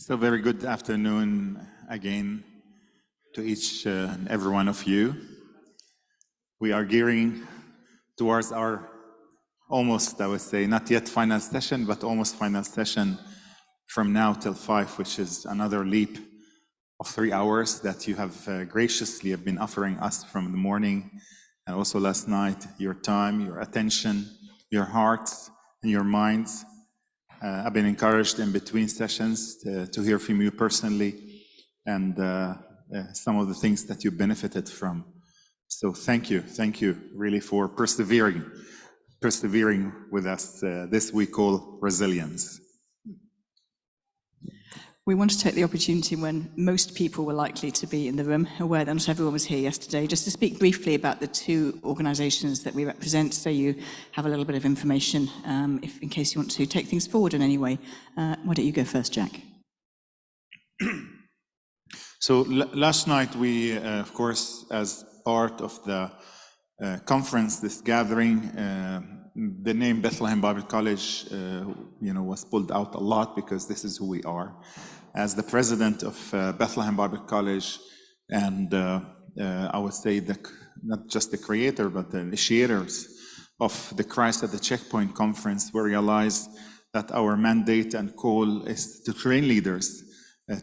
So very good afternoon again to each and every one of you. We are gearing towards our almost, I would say, not yet final session, but almost final session from now till 5, which is another leap of 3 hours that you have graciously have been offering us from the morning and also last night, your time, your attention, your hearts and your minds. I've been encouraged in between sessions to hear from you personally and some of the things that you benefited from. So thank you really for persevering with us this we call resilience. We want to take the opportunity when most people were likely to be in the room, aware that not everyone was here yesterday, just to speak briefly about the two organisations that we represent, so you have a little bit of information in case you want to take things forward in any way. Why don't you go first, Jack? So last night we, of course, as part of the conference, this gathering, the name Bethlehem Bible College, was pulled out a lot because this is who we are. As the president of Bethlehem Bible College, and I would say not just the creator, but the initiators of the Christ at the Checkpoint conference, we realized that our mandate and call is to train leaders,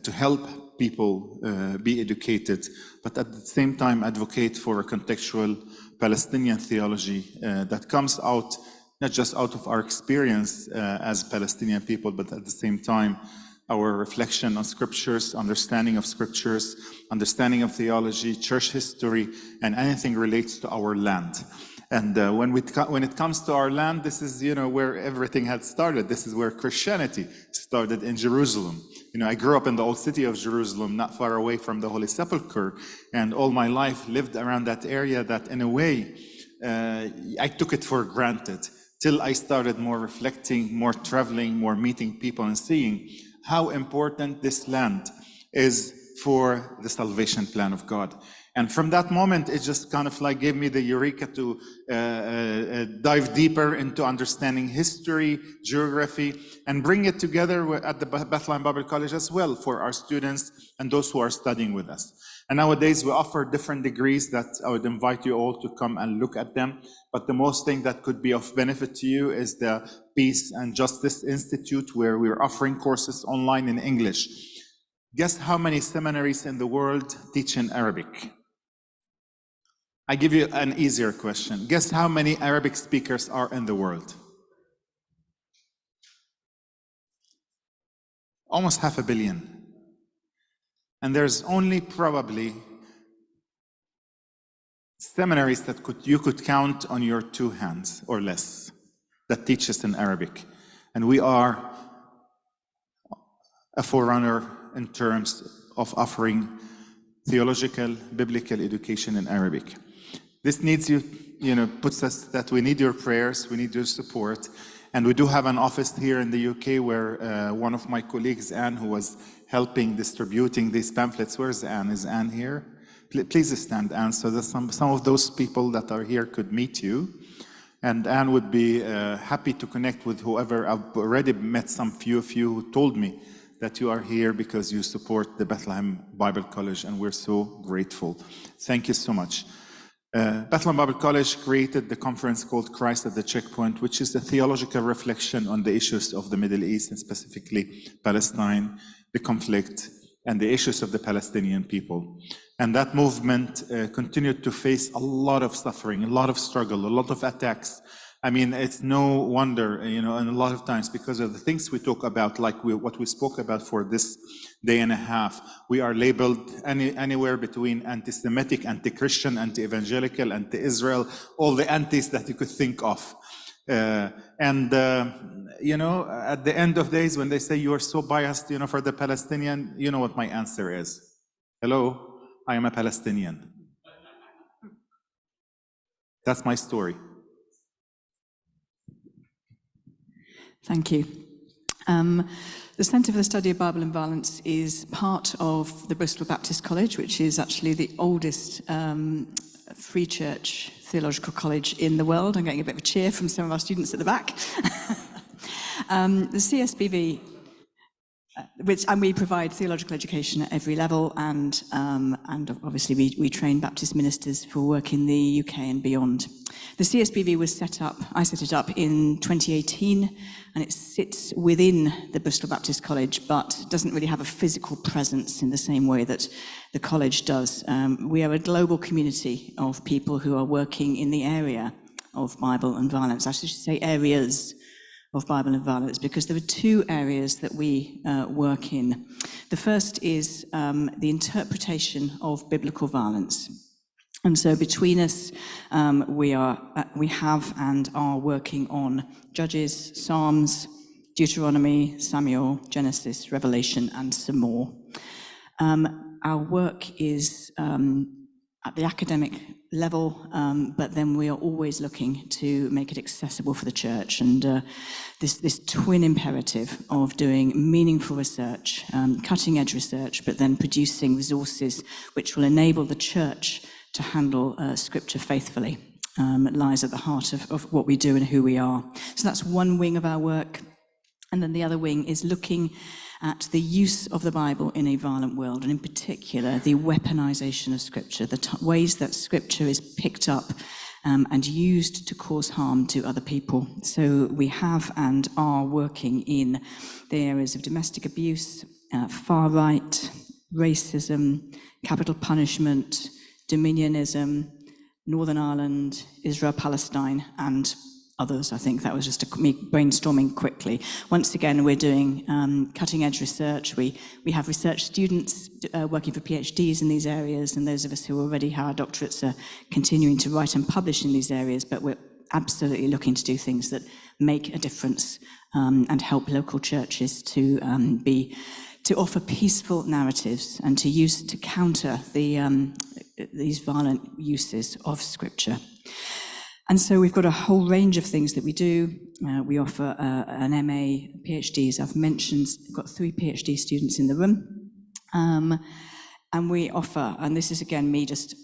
to help people be educated, but at the same time advocate for a contextual Palestinian theology that comes out, not just out of our experience as Palestinian people, but at the same time, our reflection on scriptures, understanding of scriptures, understanding of theology, church history, and anything relates to our land. And when it comes to our land, this is where everything had started. This is where Christianity started in Jerusalem. I grew up in the old city of Jerusalem, not far away from the Holy Sepulchre, and all my life lived around that area that in a way, I took it for granted till I started more reflecting, more traveling, more meeting people and seeing how important this land is for the salvation plan of God. And from that moment, it just kind of like gave me the eureka to dive deeper into understanding history, geography, and bring it together at the Bethlehem Bible College as well for our students and those who are studying with us. And nowadays, we offer different degrees that I would invite you all to come and look at them. But the most thing that could be of benefit to you is the Peace and Justice Institute, where we're offering courses online in English. Guess how many seminaries in the world teach in Arabic? I give you an easier question. Guess how many Arabic speakers are in the world? Almost 500 million. And there's only probably seminaries that you could count on your 2 hands or less that teach us in Arabic. And we are a forerunner in terms of offering theological, biblical education in Arabic. This needs puts us that we need your prayers, we need your support. And we do have an office here in the UK where one of my colleagues, Anne, who was helping distributing these pamphlets. Where's Anne? Is Anne here? Please stand, Anne, so that some of those people that are here could meet you. And Anne would be happy to connect with whoever. I've already met some few of you who told me that you are here because you support the Bethlehem Bible College, and we're so grateful. Thank you so much. Bethlehem Bible College created the conference called Christ at the Checkpoint, which is a theological reflection on the issues of the Middle East, and specifically Palestine, the conflict, and the issues of the Palestinian people. And that movement continued to face a lot of suffering, a lot of struggle, a lot of attacks. I mean, it's no wonder, and a lot of times because of the things we talk about, like what we spoke about for this day and a half, we are labeled anywhere between anti-Semitic, anti-Christian, anti-evangelical, anti-Israel, all the antis that you could think of. At the end of days, when they say you are so biased, for the Palestinian, you know what my answer is. Hello, I am a Palestinian. That's my story. Thank you. The Centre for the Study of Bible and Violence is part of the Bristol Baptist College, which is actually the oldest free church theological college in the world. I'm getting a bit of a cheer from some of our students at the back. The CSBV And we provide theological education at every level, and obviously we train Baptist ministers for work in the UK and beyond. The CSBV was set up, I set it up in 2018, and it sits within the Bristol Baptist College, but doesn't really have a physical presence in the same way that the college does. We are a global community of people who are working in the area of Bible and violence. I should say areas of Bible and violence, because there are two areas that we work in. The first is the interpretation of biblical violence. And so between us, we have and are working on Judges, Psalms, Deuteronomy, Samuel, Genesis, Revelation, and some more. Our work is at the academic level, but then we are always looking to make it accessible for the church. And this twin imperative of doing meaningful research, cutting edge research, but then producing resources which will enable the church to handle scripture faithfully, lies at the heart of what we do and who we are. So that's one wing of our work. And then the other wing is looking at the use of the Bible in a violent world, and in particular, the weaponization of Scripture, the ways that Scripture is picked up and used to cause harm to other people. So we have and are working in the areas of domestic abuse, far right, racism, capital punishment, dominionism, Northern Ireland, Israel-Palestine, and others. I think that was just me brainstorming quickly. Once again, we're doing cutting-edge research. We have research students working for PhDs in these areas, and those of us who already have our doctorates are continuing to write and publish in these areas, but we're absolutely looking to do things that make a difference and help local churches to offer peaceful narratives and to counter these violent uses of Scripture. And so we've got a whole range of things that we do. We offer an MA, PhDs. I've mentioned, we've got 3 PhD students in the room. And we offer, and this is again me just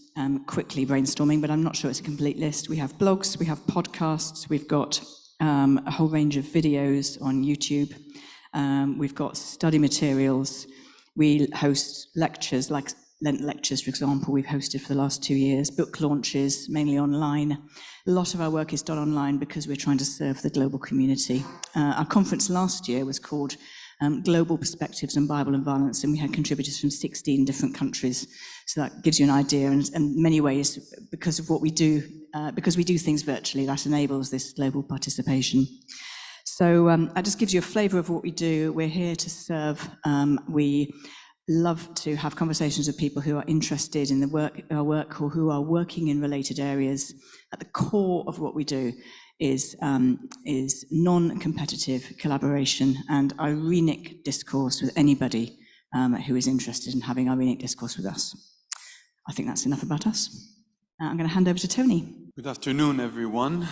quickly brainstorming, but I'm not sure it's a complete list. We have blogs, we have podcasts, we've got a whole range of videos on YouTube. We've got study materials. We host lectures, like Lent lectures, for example, we've hosted for the last 2 years, book launches, mainly online. A lot of our work is done online because we're trying to serve the global community. Our conference last year was called Global Perspectives on Bible and Violence, and we had contributors from 16 different countries. So that gives you an idea, and in many ways, because of what we do, because we do things virtually, that enables this global participation. So that just gives you a flavour of what we do. We're here to serve. We love to have conversations with people who are interested in our work or who are working in related areas. At the core of what we do is non-competitive collaboration and irenic discourse with anybody who is interested in having irenic discourse with us. I think that's enough about us. I'm going to hand over to Tony. Good afternoon, everyone.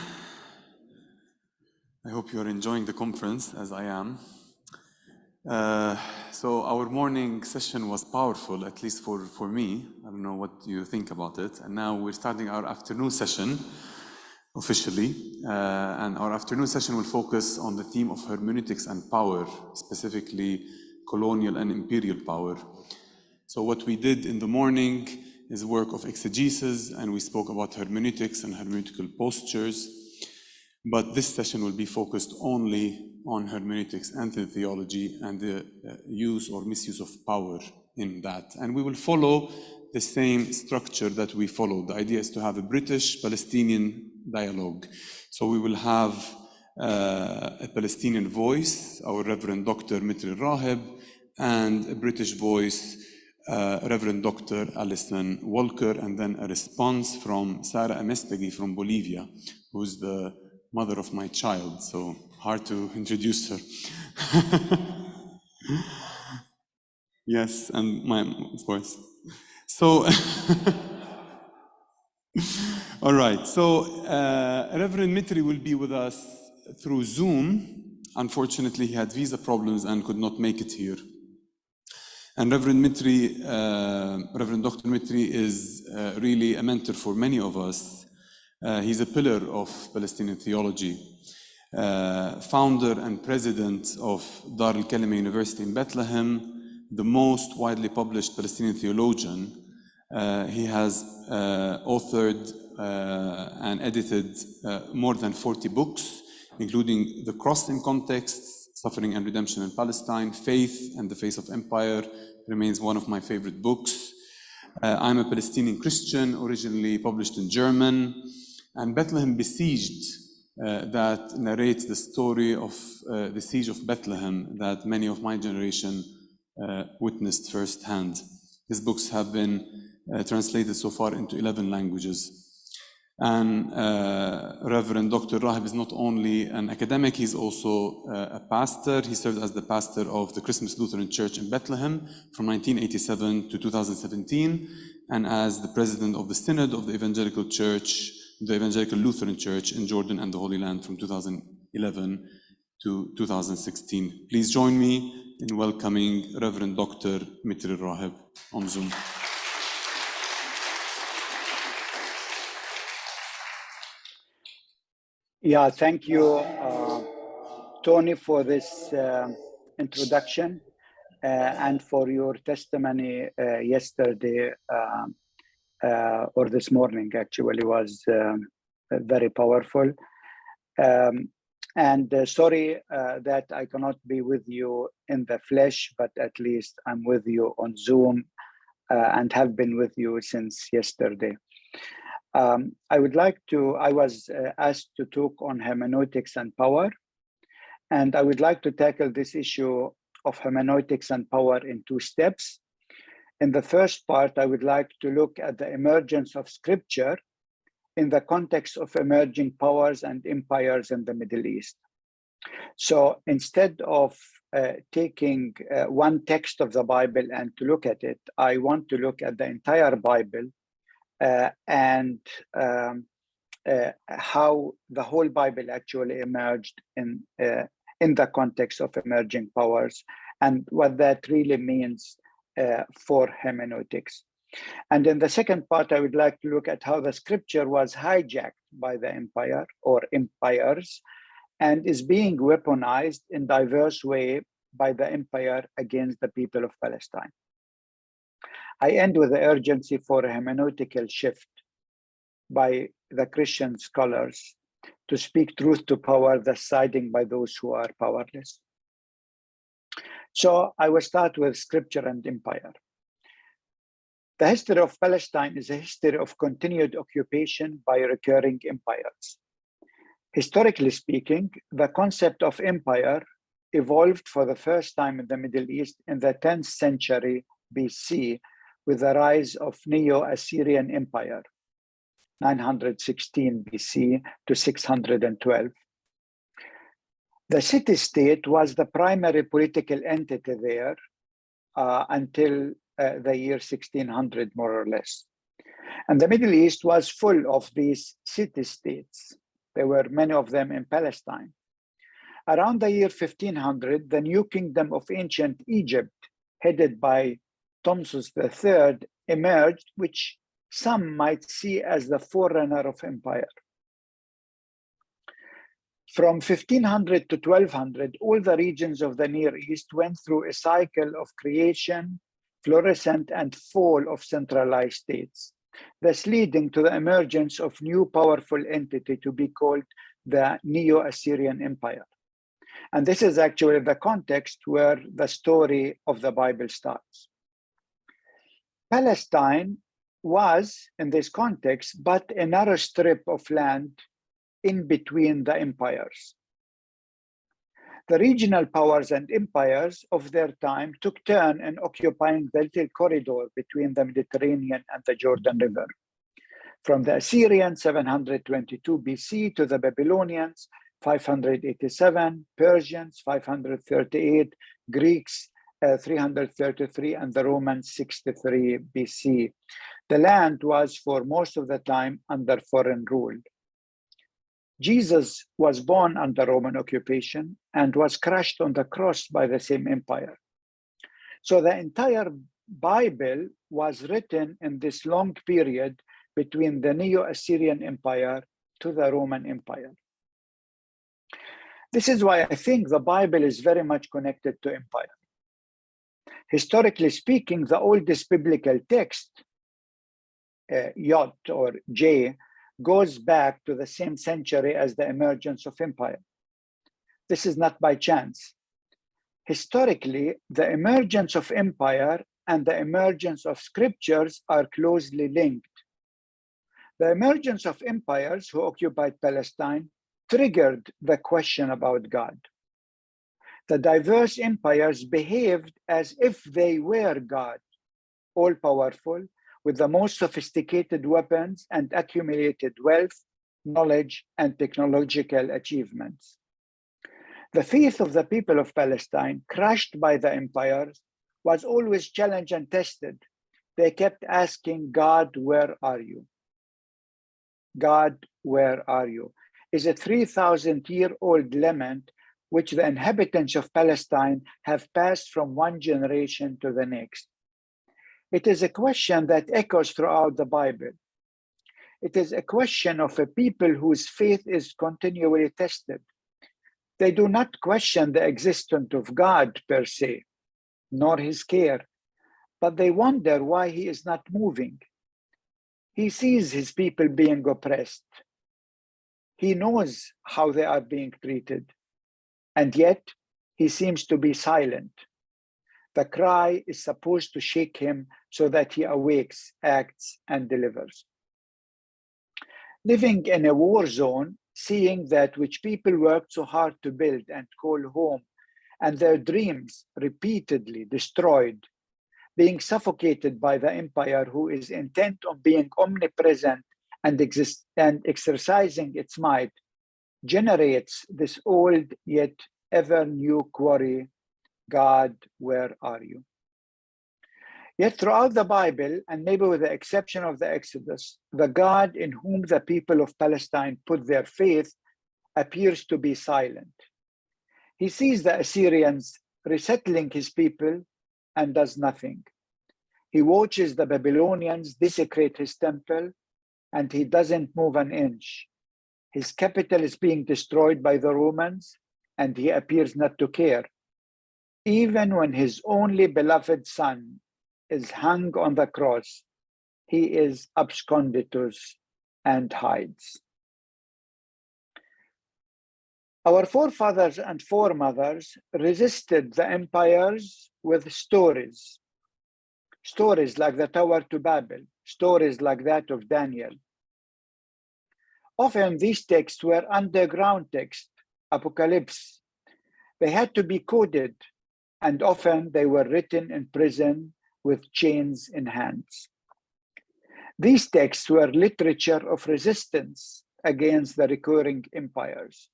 I hope you're enjoying the conference, as I am. So our morning session was powerful, at least for me. I don't know what you think about it. And now we're starting our afternoon session officially. And our afternoon session will focus on the theme of hermeneutics and power, specifically colonial and imperial power. So what we did in the morning is work of exegesis, and we spoke about hermeneutics and hermeneutical postures. But this session will be focused only on hermeneutics and the theology and the use or misuse of power in that. And we will follow the same structure that we followed. The idea is to have a British-Palestinian dialogue. So we will have a Palestinian voice, our Reverend Dr. Mitri Raheb, and a British voice, Reverend Dr. Alison Walker, and then a response from Sara Améstegui from Bolivia, who's the mother of my child, so hard to introduce her. Yes, and mine, of course. So, all right, so Reverend Mitri will be with us through Zoom. Unfortunately, he had visa problems and could not make it here. And Reverend Dr. Mitri is really a mentor for many of us. He's a pillar of Palestinian theology. founder and president of Dar al-Kalima University in Bethlehem, the most widely published Palestinian theologian. He has authored and edited more than 40 books, including The Cross in Context, Suffering and Redemption in Palestine, Faith and the Face of Empire, remains one of my favorite books. I'm a Palestinian Christian, originally published in German, and Bethlehem Besieged, that narrates the story of the siege of Bethlehem that many of my generation witnessed firsthand. His books have been translated so far into 11 languages. And Reverend Dr. Raheb is not only an academic, he's also a pastor. He served as the pastor of the Christmas Lutheran Church in Bethlehem from 1987 to 2017, and as the president of the Synod of the Evangelical Church, the Evangelical Lutheran Church in Jordan and the Holy Land from 2011 to 2016. Please join me in welcoming Reverend Dr. Mitri Raheb on Zoom. Yeah, thank you, Tony, for this introduction and for your testimony yesterday or this morning, actually, was very powerful. Sorry that I cannot be with you in the flesh, but at least I'm with you on Zoom and have been with you since yesterday. I was asked to talk on hermeneutics and power, and I would like to tackle this issue of hermeneutics and power in two steps. In the first part, I would like to look at the emergence of scripture in the context of emerging powers and empires in the Middle East. So instead of taking one text of the Bible and to look at it, I want to look at the entire Bible and how the whole Bible actually emerged in the context of emerging powers and what that really means for hermeneutics. And in the second part, I would like to look at how the scripture was hijacked by the empire or empires and is being weaponized in diverse ways by the empire against the people of Palestine. I end with the urgency for a hermeneutical shift by the Christian scholars to speak truth to power, thus siding by those who are powerless. So I will start with scripture and empire. The history of Palestine is a history of continued occupation by recurring empires. Historically speaking, the concept of empire evolved for the first time in the Middle East in the 10th century BC with the rise of Neo-Assyrian Empire, 916 BC to 612. The city-state was the primary political entity there until the year 1600, more or less. And the Middle East was full of these city-states. There were many of them in Palestine. Around the year 1500, the new kingdom of ancient Egypt, headed by Thutmose III, emerged, which some might see as the forerunner of empire. From 1500 to 1200, all the regions of the Near East went through a cycle of creation, flourishment, and fall of centralized states, thus leading to the emergence of new powerful entity to be called the Neo-Assyrian Empire. And this is actually the context where the story of the Bible starts. Palestine was, in this context, but a narrow strip of land in between the empires. The regional powers and empires of their time took turn in occupying the little corridor between the Mediterranean and the Jordan River. From the Assyrians, 722 BC, to the Babylonians, 587, Persians, 538, Greeks, 333, and the Romans, 63 BC. The land was, for most of the time, under foreign rule. Jesus was born under Roman occupation and was crushed on the cross by the same empire. So the entire Bible was written in this long period between the Neo-Assyrian Empire to the Roman Empire. This is why I think the Bible is very much connected to empire. Historically speaking, the oldest biblical text, Yod or J, goes back to the same century as the emergence of empire. This is not by chance. Historically, the emergence of empire and the emergence of scriptures are closely linked. The emergence of empires who occupied Palestine triggered the question about God. The diverse empires behaved as if they were God, all-powerful, with the most sophisticated weapons and accumulated wealth, knowledge, and technological achievements. The faith of the people of Palestine, crushed by the empires, was always challenged and tested. They kept asking, God, where are you? God, where are you? Is a 3,000-year-old lament which the inhabitants of Palestine have passed from one generation to the next. It is a question that echoes throughout the Bible. It is a question of a people whose faith is continually tested. They do not question the existence of God per se, nor his care, but they wonder why he is not moving. He sees his people being oppressed. He knows how they are being treated, and yet he seems to be silent. The cry is supposed to shake him so that he awakes, acts, and delivers. Living in a war zone, seeing that which people worked so hard to build and call home, and their dreams repeatedly destroyed, being suffocated by the empire who is intent on being omnipresent and exercising its might, generates this old yet ever new query, God, where are you? Yet throughout the Bible, and maybe with the exception of the Exodus, the God in whom the people of Palestine put their faith appears to be silent. He sees the Assyrians resettling his people and does nothing. He watches the Babylonians desecrate his temple and he doesn't move an inch. His capital is being destroyed by the Romans and he appears not to care. Even when his only beloved son is hung on the cross, he is absconditus and hides. Our forefathers and foremothers resisted the empires with stories. Stories like the Tower to Babel, stories like that of Daniel. Often these texts were underground texts, apocalypse. They had to be coded, and often they were written in prison with chains in hands. These texts were literature of resistance against the recurring empires.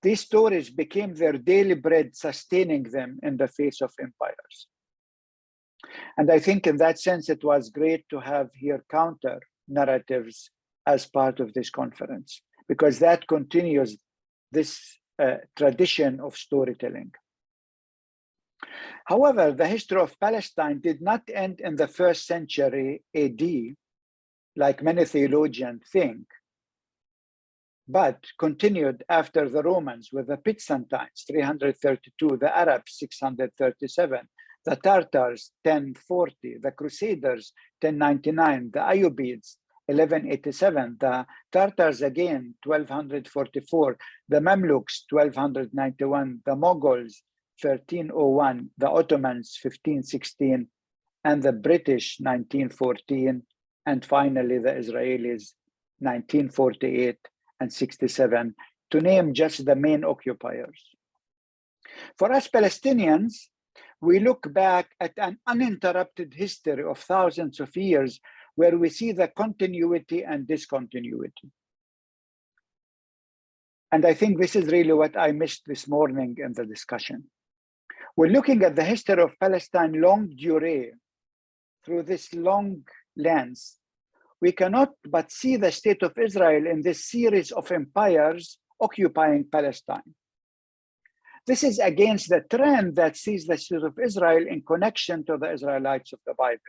These stories became their daily bread, sustaining them in the face of empires. And I think in that sense, it was great to have here counter narratives as part of this conference, because that continues this tradition of storytelling. However, the history of Palestine did not end in the 1st century AD, like many theologians think, but continued after the Romans with the Byzantines, 332, the Arabs, 637, the Tartars, 1040, the Crusaders, 1099, the Ayyubids, 1187, the Tartars again, 1244, the Mamluks, 1291, the Mughals, 1301, the Ottomans, 1516, and the British, 1914, and finally the Israelis, 1948 and 67, to name just the main occupiers. For us Palestinians, we look back at an uninterrupted history of thousands of years where we see the continuity and discontinuity. And I think this is really what I missed this morning in the discussion. We're looking at the history of Palestine longue durée through this long lens. We cannot but see the state of Israel in this series of empires occupying Palestine. This is against the trend that sees the state of Israel in connection to the Israelites of the Bible.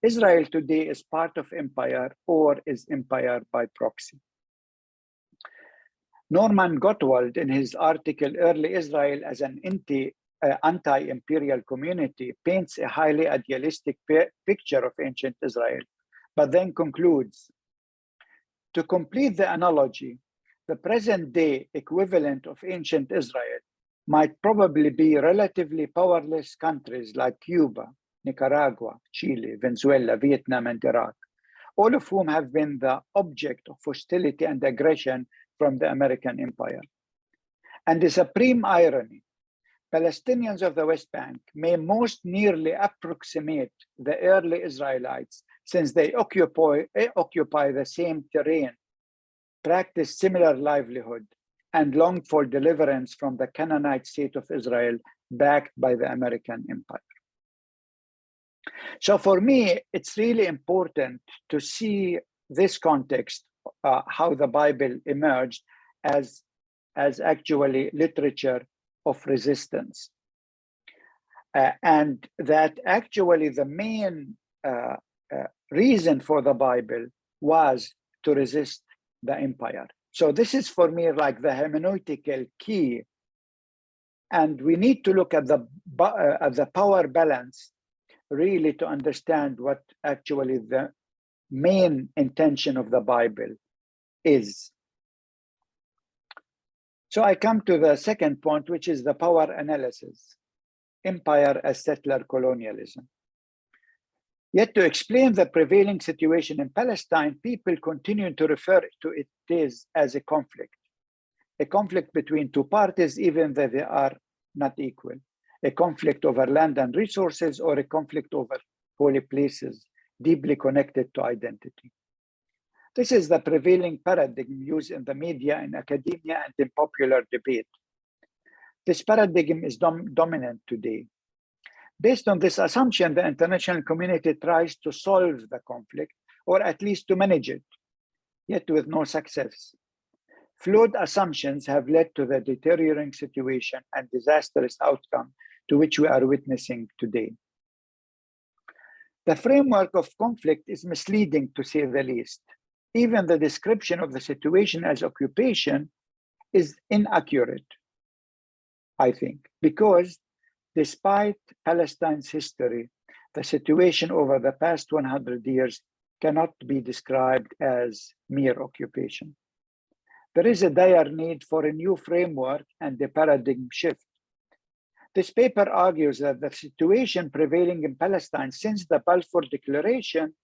Israel today is part of empire or is empire by proxy. Norman Gottwald, in his article, Early Israel as an Anti-Imperial Community, paints a highly idealistic picture of ancient Israel, but then concludes, to complete the analogy, the present-day equivalent of ancient Israel might probably be relatively powerless countries like Cuba, Nicaragua, Chile, Venezuela, Vietnam, and Iraq, all of whom have been the object of hostility and aggression from the American empire. And the supreme irony, Palestinians of the West Bank may most nearly approximate the early Israelites since they occupy the same terrain, practice similar livelihood, and long for deliverance from the Canaanite state of Israel backed by the American empire. So for me, it's really important to see this context, how the Bible emerged as actually literature of resistance. And that actually the main reason for the Bible was to resist the empire. So this is for me like the hermeneutical key. And we need to look at the power balance really to understand what actually the main intention of the Bible is. So I come to the second point, which is the power analysis, empire as settler colonialism. Yet to explain the prevailing situation in Palestine, people continue to refer to it as a conflict between two parties, even though they are not equal, a conflict over land and resources, or a conflict over holy places, deeply connected to identity. This is the prevailing paradigm used in the media, in academia, and in popular debate. This paradigm is dominant today. Based on this assumption, the international community tries to solve the conflict, or at least to manage it, yet with no success. Flawed assumptions have led to the deteriorating situation and disastrous outcome to which we are witnessing today. The framework of conflict is misleading, to say the least. Even the description of the situation as occupation is inaccurate, I think, because despite Palestine's history, the situation over the past 100 years cannot be described as mere occupation. There is a dire need for a new framework and a paradigm shift. This paper argues that the situation prevailing in Palestine since the Balfour Declaration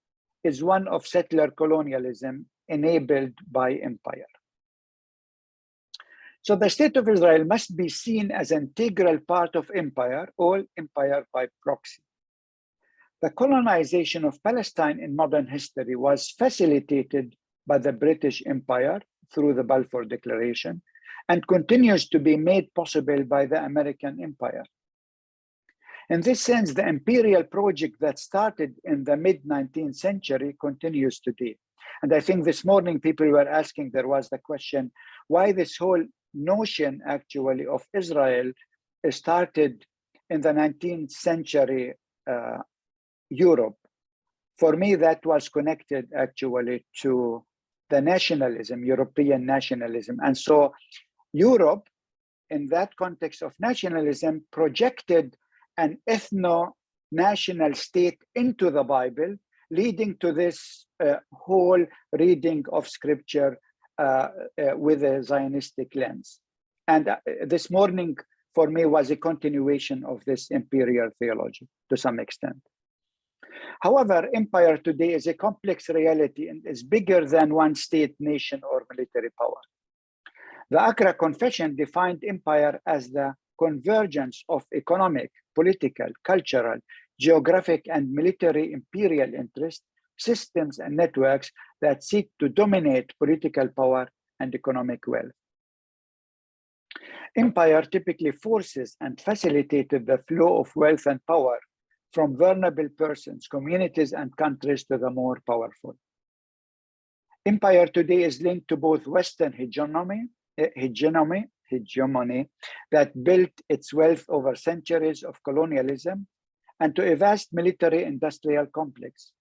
is one of settler colonialism enabled by empire. So the state of Israel must be seen as an integral part of empire, or empire by proxy. The colonization of Palestine in modern history was facilitated by the British Empire through the Balfour Declaration and continues to be made possible by the American Empire. In this sense, the imperial project that started in the mid-19th century continues today. And I think this morning people were asking, there was the question, why this whole notion actually of Israel started in the 19th century Europe. For me, that was connected actually to the nationalism, European nationalism. And so Europe, in that context of nationalism, projected an ethno-national state into the Bible, leading to this whole reading of scripture with a Zionistic lens. And this morning, for me, was a continuation of this imperial theology to some extent. However, empire today is a complex reality and is bigger than one state, nation, or military power. The Accra Confession defined empire as the convergence of economic, political, cultural, geographic, and military imperial interests, systems, and networks that seek to dominate political power and economic wealth. Empire typically forces and facilitated the flow of wealth and power from vulnerable persons, communities, and countries to the more powerful. Empire today is linked to both Western hegemony that built its wealth over centuries of colonialism, and to a vast military-industrial complex.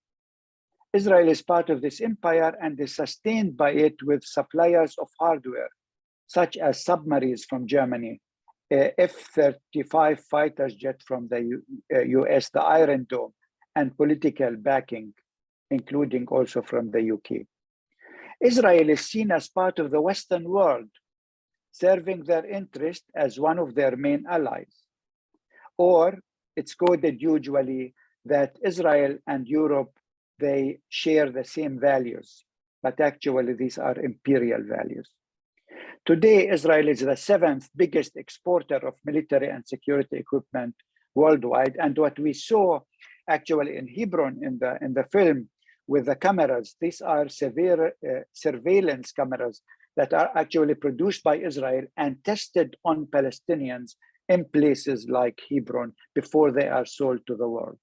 Israel is part of this empire and is sustained by it with suppliers of hardware, such as submarines from Germany, F-35 fighter jet from the US, the Iron Dome, and political backing, including also from the UK. Israel is seen as part of the Western world, serving their interest as one of their main allies. Or it's quoted usually that Israel and Europe, they share the same values, but actually these are imperial values. Today, Israel is the 7th biggest exporter of military and security equipment worldwide. And what we saw actually in Hebron in the film with the cameras, these are severe surveillance cameras that are actually produced by Israel and tested on Palestinians in places like Hebron before they are sold to the world.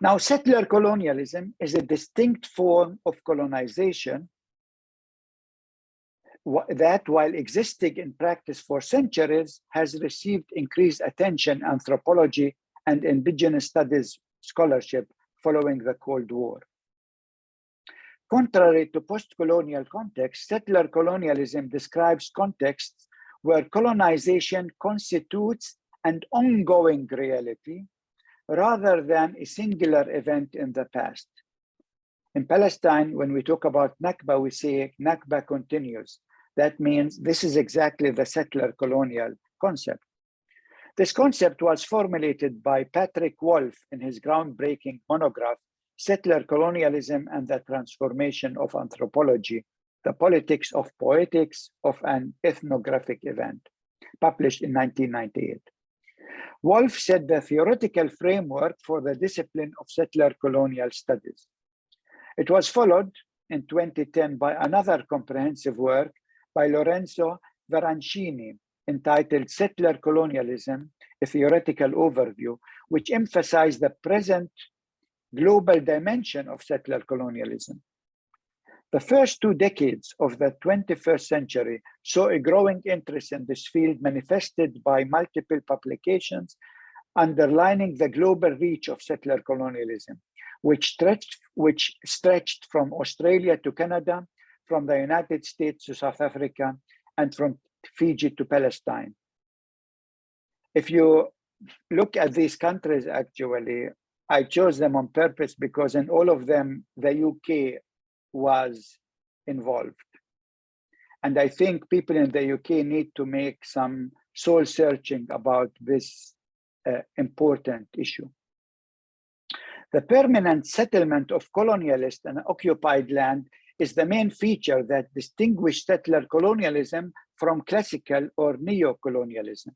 Now, settler colonialism is a distinct form of colonization that, while existing in practice for centuries, has received increased attention in anthropology and indigenous studies scholarship following the Cold War. Contrary to post-colonial context, settler colonialism describes contexts where colonization constitutes an ongoing reality rather than a singular event in the past. In Palestine, when we talk about Nakba, we say Nakba continues. That means this is exactly the settler colonial concept. This concept was formulated by Patrick Wolfe in his groundbreaking monograph, Settler Colonialism and the Transformation of Anthropology, The Politics of Poetics of an Ethnographic Event, published in 1998. Wolfe set the theoretical framework for the discipline of settler colonial studies. It was followed in 2010 by another comprehensive work by Lorenzo Verancini entitled Settler Colonialism, a Theoretical Overview, which emphasized the present global dimension of settler colonialism. The first 2 decades of the 21st century saw a growing interest in this field manifested by multiple publications underlining the global reach of settler colonialism, which stretched from Australia to Canada, from the United States to South Africa, and from Fiji to Palestine. If you look at these countries, actually, I chose them on purpose because in all of them, the UK was involved. And I think people in the UK need to make some soul searching about this important issue. The permanent settlement of colonialist and occupied land is the main feature that distinguished settler colonialism from classical or neo-colonialism.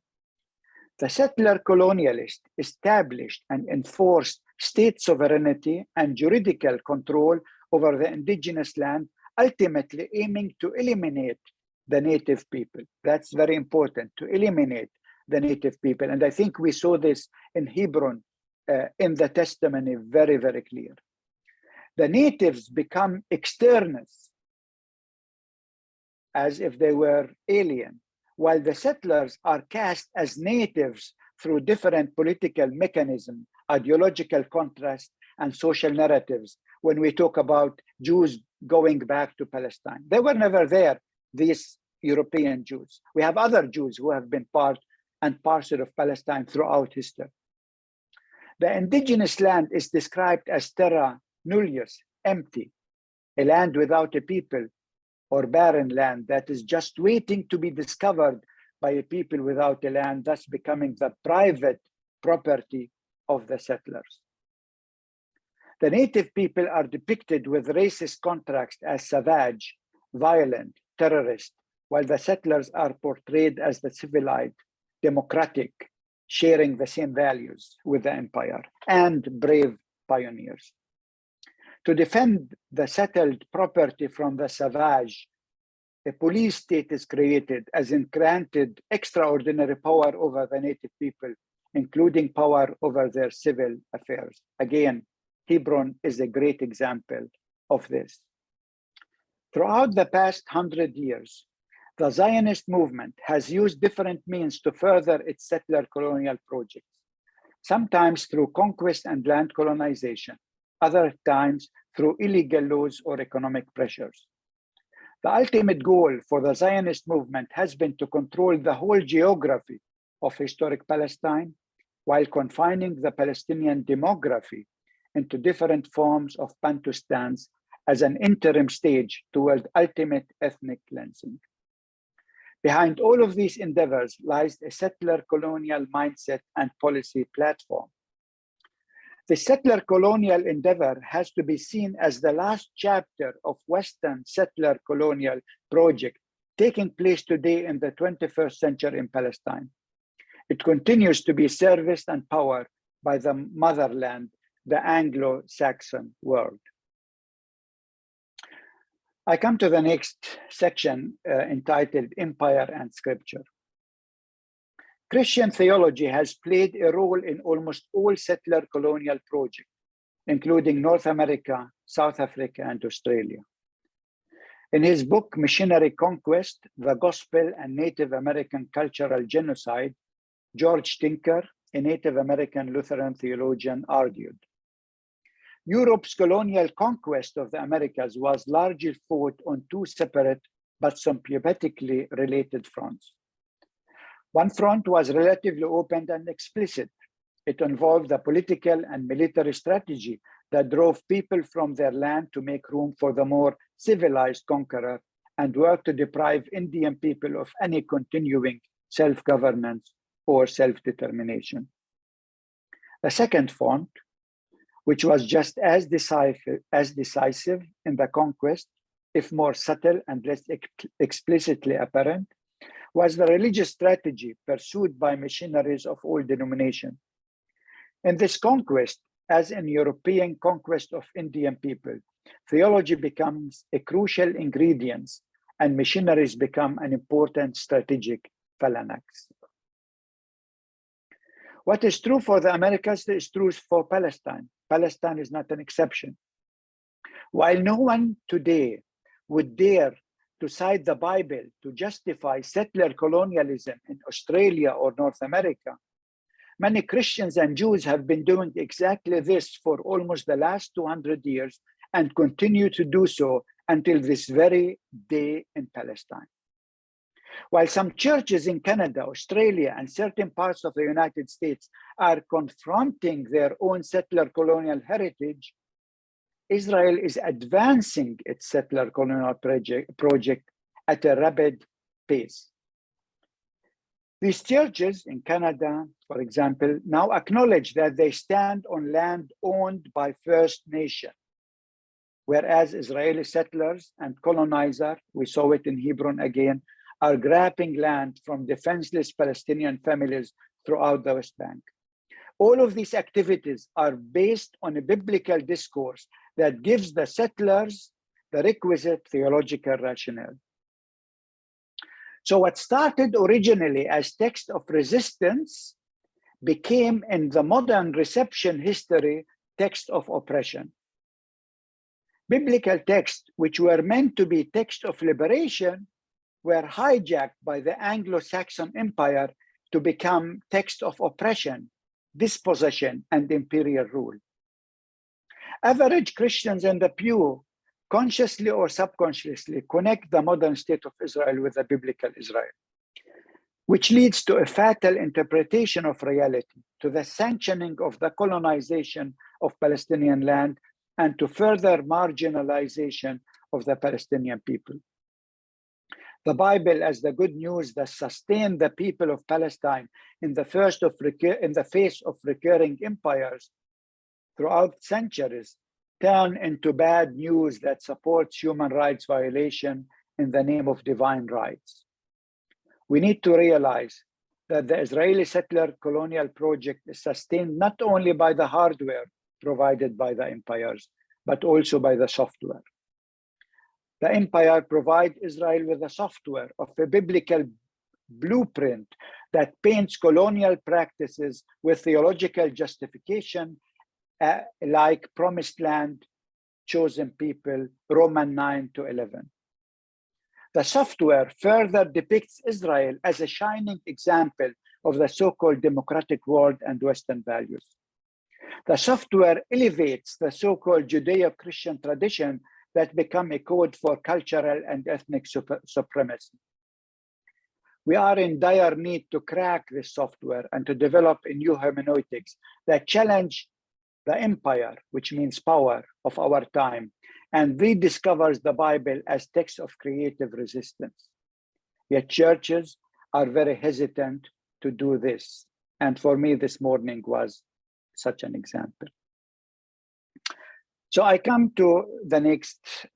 The settler colonialist established and enforced state sovereignty and juridical control over the indigenous land, ultimately aiming to eliminate the native people. That's very important, to eliminate the native people. And I think we saw this in Hebron in the testimony very, very clear. The natives become externals, as if they were alien, while the settlers are cast as natives through different political mechanisms, ideological contrast, and social narratives. When we talk about Jews going back to Palestine, they were never there, these European Jews. We have other Jews who have been part and parcel of Palestine throughout history. The indigenous land is described as terra nullius, empty, a land without a people, or barren land that is just waiting to be discovered by a people without a land, thus becoming the private property of the settlers. The native people are depicted with racist contrast as savage, violent, terrorist, while the settlers are portrayed as the civilized, democratic, sharing the same values with the empire, and brave pioneers. To defend the settled property from the savage, a police state is created, as in granted extraordinary power over the native people, including power over their civil affairs. Again, Hebron is a great example of this. Throughout the past 100 years, the Zionist movement has used different means to further its settler colonial projects, sometimes through conquest and land colonization, other times through illegal laws or economic pressures. The ultimate goal for the Zionist movement has been to control the whole geography of historic Palestine while confining the Palestinian demography into different forms of Bantustans as an interim stage toward ultimate ethnic cleansing. Behind all of these endeavors lies a settler colonial mindset and policy platform. The settler colonial endeavor has to be seen as the last chapter of Western settler colonial project taking place today in the 21st century in Palestine. It continues to be serviced and powered by the motherland, the Anglo-Saxon world. I come to the next section entitled Empire and Scripture. Christian theology has played a role in almost all settler colonial projects, including North America, South Africa, and Australia. In his book, Missionary Conquest, The Gospel and Native American Cultural Genocide, George Tinker, a Native American Lutheran theologian, argued, Europe's colonial conquest of the Americas was largely fought on two separate but symbiotically related fronts. One front was relatively open and explicit. It involved a political and military strategy that drove people from their land to make room for the more civilized conqueror and worked to deprive Indian people of any continuing self-governance or self-determination. The second front, which was just as decisive in the conquest, if more subtle and less explicitly apparent, was the religious strategy pursued by missionaries of all denominations. In this conquest, as in European conquest of Indian people, theology becomes a crucial ingredient and missionaries become an important strategic phalanx. What is true for the Americas is true for Palestine. Palestine is not an exception. While no one today would dare to cite the Bible to justify settler colonialism in Australia or North America, many Christians and Jews have been doing exactly this for almost the last 200 years and continue to do so until this very day in Palestine. While some churches in Canada, Australia, and certain parts of the United States are confronting their own settler colonial heritage, Israel is advancing its settler colonial project at a rapid pace. These churches in Canada, for example, now acknowledge that they stand on land owned by First Nation, whereas Israeli settlers and colonizers, we saw it in Hebron again, are grabbing land from defenseless Palestinian families throughout the West Bank. All of these activities are based on a biblical discourse that gives the settlers the requisite theological rationale. So what started originally as text of resistance became in the modern reception history text of oppression. Biblical texts, which were meant to be text of liberation, were hijacked by the Anglo-Saxon Empire to become text of oppression, dispossession, and imperial rule. Average Christians in the pew, consciously or subconsciously, connect the modern state of Israel with the biblical Israel, which leads to a fatal interpretation of reality, to the sanctioning of the colonization of Palestinian land, and to further marginalization of the Palestinian people. The Bible as the good news that sustained the people of Palestine in the face of recurring empires throughout centuries turn into bad news that supports human rights violation in the name of divine rights. We need to realize that the Israeli settler colonial project is sustained not only by the hardware provided by the empires, but also by the software. The empire provides Israel with the software of a biblical blueprint that paints colonial practices with theological justification like promised land, chosen people, Romans 9-11. The software further depicts Israel as a shining example of the so-called democratic world and Western values. The software elevates the so-called Judeo-Christian tradition that become a code for cultural and ethnic supremacy. We are in dire need to crack this software and to develop a new hermeneutics that challenge the empire, which means power, of our time, and rediscovers the Bible as text of creative resistance. Yet churches are very hesitant to do this. And for me, this morning was such an example. So I come to the next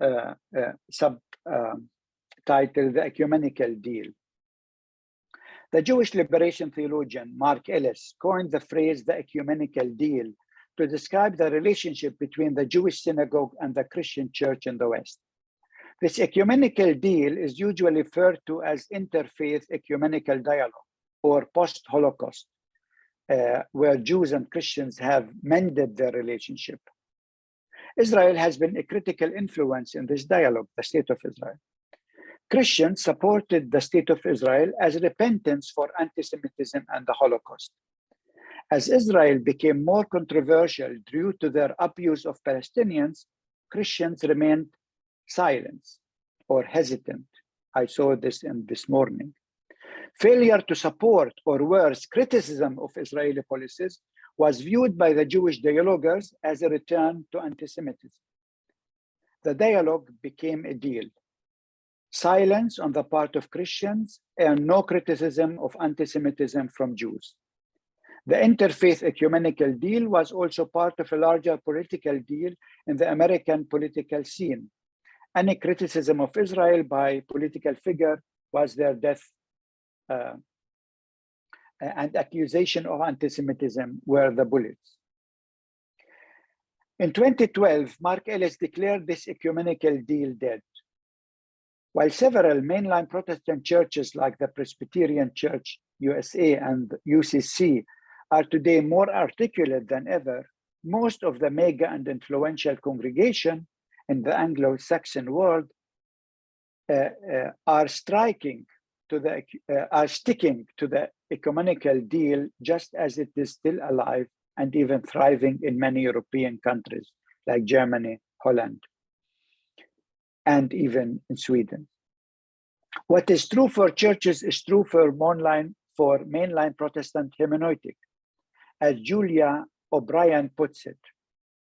subtitle, The Ecumenical Deal. The Jewish liberation theologian Mark Ellis coined the phrase the ecumenical deal to describe the relationship between the Jewish synagogue and the Christian church in the West. This ecumenical deal is usually referred to as interfaith ecumenical dialogue or post-Holocaust, where Jews and Christians have mended their relationship. Israel has been a critical influence in this dialogue, the State of Israel. Christians supported the State of Israel as repentance for anti-Semitism and the Holocaust. As Israel became more controversial due to their abuse of Palestinians, Christians remained silent or hesitant. I saw this in this morning. Failure to support, or worse, criticism of Israeli policies was viewed by the Jewish dialoguers as a return to anti-Semitism. The dialogue became a deal. Silence on the part of Christians and no criticism of anti-Semitism from Jews. The interfaith ecumenical deal was also part of a larger political deal in the American political scene. Any criticism of Israel by political figure was their death, and accusation of anti-Semitism were the bullets. In 2012, Mark Ellis declared this ecumenical deal dead. While several mainline Protestant churches like the Presbyterian Church USA and UCC are today more articulate than ever, most of the mega and influential congregation in the Anglo-Saxon world are sticking to the ecumenical deal, just as it is still alive and even thriving in many European countries like Germany, Holland, and even in Sweden. What is true for churches is true for mainline Protestant hermeneutic. As Julia O'Brien puts it,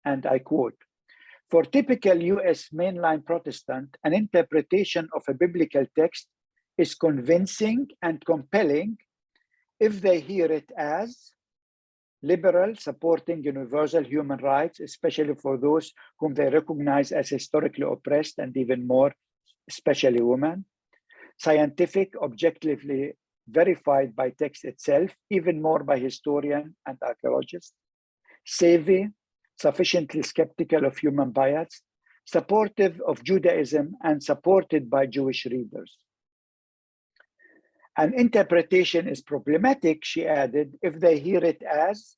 and I quote, "For typical US mainline Protestant, an interpretation of a biblical text is convincing and compelling if they hear it as liberal, supporting universal human rights, especially for those whom they recognize as historically oppressed and even more, especially women, scientific, objectively verified by text itself, even more by historians and archaeologists, savvy, sufficiently skeptical of human bias, supportive of Judaism and supported by Jewish readers. An interpretation is problematic," she added, "if they hear it as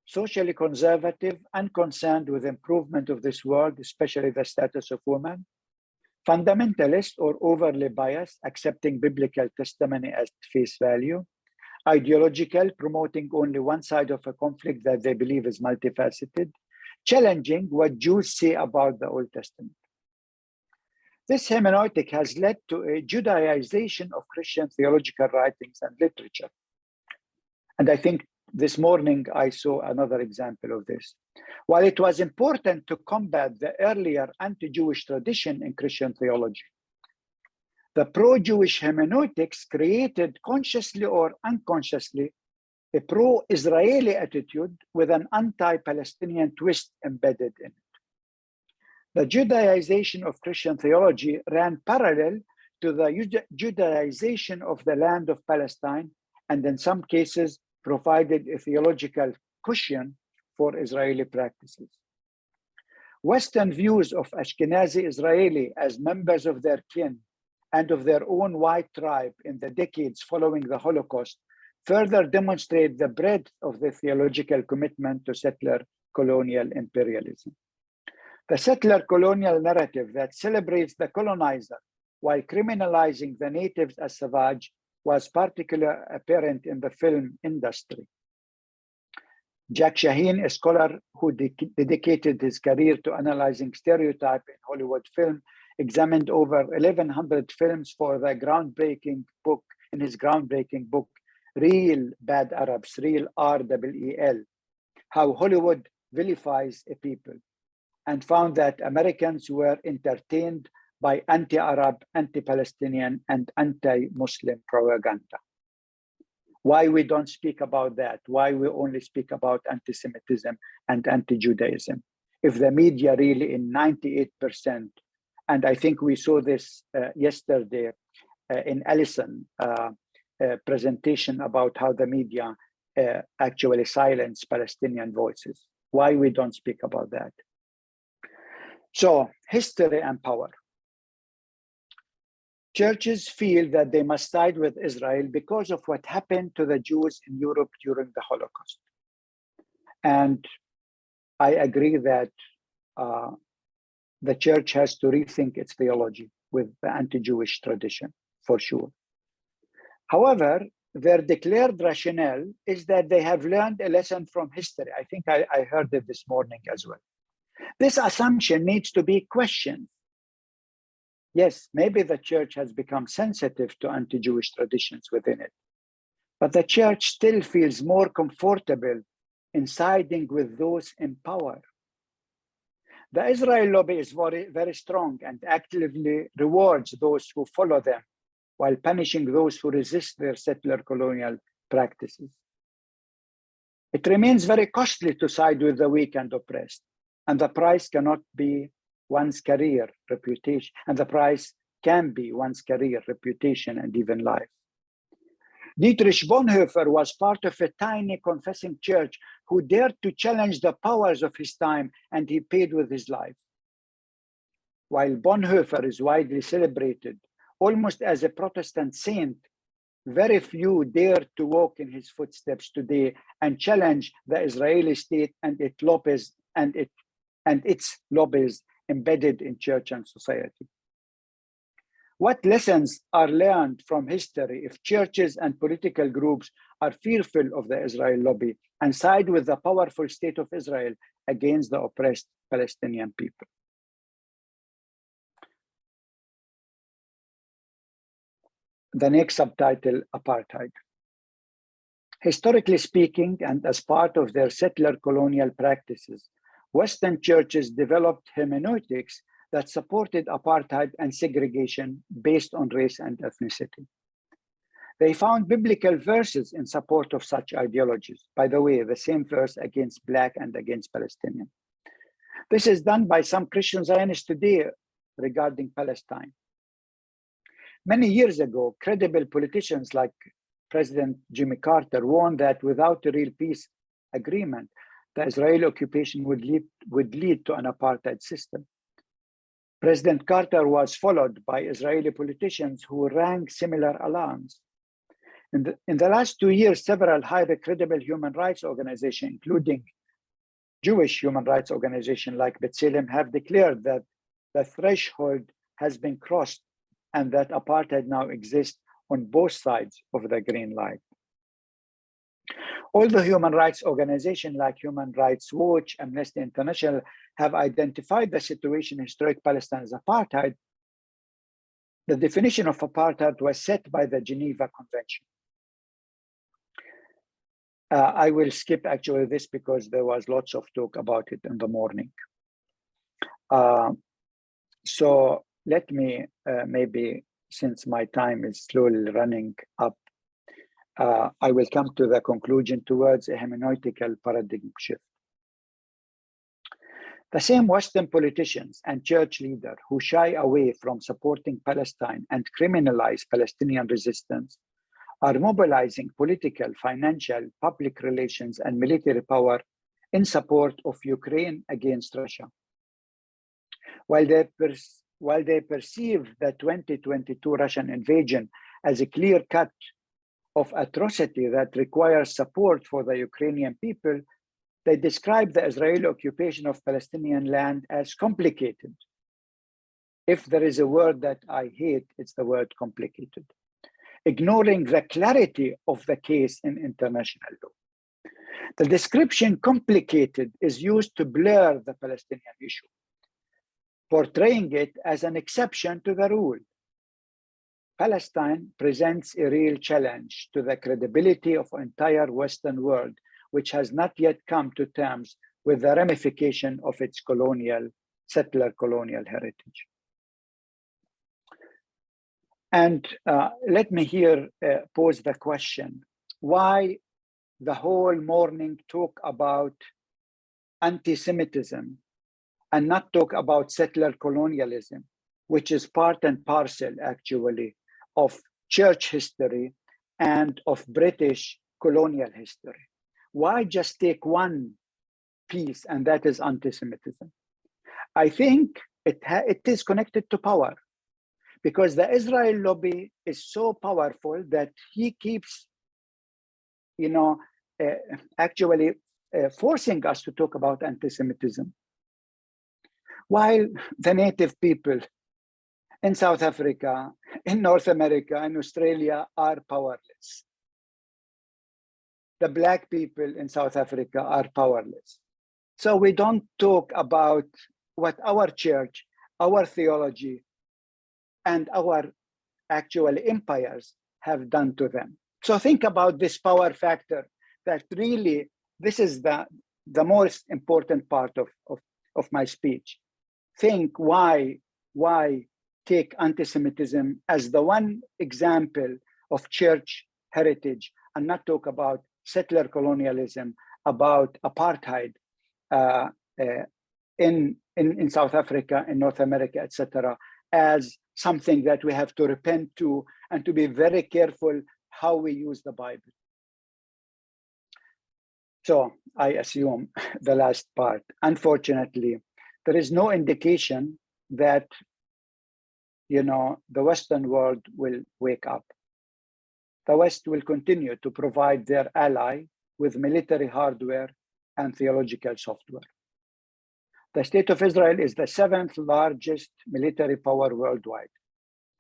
socially conservative, unconcerned with improvement of this world, especially the status of women, fundamentalist or overly biased, accepting biblical testimony as face value, ideological, promoting only one side of a conflict that they believe is multifaceted, challenging what Jews say about the Old Testament." This hermeneutic has led to a Judaization of Christian theological writings and literature. And I think this morning I saw another example of this. While it was important to combat the earlier anti-Jewish tradition in Christian theology, the pro-Jewish hermeneutics created consciously or unconsciously a pro-Israeli attitude with an anti-Palestinian twist embedded in it. The Judaization of Christian theology ran parallel to the Judaization of the land of Palestine, and in some cases provided a theological cushion for Israeli practices. Western views of Ashkenazi Israeli as members of their kin and of their own white tribe in the decades following the Holocaust further demonstrate the breadth of the theological commitment to settler colonial imperialism. The settler colonial narrative that celebrates the colonizer while criminalizing the natives as savage was particularly apparent in the film industry. Jack Shaheen, a scholar who dedicated his career to analyzing stereotype in Hollywood film, examined over 1,100 films for the groundbreaking book, in his groundbreaking book, Real Bad Arabs, Real R-E-E-L, How Hollywood Vilifies a People, and found that Americans were entertained by anti-Arab, anti-Palestinian, and anti-Muslim propaganda. Why we don't speak about that? Why we only speak about anti-Semitism and anti-Judaism? If the media really in 98%, and I think we saw this yesterday in Alison presentation about how the media actually silence Palestinian voices. Why we don't speak about that? So, history and power. Churches feel that they must side with Israel because of what happened to the Jews in Europe during the Holocaust. And I agree that the church has to rethink its theology with the anti-Jewish tradition, for sure. However, their declared rationale is that they have learned a lesson from history. I think I heard it this morning as well. This assumption needs to be questioned. Yes, maybe the church has become sensitive to anti-Jewish traditions within it, but the church still feels more comfortable in siding with those in power. The Israel lobby is very, very strong and actively rewards those who follow them while punishing those who resist their settler colonial practices. It remains very costly to side with the weak and oppressed, and the price cannot be one's career, reputation, and the price can be one's career, reputation, and even life. Dietrich Bonhoeffer was part of a tiny confessing church who dared to challenge the powers of his time, and he paid with his life. While Bonhoeffer is widely celebrated, almost as a Protestant saint, very few dare to walk in his footsteps today and challenge the Israeli state and its lobbies embedded in church and society. What lessons are learned from history if churches and political groups are fearful of the Israel lobby and side with the powerful state of Israel against the oppressed Palestinian people? The next subtitle, Apartheid. Historically speaking, and as part of their settler colonial practices, Western churches developed hermeneutics that supported apartheid and segregation based on race and ethnicity. They found biblical verses in support of such ideologies. By the way, the same verse against Black and against Palestinian. This is done by some Christian Zionists today regarding Palestine. Many years ago, credible politicians like President Jimmy Carter warned that without a real peace agreement, the Israeli occupation would lead to an apartheid system. President Carter was followed by Israeli politicians who rang similar alarms. In the last 2 years, several highly credible human rights organizations, including Jewish human rights organizations like Bethlehem, have declared that the threshold has been crossed and that apartheid now exists on both sides of the green line. Although human rights organizations like Human Rights Watch, Amnesty International have identified the situation in historic Palestine as apartheid, the definition of apartheid was set by the Geneva Convention. I will skip actually this because there was lots of talk about it in the morning. So let me maybe, since my time is slowly running up, I will come to the conclusion towards a hermeneutical paradigm shift. The same Western politicians and church leaders who shy away from supporting Palestine and criminalize Palestinian resistance are mobilizing political, financial, public relations, and military power in support of Ukraine against Russia. While they perceive the 2022 Russian invasion as a clear cut of atrocity that requires support for the Ukrainian people, they describe the Israeli occupation of Palestinian land as complicated. If there is a word that I hate, it's the word complicated, ignoring the clarity of the case in international law. The description complicated is used to blur the Palestinian issue, portraying it as an exception to the rule. Palestine presents a real challenge to the credibility of the entire Western world, which has not yet come to terms with the ramification of its settler colonial heritage. And let me here pose the question, why the whole morning talk about anti-Semitism and not talk about settler colonialism, which is part and parcel actually of church history and of British colonial history? Why just take one piece, and that is anti-Semitism? I think it is connected to power, because the Israel lobby is so powerful that he keeps, actually forcing us to talk about anti-Semitism, while the native people in South Africa, in North America, in Australia are powerless. The Black people in South Africa are powerless. So we don't talk about what our church, our theology, and our actual empires have done to them. So think about this power factor, that really, this is the most important part of my speech. Think why take anti-Semitism as the one example of church heritage and not talk about settler colonialism, about apartheid in South Africa, in North America, etc., as something that we have to repent to and to be very careful how we use the Bible. So I assume the last part. Unfortunately, there is no indication that the Western world will wake up. The West will continue to provide their ally with military hardware and theological software. The State of Israel is the 7th largest military power worldwide,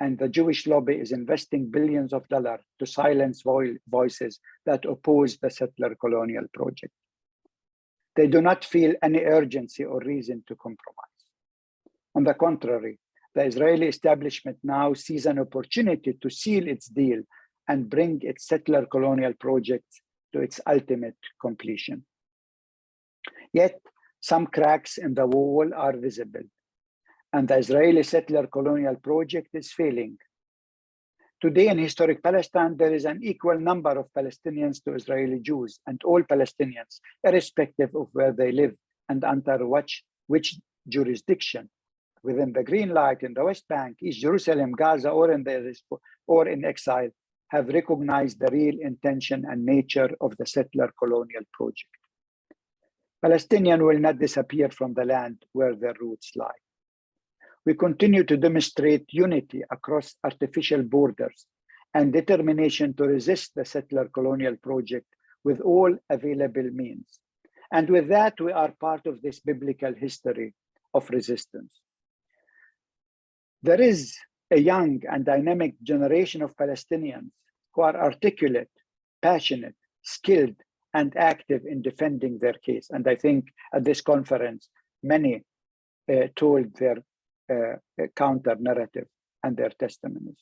and the Jewish lobby is investing billions of dollars to silence voices that oppose the settler colonial project. They do not feel any urgency or reason to compromise. On the contrary, the Israeli establishment now sees an opportunity to seal its deal and bring its settler colonial project to its ultimate completion. Yet, some cracks in the wall are visible, and the Israeli settler colonial project is failing. Today in historic Palestine, there is an equal number of Palestinians to Israeli Jews, and all Palestinians, irrespective of where they live and under which jurisdiction, within the Green Light, in the West Bank, East Jerusalem, Gaza, or in exile, have recognized the real intention and nature of the settler colonial project. Palestinians will not disappear from the land where their roots lie. We continue to demonstrate unity across artificial borders and determination to resist the settler colonial project with all available means. And with that, we are part of this biblical history of resistance. There is a young and dynamic generation of Palestinians who are articulate, passionate, skilled, and active in defending their case. And I think at this conference, many told their counter narrative and their testimonies.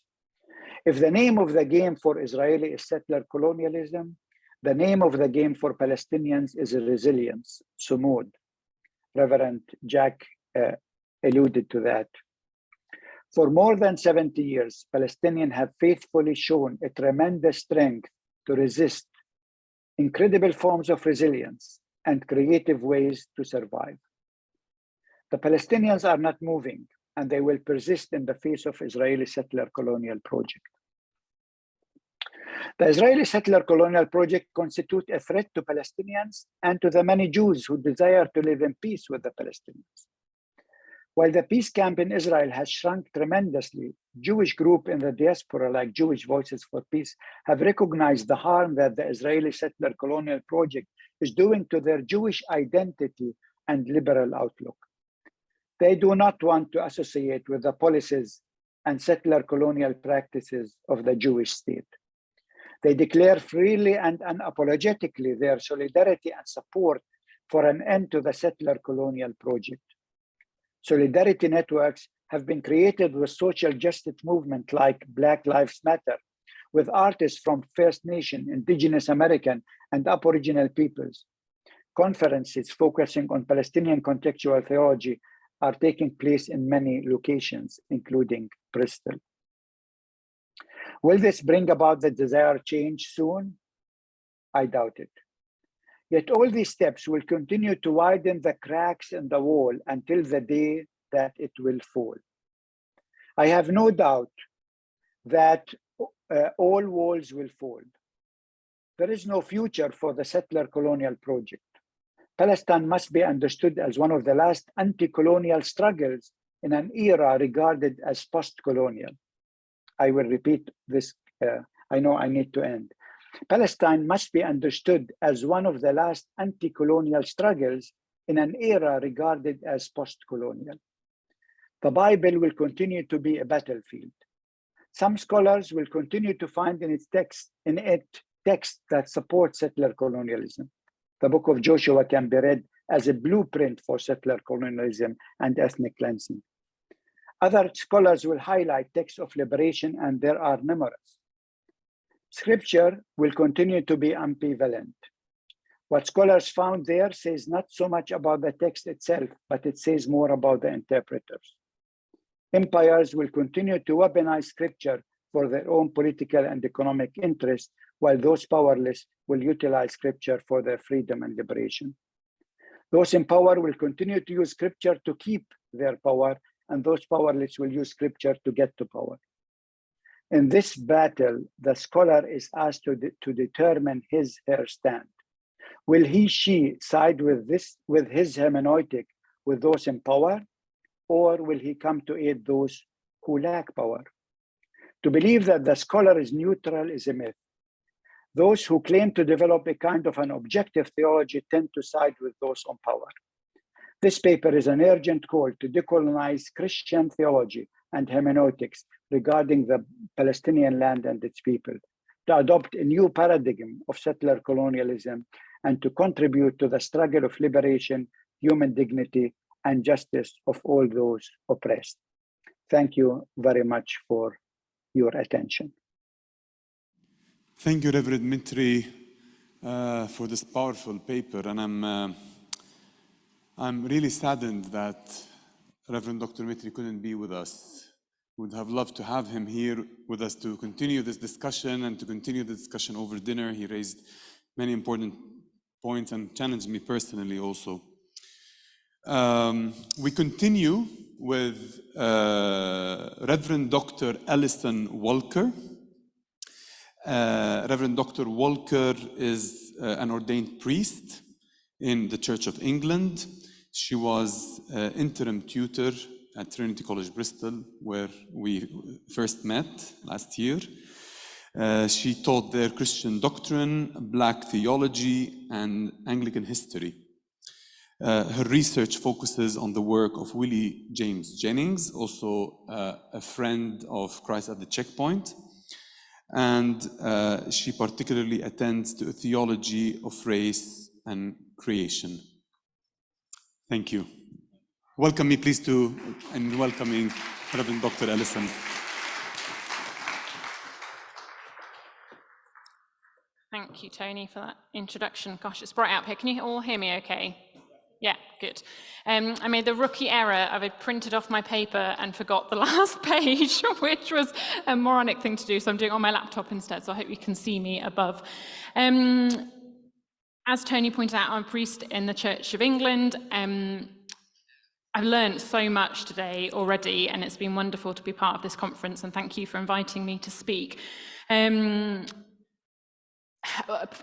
If the name of the game for Israeli is settler colonialism, the name of the game for Palestinians is resilience, sumud. Reverend Jack alluded to that. For more than 70 years, Palestinians have faithfully shown a tremendous strength to resist, incredible forms of resilience, and creative ways to survive. The Palestinians are not moving, and they will persist in the face of Israeli settler colonial project. The Israeli settler colonial project constitutes a threat to Palestinians and to the many Jews who desire to live in peace with the Palestinians. While the peace camp in Israel has shrunk tremendously, Jewish groups in the diaspora, like Jewish Voices for Peace, have recognized the harm that the Israeli settler colonial project is doing to their Jewish identity and liberal outlook. They do not want to associate with the policies and settler colonial practices of the Jewish state. They declare freely and unapologetically their solidarity and support for an end to the settler colonial project. Solidarity networks have been created with social justice movements like Black Lives Matter, with artists from First Nation, Indigenous American, and Aboriginal peoples. Conferences focusing on Palestinian contextual theology are taking place in many locations, including Bristol. Will this bring about the desired change soon? I doubt it. Yet all these steps will continue to widen the cracks in the wall until the day that it will fall. I have no doubt that all walls will fall. There is no future for the settler colonial project. Palestine must be understood as one of the last anti-colonial struggles in an era regarded as post-colonial. I will repeat this, I know I need to end. Palestine must be understood as one of the last anti-colonial struggles in an era regarded as post-colonial. The Bible will continue to be a battlefield. Some scholars will continue to find in it text that supports settler colonialism. The book of Joshua can be read as a blueprint for settler colonialism and ethnic cleansing. Other scholars will highlight texts of liberation, and there are numerous. Scripture will continue to be ambivalent. What scholars found there says not so much about the text itself, but it says more about the interpreters. Empires will continue to weaponize scripture for their own political and economic interests, while those powerless will utilize scripture for their freedom and liberation. Those in power will continue to use scripture to keep their power, and those powerless will use scripture to get to power. In this battle, the scholar is asked to determine her stand. Will she side with his hermeneutic with those in power, or will he come to aid those who lack power? To believe that the scholar is neutral is a myth. Those who claim to develop a kind of an objective theology tend to side with those on power. This paper is an urgent call to decolonize Christian theology and hermeneutics regarding the Palestinian land and its people, to adopt a new paradigm of settler colonialism, and to contribute to the struggle of liberation, human dignity, and justice of all those oppressed. Thank you very much for your attention. Thank you, Reverend Mitri, for this powerful paper. And I'm really saddened that Reverend Dr. Mitri couldn't be with us. Would have loved to have him here with us to continue this discussion and to continue the discussion over dinner. He raised many important points and challenged me personally also. We continue with Reverend Dr. Alison Walker. Reverend Dr. Walker is an ordained priest in the Church of England. She was interim tutor at Trinity College, Bristol, where we first met last year. She taught there Christian doctrine, Black theology, and Anglican history. Her research focuses on the work of Willie James Jennings, also a friend of Christ at the Checkpoint. And she particularly attends to a theology of race and creation. Thank you. Welcome me, please, and welcoming Reverend Dr. Alison. Thank you, Tony, for that introduction. Gosh, it's bright out here. Can you all hear me okay? Yeah, good. I made the rookie error of I printed off my paper and forgot the last page, which was a moronic thing to do, so I'm doing it on my laptop instead, so I hope you can see me above. As Tony pointed out, I'm a priest in the Church of England. I've learned so much today already, and it's been wonderful to be part of this conference, and thank you for inviting me to speak.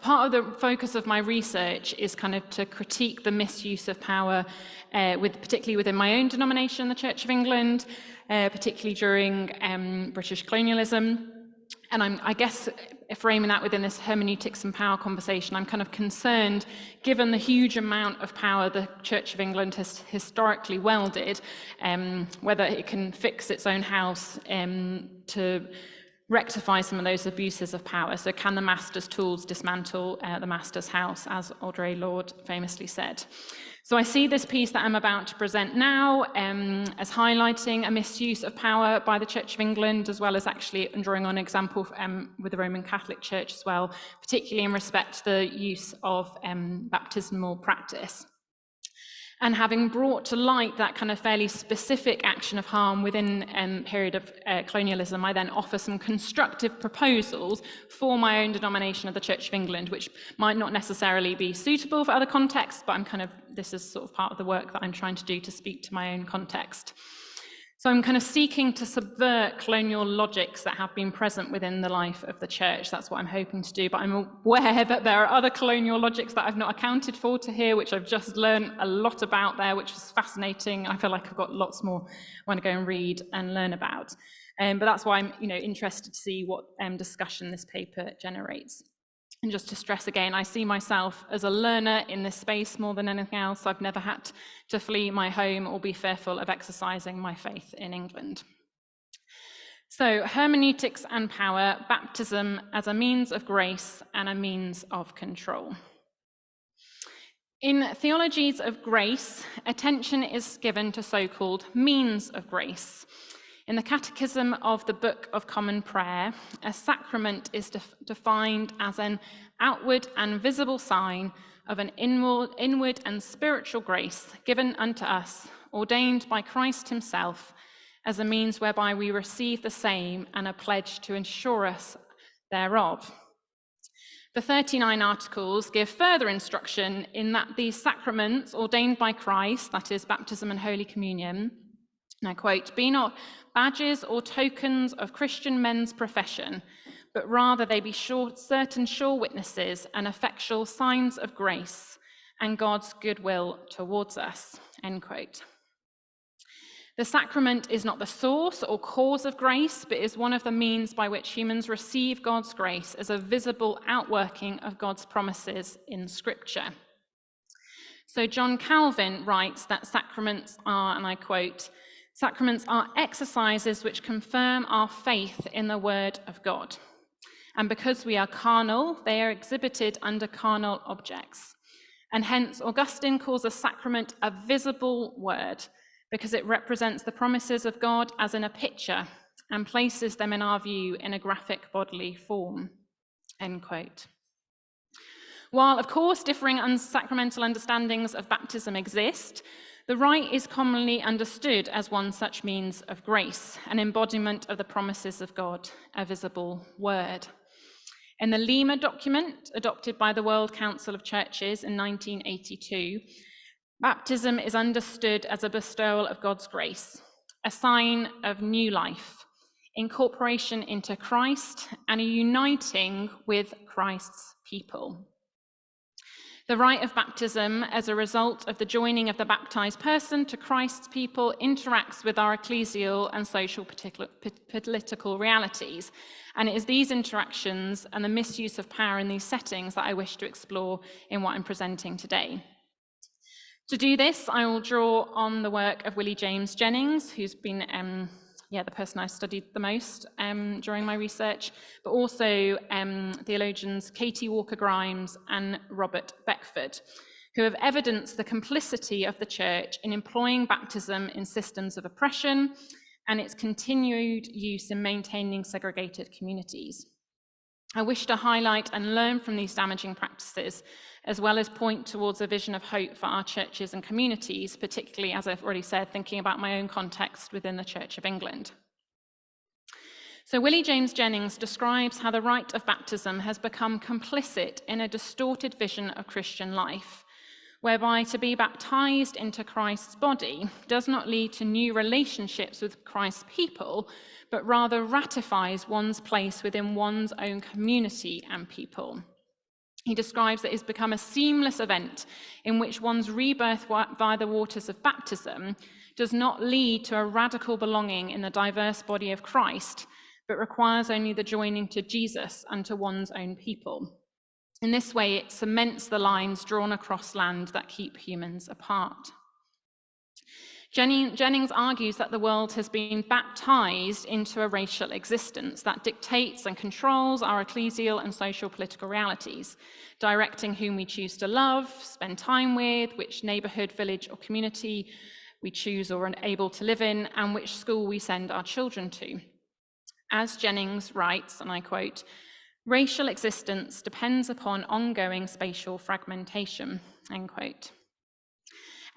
Part of the focus of my research is kind of to critique the misuse of power, particularly within my own denomination, the Church of England, particularly during British colonialism. And I guess framing that within this hermeneutics and power conversation, I'm kind of concerned, given the huge amount of power the Church of England has historically wielded, whether it can fix its own house to rectify some of those abuses of power. So can the master's tools dismantle the master's house, as Audre Lorde famously said? So I see this piece that I'm about to present now as highlighting a misuse of power by the Church of England, as well as actually drawing on an example with the Roman Catholic Church as well, particularly in respect to the use of baptismal practice. And having brought to light that kind of fairly specific action of harm within a period of colonialism, I then offer some constructive proposals for my own denomination of the Church of England, which might not necessarily be suitable for other contexts, but this is sort of part of the work that I'm trying to do to speak to my own context. So I'm kind of seeking to subvert colonial logics that have been present within the life of the church. That's what I'm hoping to do, but I'm aware that there are other colonial logics that I've not accounted for to here, which I've just learned a lot about there, which was fascinating. I feel like I've got lots more I want to go and read and learn about. But that's why I'm interested to see what discussion this paper generates. And just to stress again, I see myself as a learner in this space more than anything else. I've never had to flee my home or be fearful of exercising my faith in England. So, hermeneutics and power, baptism as a means of grace and a means of control. In theologies of grace, attention is given to so-called means of grace. In the Catechism of the Book of Common Prayer, a sacrament is defined as an outward and visible sign of an inward and spiritual grace given unto us, ordained by Christ himself, as a means whereby we receive the same and a pledge to ensure us thereof. The 39 articles give further instruction in that these sacraments ordained by Christ, that is, baptism and Holy Communion, and I quote, "be not badges or tokens of Christian men's profession, but rather they be certain sure witnesses and effectual signs of grace and God's goodwill towards us," end quote. The sacrament is not the source or cause of grace, but is one of the means by which humans receive God's grace as a visible outworking of God's promises in Scripture. So John Calvin writes that sacraments are, and I quote, "Sacraments are exercises which confirm our faith in the word of God. And because we are carnal, they are exhibited under carnal objects. And hence Augustine calls a sacrament a visible word, because it represents the promises of God as in a picture and places them in our view in a graphic bodily form," end quote. While, of course, differing unsacramental understandings of baptism exist, the rite is commonly understood as one such means of grace, an embodiment of the promises of God, a visible word. In the Lima document, adopted by the World Council of Churches in 1982, baptism is understood as a bestowal of God's grace, a sign of new life, incorporation into Christ, and a uniting with Christ's people. The rite of baptism, as a result of the joining of the baptized person to Christ's people, interacts with our ecclesial and social political realities. And it is these interactions and the misuse of power in these settings that I wish to explore in what I'm presenting today. To do this, I will draw on the work of Willie James Jennings, who's been the person I studied the most during my research, but also theologians Katie Walker-Grimes and Robert Beckford, who have evidenced the complicity of the church in employing baptism in systems of oppression and its continued use in maintaining segregated communities. I wish to highlight and learn from these damaging practices, as well as point towards a vision of hope for our churches and communities, particularly, as I've already said, thinking about my own context within the Church of England. So Willie James Jennings describes how the rite of baptism has become complicit in a distorted vision of Christian life, whereby to be baptized into Christ's body does not lead to new relationships with Christ's people, but rather ratifies one's place within one's own community and people. He describes that it's become a seamless event in which one's rebirth via the waters of baptism does not lead to a radical belonging in the diverse body of Christ, but requires only the joining to Jesus and to one's own people. In this way, it cements the lines drawn across land that keep humans apart. Jennings argues that the world has been baptized into a racial existence that dictates and controls our ecclesial and social political realities, directing whom we choose to love, spend time with, which neighborhood, village, or community we choose or are able to live in, and which school we send our children to. As Jennings writes, and I quote, "Racial existence depends upon ongoing spatial fragmentation," end quote.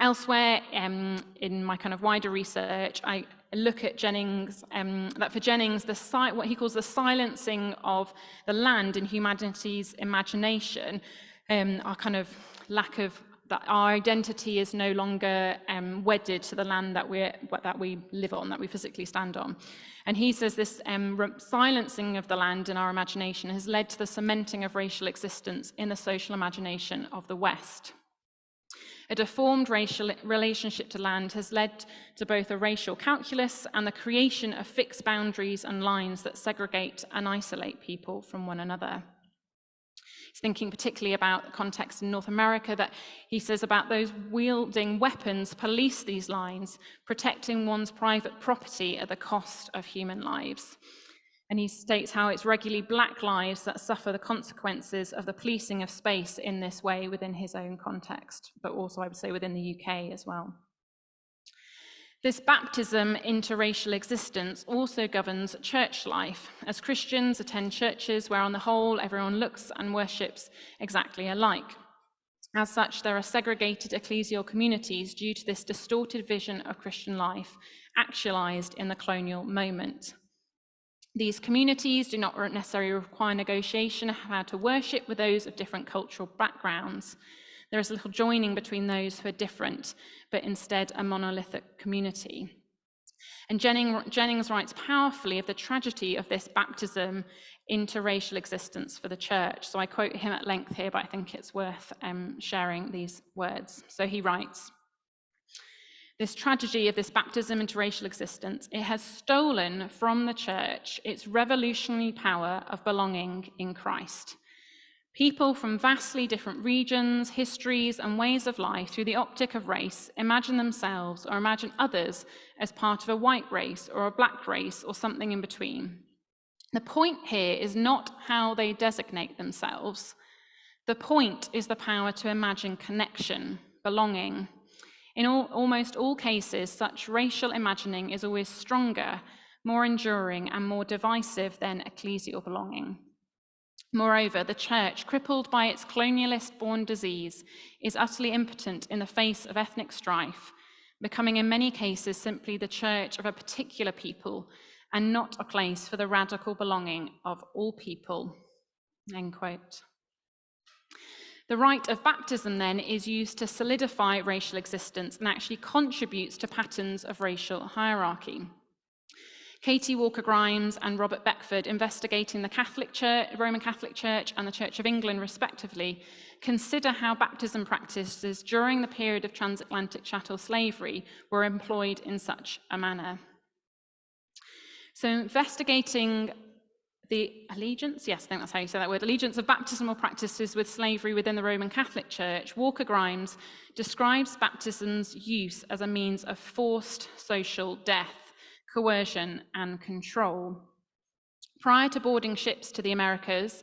Elsewhere in my kind of wider research, I look at Jennings, that for Jennings, what he calls the silencing of the land in humanity's imagination, our kind of lack of, that our identity is no longer wedded to the land that we live on, that we physically stand on. And he says this silencing of the land in our imagination has led to the cementing of racial existence in the social imagination of the West. A deformed racial relationship to land has led to both a racial calculus and the creation of fixed boundaries and lines that segregate and isolate people from one another. He's thinking particularly about the context in North America, that he says about those wielding weapons police these lines, protecting one's private property at the cost of human lives. And he states how it's regularly Black lives that suffer the consequences of the policing of space in this way within his own context, but also I would say within the UK as well. This baptism into racial existence also governs church life, as Christians attend churches where on the whole everyone looks and worships exactly alike. As such, there are segregated ecclesial communities due to this distorted vision of Christian life, actualized in the colonial moment. These communities do not necessarily require negotiation of how to worship with those of different cultural backgrounds. There is little joining between those who are different, but instead a monolithic community. And Jennings writes powerfully of the tragedy of this baptism into racial existence for the church. So I quote him at length here, but I think it's worth sharing these words. So he writes, "This tragedy of this baptism into racial existence, it has stolen from the church its revolutionary power of belonging in Christ. People from vastly different regions, histories, and ways of life through the optic of race imagine themselves or imagine others as part of a white race or a Black race or something in between. The point here is not how they designate themselves. The point is the power to imagine connection, belonging. In almost all cases, such racial imagining is always stronger, more enduring, and more divisive than ecclesial belonging. Moreover, the church, crippled by its colonialist-born disease, is utterly impotent in the face of ethnic strife, becoming in many cases simply the church of a particular people and not a place for the radical belonging of all people." End quote. The rite of baptism, then, is used to solidify racial existence and actually contributes to patterns of racial hierarchy. Katie Walker-Grimes and Robert Beckford, investigating the Catholic Church, Roman Catholic Church and the Church of England, respectively, consider how baptism practices during the period of transatlantic chattel slavery were employed in such a manner. So investigating the allegiance, yes, I think that's how you say that word, allegiance of baptismal practices with slavery within the Roman Catholic Church, Walker-Grimes describes baptism's use as a means of forced social death, coercion, and control. Prior to boarding ships to the Americas,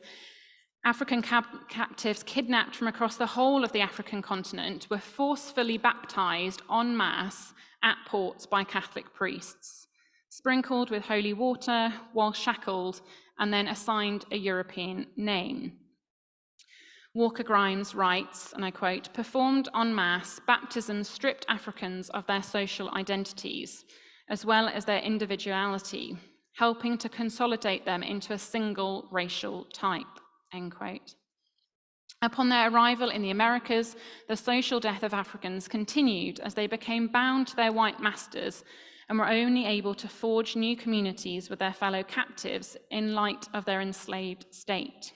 African captives kidnapped from across the whole of the African continent were forcefully baptized en masse at ports by Catholic priests, sprinkled with holy water while shackled, and then assigned a European name. Walker-Grimes writes, and I quote, "Performed en masse, baptism stripped Africans of their social identities, as well as their individuality, helping to consolidate them into a single racial type," end quote. Upon their arrival in the Americas, the social death of Africans continued as they became bound to their white masters and were only able to forge new communities with their fellow captives in light of their enslaved state.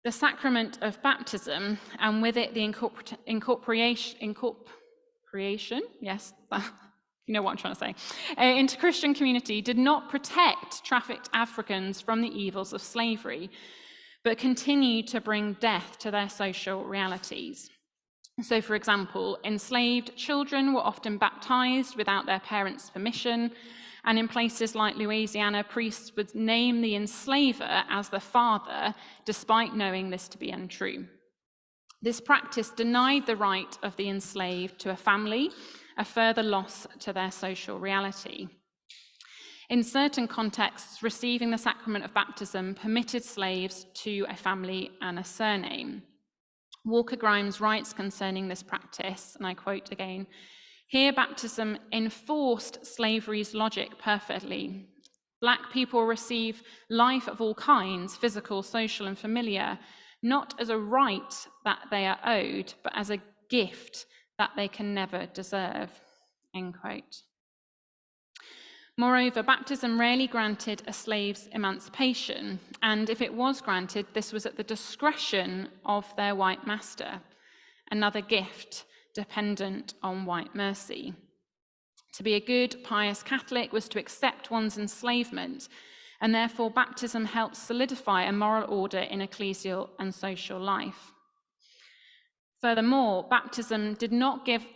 The sacrament of baptism, and with it the incorporation, yes, you know what I'm trying to say, into Christian community, did not protect trafficked Africans from the evils of slavery, but continued to bring death to their social realities. So, for example, enslaved children were often baptized without their parents' permission, and in places like Louisiana, priests would name the enslaver as the father, despite knowing this to be untrue. This practice denied the right of the enslaved to a family, a further loss to their social reality. In certain contexts, receiving the sacrament of baptism permitted slaves to a family and a surname. Walker Grimes writes concerning this practice, and I quote again, "Here baptism enforced slavery's logic perfectly. Black people receive life of all kinds, physical, social, and familiar, not as a right that they are owed, but as a gift that they can never deserve," end quote. Moreover, baptism rarely granted a slave's emancipation, and if it was granted, this was at the discretion of their white master, another gift dependent on white mercy. To be a good, pious Catholic was to accept one's enslavement, and therefore baptism helped solidify a moral order in ecclesial and social life. Furthermore, baptism did not give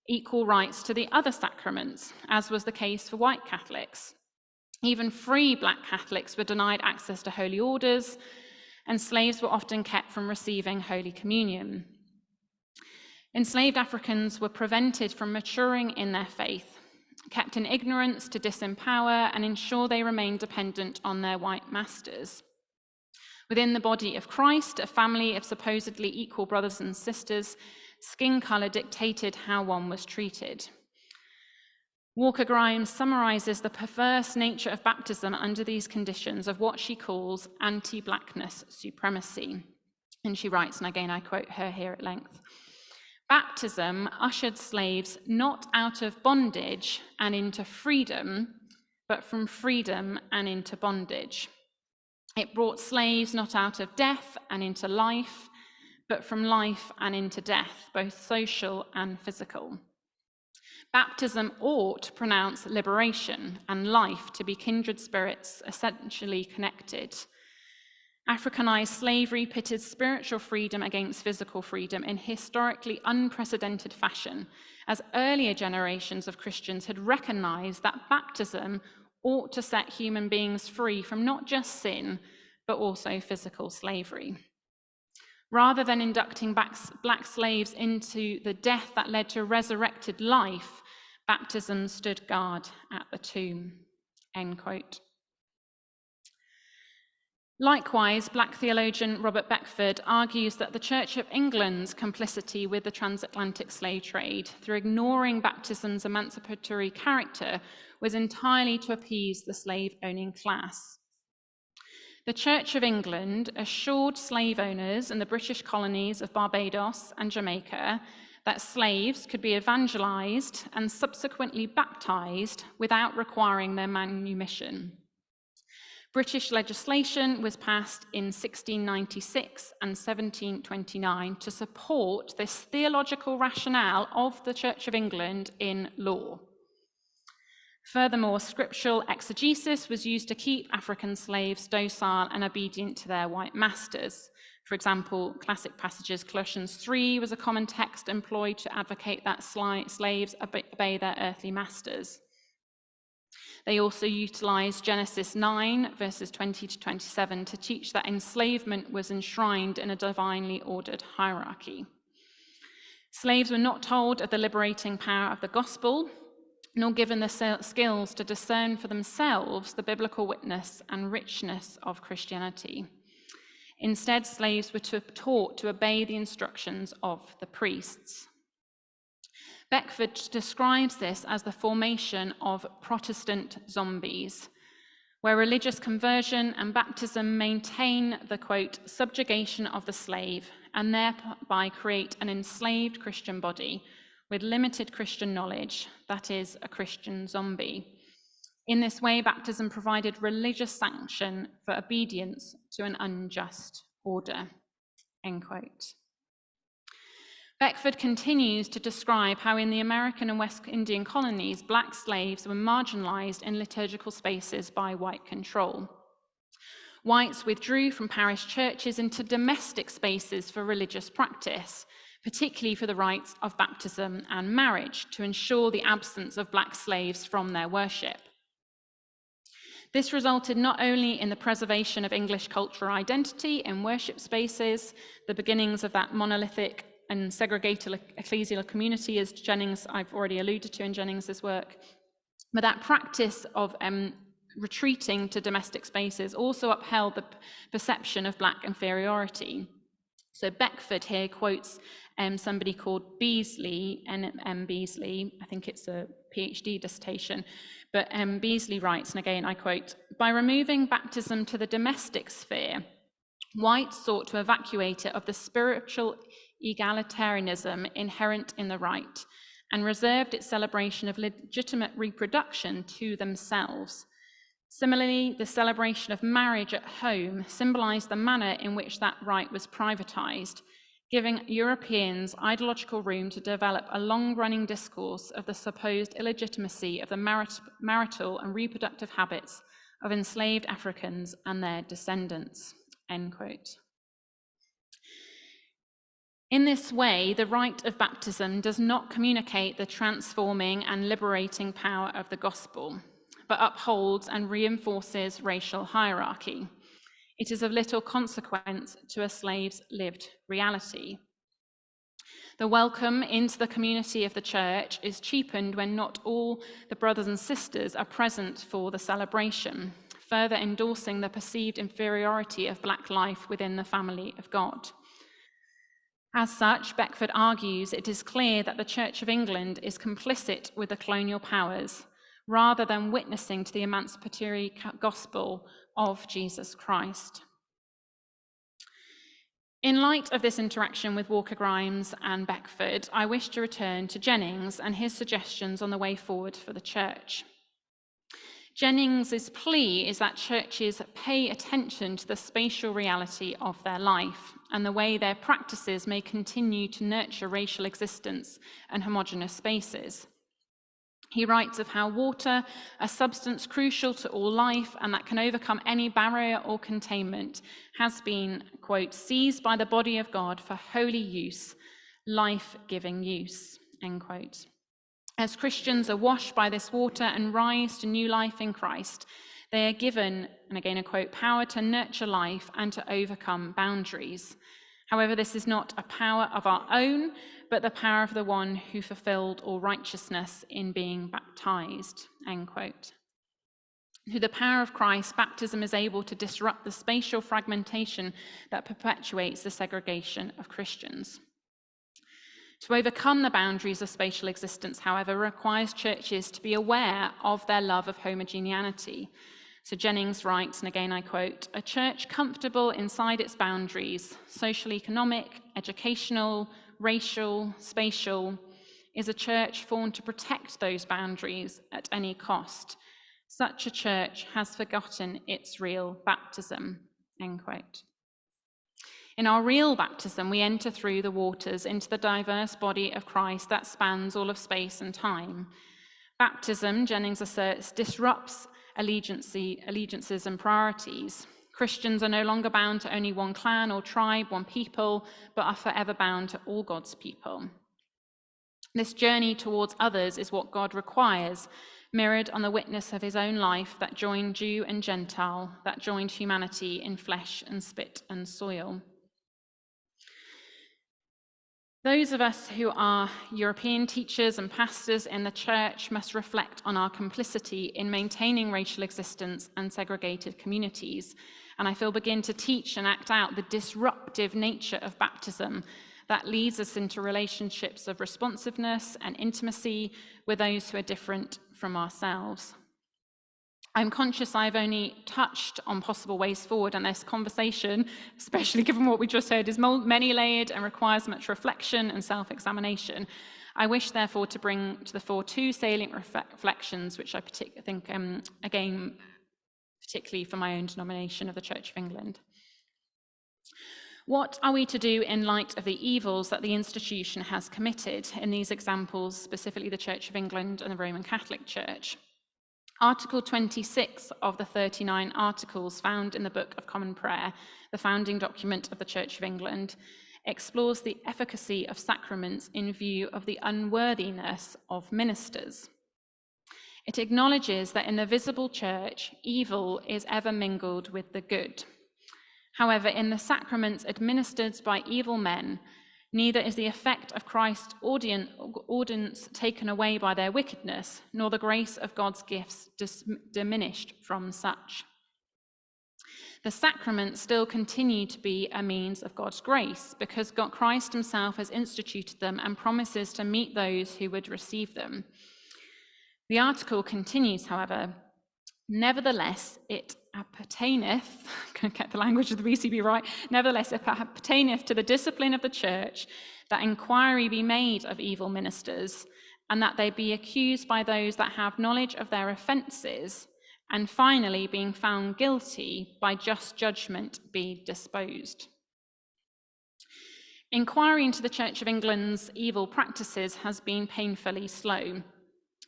equal rights to the other sacraments, as was the case for white Catholics. Even free Black Catholics were denied access to holy orders, and slaves were often kept from receiving Holy Communion. Enslaved Africans were prevented from maturing in their faith, kept in ignorance to disempower and ensure they remained dependent on their white masters. Within the body of Christ, a family of supposedly equal brothers and sisters, skin color dictated how one was treated. Walker Grimes summarizes the perverse nature of baptism under these conditions of what she calls anti-Blackness supremacy. And she writes, and again I quote her here at length, "Baptism ushered slaves not out of bondage and into freedom, but from freedom and into bondage. It brought slaves not out of death and into life, but from life and into death, both social and physical. Baptism ought to pronounce liberation and life to be kindred spirits essentially connected. Africanized slavery pitted spiritual freedom against physical freedom in historically unprecedented fashion, as earlier generations of Christians had recognized that baptism ought to set human beings free from not just sin, but also physical slavery. Rather than inducting Black slaves into the death that led to resurrected life, baptism stood guard at the tomb," end quote. Likewise, Black theologian Robert Beckford argues that the Church of England's complicity with the transatlantic slave trade, through ignoring baptism's emancipatory character, was entirely to appease the slave-owning class. The Church of England assured slave owners in the British colonies of Barbados and Jamaica that slaves could be evangelized and subsequently baptized without requiring their manumission. British legislation was passed in 1696 and 1729 to support this theological rationale of the Church of England in law. Furthermore, scriptural exegesis was used to keep African slaves docile and obedient to their white masters. For example, classic passages, Colossians 3 was a common text employed to advocate that slaves obey their earthly masters. They also utilized Genesis 9, verses 20 to 27, to teach that enslavement was enshrined in a divinely ordered hierarchy. Slaves were not told of the liberating power of the gospel, nor given the skills to discern for themselves the biblical witness and richness of Christianity. Instead, slaves were taught to obey the instructions of the priests. Beckford describes this as the formation of Protestant zombies, where religious conversion and baptism maintain the, quote, subjugation of the slave and thereby create an enslaved Christian body with limited Christian knowledge, that is, a Christian zombie. In this way, baptism provided religious sanction for obedience to an unjust order, end quote. Beckford continues to describe how in the American and West Indian colonies, Black slaves were marginalized in liturgical spaces by white control. Whites withdrew from parish churches into domestic spaces for religious practice, particularly for the rites of baptism and marriage, to ensure the absence of black slaves from their worship. This resulted not only in the preservation of English cultural identity in worship spaces, the beginnings of that monolithic and segregated ecclesial community, as Jennings, I've already alluded to in Jennings's work, but that practice of retreating to domestic spaces also upheld the perception of black inferiority. So Beckford here quotes somebody called Beasley, N.M. Beasley, I think it's a PhD dissertation, but Beasley writes, and again I quote, "By removing baptism to the domestic sphere, whites sought to evacuate it of the spiritual egalitarianism inherent in the rite, and reserved its celebration of legitimate reproduction to themselves. Similarly, the celebration of marriage at home symbolized the manner in which that rite was privatized, giving Europeans ideological room to develop a long-running discourse of the supposed illegitimacy of the marital and reproductive habits of enslaved Africans and their descendants," end quote. In this way, the rite of baptism does not communicate the transforming and liberating power of the gospel, but upholds and reinforces racial hierarchy. It is of little consequence to a slave's lived reality. The welcome into the community of the church is cheapened when not all the brothers and sisters are present for the celebration, further endorsing the perceived inferiority of black life within the family of God. As such, Beckford argues it is clear that the Church of England is complicit with the colonial powers, rather than witnessing to the emancipatory gospel of Jesus Christ. In light of this interaction with Walker Grimes and Beckford, I wish to return to Jennings and his suggestions on the way forward for the church. Jennings's plea is that churches pay attention to the spatial reality of their life and the way their practices may continue to nurture racial existence and homogeneous spaces. He writes of how water, a substance crucial to all life and that can overcome any barrier or containment, has been, quote, "seized by the body of God for holy use, life-giving use," end quote. As Christians are washed by this water and rise to new life in Christ, they are given, and again I quote, "power to nurture life and to overcome boundaries. However, this is not a power of our own, but the power of the one who fulfilled all righteousness in being baptized," end quote. Through the power of Christ, baptism is able to disrupt the spatial fragmentation that perpetuates the segregation of Christians. To overcome the boundaries of spatial existence, however, requires churches to be aware of their love of homogeneity. So Jennings writes, and again I quote, "A church comfortable inside its boundaries, social, economic, educational, racial, spatial, is a church formed to protect those boundaries at any cost. Such a church has forgotten its real baptism," end quote. In our real baptism, we enter through the waters into the diverse body of Christ that spans all of space and time. Baptism, Jennings asserts, disrupts allegiances and priorities. Christians are no longer bound to only one clan or tribe, one people, but are forever bound to all God's people. This journey towards others is what God requires, mirrored on the witness of his own life that joined Jew and Gentile, that joined humanity in flesh and spit and soil. Those of us who are European teachers and pastors in the church must reflect on our complicity in maintaining racial existence and segregated communities, and I feel begin to teach and act out the disruptive nature of baptism that leads us into relationships of responsiveness and intimacy with those who are different from ourselves. I'm conscious I've only touched on possible ways forward, and this conversation, especially given what we just heard, is many-layered and requires much reflection and self-examination. I wish, therefore, to bring to the fore two salient reflections, which I think, again, particularly for my own denomination of the Church of England. What are we to do in light of the evils that the institution has committed? In these examples, specifically the Church of England and the Roman Catholic Church. Article 26 of the 39 articles found in the Book of Common Prayer, the founding document of the Church of England, explores the efficacy of sacraments in view of the unworthiness of ministers. It acknowledges that in the visible church, evil is ever mingled with the good. However, in the sacraments administered by evil men, neither is the effect of Christ's ordinance taken away by their wickedness, nor the grace of God's gifts diminished from such. The sacraments still continue to be a means of God's grace, because Christ himself has instituted them and promises to meet those who would receive them. The article continues, however, nevertheless, it appertaineth, can I get the language of the BCB right? Nevertheless, it appertaineth to the discipline of the church that inquiry be made of evil ministers, and that they be accused by those that have knowledge of their offences, and finally, being found guilty, by just judgment be disposed. Inquiry into the Church of England's evil practices has been painfully slow.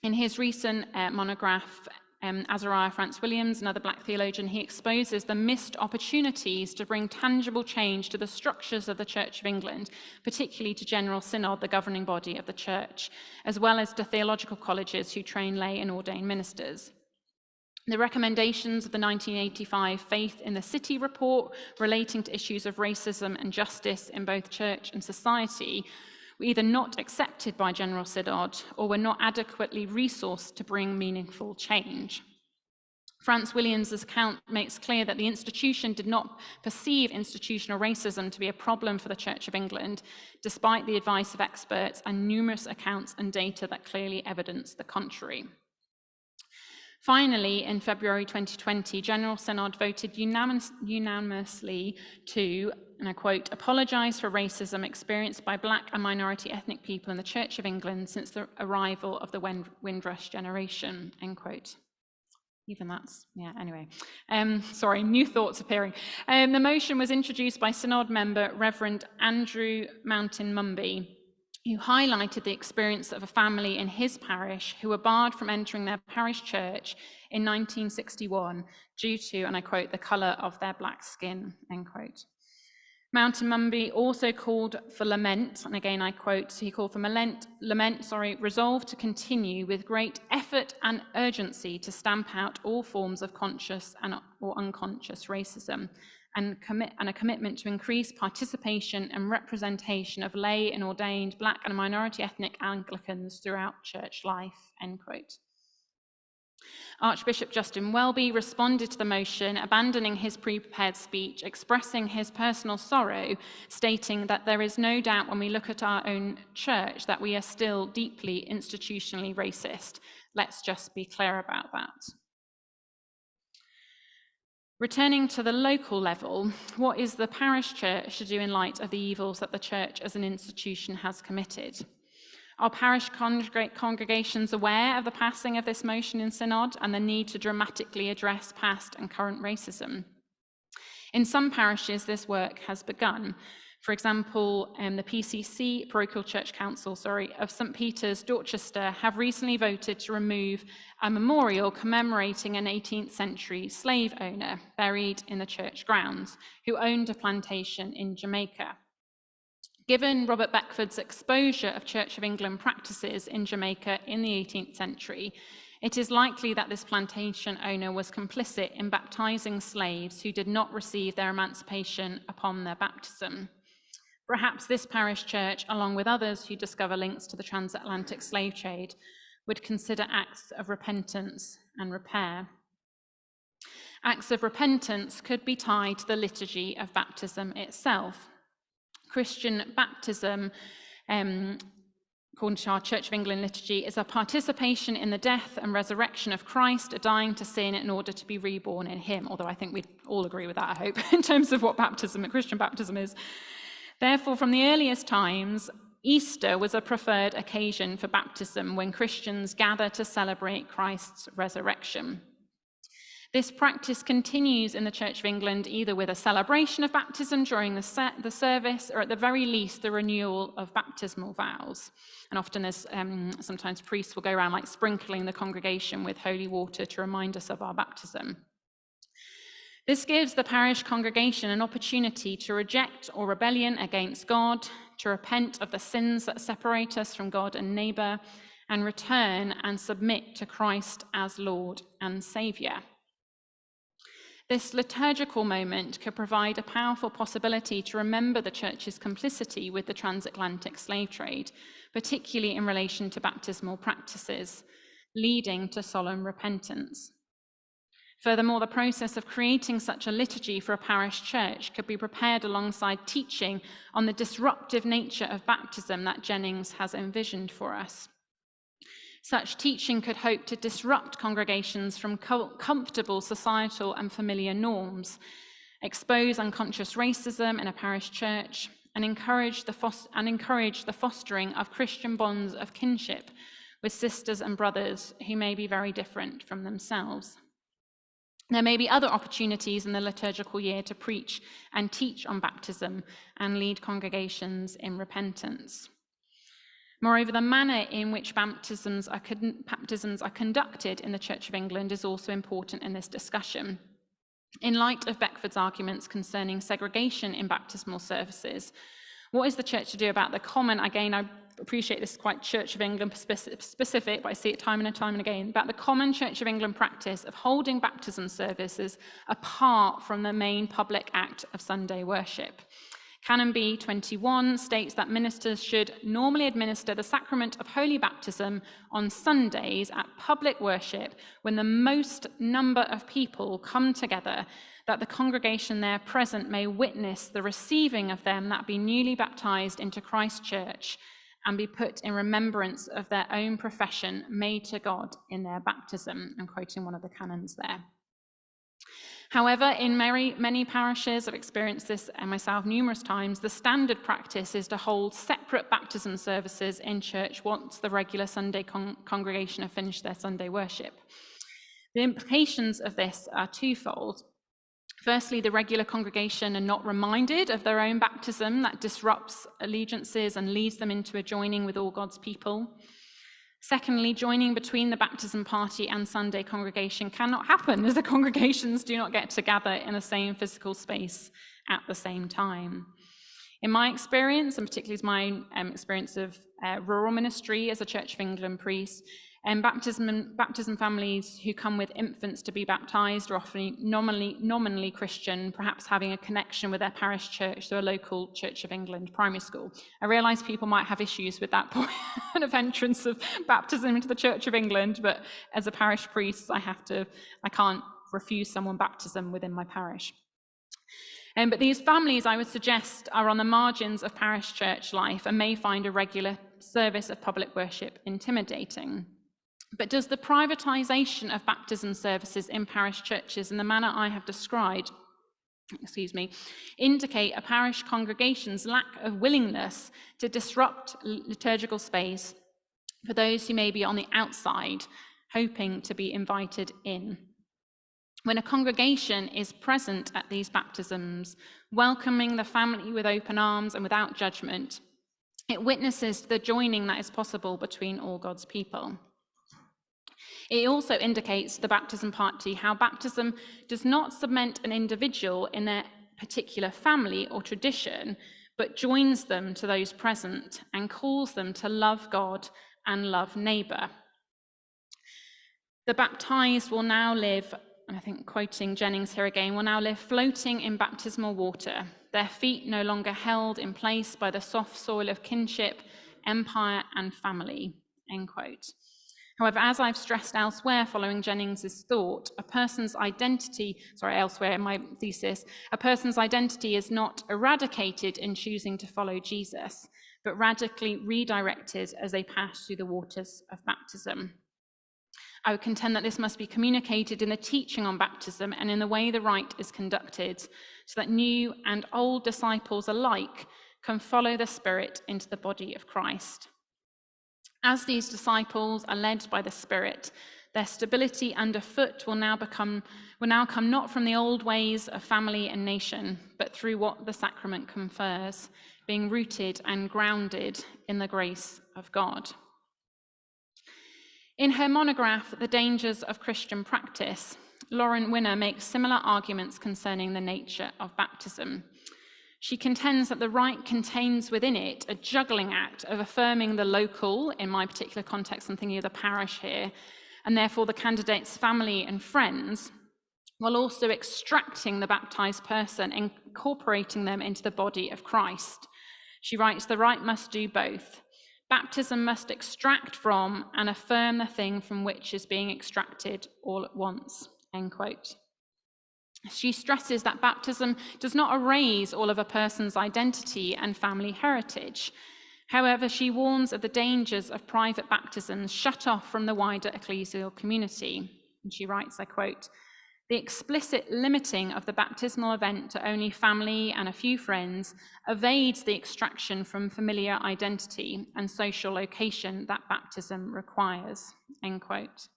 In his recent monograph, Azariah Franz Williams, another black theologian, he exposes the missed opportunities to bring tangible change to the structures of the Church of England, particularly to General Synod, the governing body of the Church, as well as to theological colleges who train lay and ordain ministers. The recommendations of the 1985 Faith in the City report relating to issues of racism and justice in both church and society were either not accepted by General Synod or were not adequately resourced to bring meaningful change. Franz Williams' account makes clear that the institution did not perceive institutional racism to be a problem for the Church of England, despite the advice of experts and numerous accounts and data that clearly evidence the contrary. Finally, in February 2020, General Synod voted unanimously to, and I quote, apologise for racism experienced by black and minority ethnic people in the Church of England since the arrival of the Windrush generation, end quote. Even that's, yeah, anyway. Sorry, new thoughts appearing. The motion was introduced by Synod member Reverend Andrew Mountain Mumby, who highlighted the experience of a family in his parish who were barred from entering their parish church in 1961 due to, and I quote, the colour of their black skin, end quote. Mountain Mumby also called for lament, and again I quote, he called for resolve to continue with great effort and urgency to stamp out all forms of conscious or unconscious racism, and a commitment to increase participation and representation of lay and ordained black and minority ethnic Anglicans throughout church life, end quote. Archbishop Justin Welby responded to the motion, abandoning his pre-prepared speech, expressing his personal sorrow, stating that there is no doubt when we look at our own church that we are still deeply institutionally racist. Let's just be clear about that. Returning to the local level, what is the parish church to do in light of the evils that the church as an institution has committed? Are parish congregations aware of the passing of this motion in Synod and the need to dramatically address past and current racism? In some parishes, this work has begun. For example, the PCC, Parochial Church Council, of St. Peter's, Dorchester, have recently voted to remove a memorial commemorating an 18th century slave owner buried in the church grounds, who owned a plantation in Jamaica. Given Robert Beckford's exposure of Church of England practices in Jamaica in the 18th century, it is likely that this plantation owner was complicit in baptizing slaves who did not receive their emancipation upon their baptism. Perhaps this parish church, along with others who discover links to the transatlantic slave trade, would consider acts of repentance and repair. Acts of repentance could be tied to the liturgy of baptism itself. Christian baptism, according to our Church of England liturgy, is a participation in the death and resurrection of Christ, dying to sin in order to be reborn in him, although I think we'd all agree with that, I hope, in terms of what Christian baptism is. Therefore, from the earliest times, Easter was a preferred occasion for baptism when Christians gather to celebrate Christ's resurrection. This practice continues in the Church of England either with a celebration of baptism during the service, or at the very least the renewal of baptismal vows. And often there's sometimes priests will go around like sprinkling the congregation with holy water to remind us of our baptism. This gives the parish congregation an opportunity to reject or rebellion against God, to repent of the sins that separate us from God and neighbour, and return and submit to Christ as Lord and Saviour. This liturgical moment could provide a powerful possibility to remember the Church's complicity with the transatlantic slave trade, particularly in relation to baptismal practices, leading to solemn repentance. Furthermore, the process of creating such a liturgy for a parish church could be prepared alongside teaching on the disruptive nature of baptism that Jennings has envisioned for us. Such teaching could hope to disrupt congregations from comfortable societal and familiar norms, expose unconscious racism in a parish church, and encourage the fostering of Christian bonds of kinship with sisters and brothers who may be very different from themselves. There may be other opportunities in the liturgical year to preach and teach on baptism and lead congregations in repentance. Moreover, the manner in which baptisms are conducted in the Church of England is also important in this discussion. In light of Beckford's arguments concerning segregation in baptismal services, what is the Church to do about the common, again, I appreciate this is quite Church of England specific, but I see it time and again, about the common Church of England practice of holding baptism services apart from the main public act of Sunday worship. Canon B 21 states that ministers should normally administer the sacrament of holy baptism on Sundays at public worship when the most number of people come together, that the congregation there present may witness the receiving of them that be newly baptized into Christ's church and be put in remembrance of their own profession made to God in their baptism. I'm quoting one of the canons there. However, in many parishes, I've experienced this and myself numerous times, the standard practice is to hold separate baptism services in church once the regular Sunday congregation have finished their Sunday worship. The implications of this are twofold. Firstly, the regular congregation are not reminded of their own baptism that disrupts allegiances and leads them into a joining with all God's people. Secondly, joining between the baptism party and Sunday congregation cannot happen as the congregations do not get to gather in the same physical space at the same time. In my experience, and particularly as my experience of rural ministry as a Church of England priest, baptism families who come with infants to be baptized are often nominally Christian, perhaps having a connection with their parish church, so a local Church of England primary school. I realise people might have issues with that point of entrance of baptism into the Church of England, but as a parish priest, I can't refuse someone baptism within my parish. But these families, I would suggest, are on the margins of parish church life and may find a regular service of public worship intimidating. But does the privatisation of baptism services in parish churches in the manner I have described, indicate a parish congregation's lack of willingness to disrupt liturgical space for those who may be on the outside, hoping to be invited in? When a congregation is present at these baptisms, welcoming the family with open arms and without judgment, it witnesses the joining that is possible between all God's people. It also indicates to the baptism party how baptism does not cement an individual in their particular family or tradition, but joins them to those present and calls them to love God and love neighbour. The baptized will now live, and I think quoting Jennings here again, will now live floating in baptismal water, their feet no longer held in place by the soft soil of kinship, empire and family, end quote. However, as I've stressed elsewhere following Jennings's thought, a person's identity is not eradicated in choosing to follow Jesus, but radically redirected as they pass through the waters of baptism. I would contend that this must be communicated in the teaching on baptism and in the way the rite is conducted, so that new and old disciples alike can follow the Spirit into the body of Christ. As these disciples are led by the Spirit, their stability underfoot will now come not from the old ways of family and nation, but through what the sacrament confers, being rooted and grounded in the grace of God. In her monograph, The Dangers of Christian Practice, Lauren Winner makes similar arguments concerning the nature of baptism. She contends that the rite contains within it a juggling act of affirming the local, in my particular context, I'm thinking of the parish here, and therefore the candidate's family and friends, while also extracting the baptized person and incorporating them into the body of Christ. She writes, the rite must do both. Baptism must extract from and affirm the thing from which is being extracted all at once, end quote. She stresses that baptism does not erase all of a person's identity and family heritage. However, she warns of the dangers of private baptisms shut off from the wider ecclesial community. And she writes, I quote, the explicit limiting of the baptismal event to only family and a few friends evades the extraction from familiar identity and social location that baptism requires, end quote.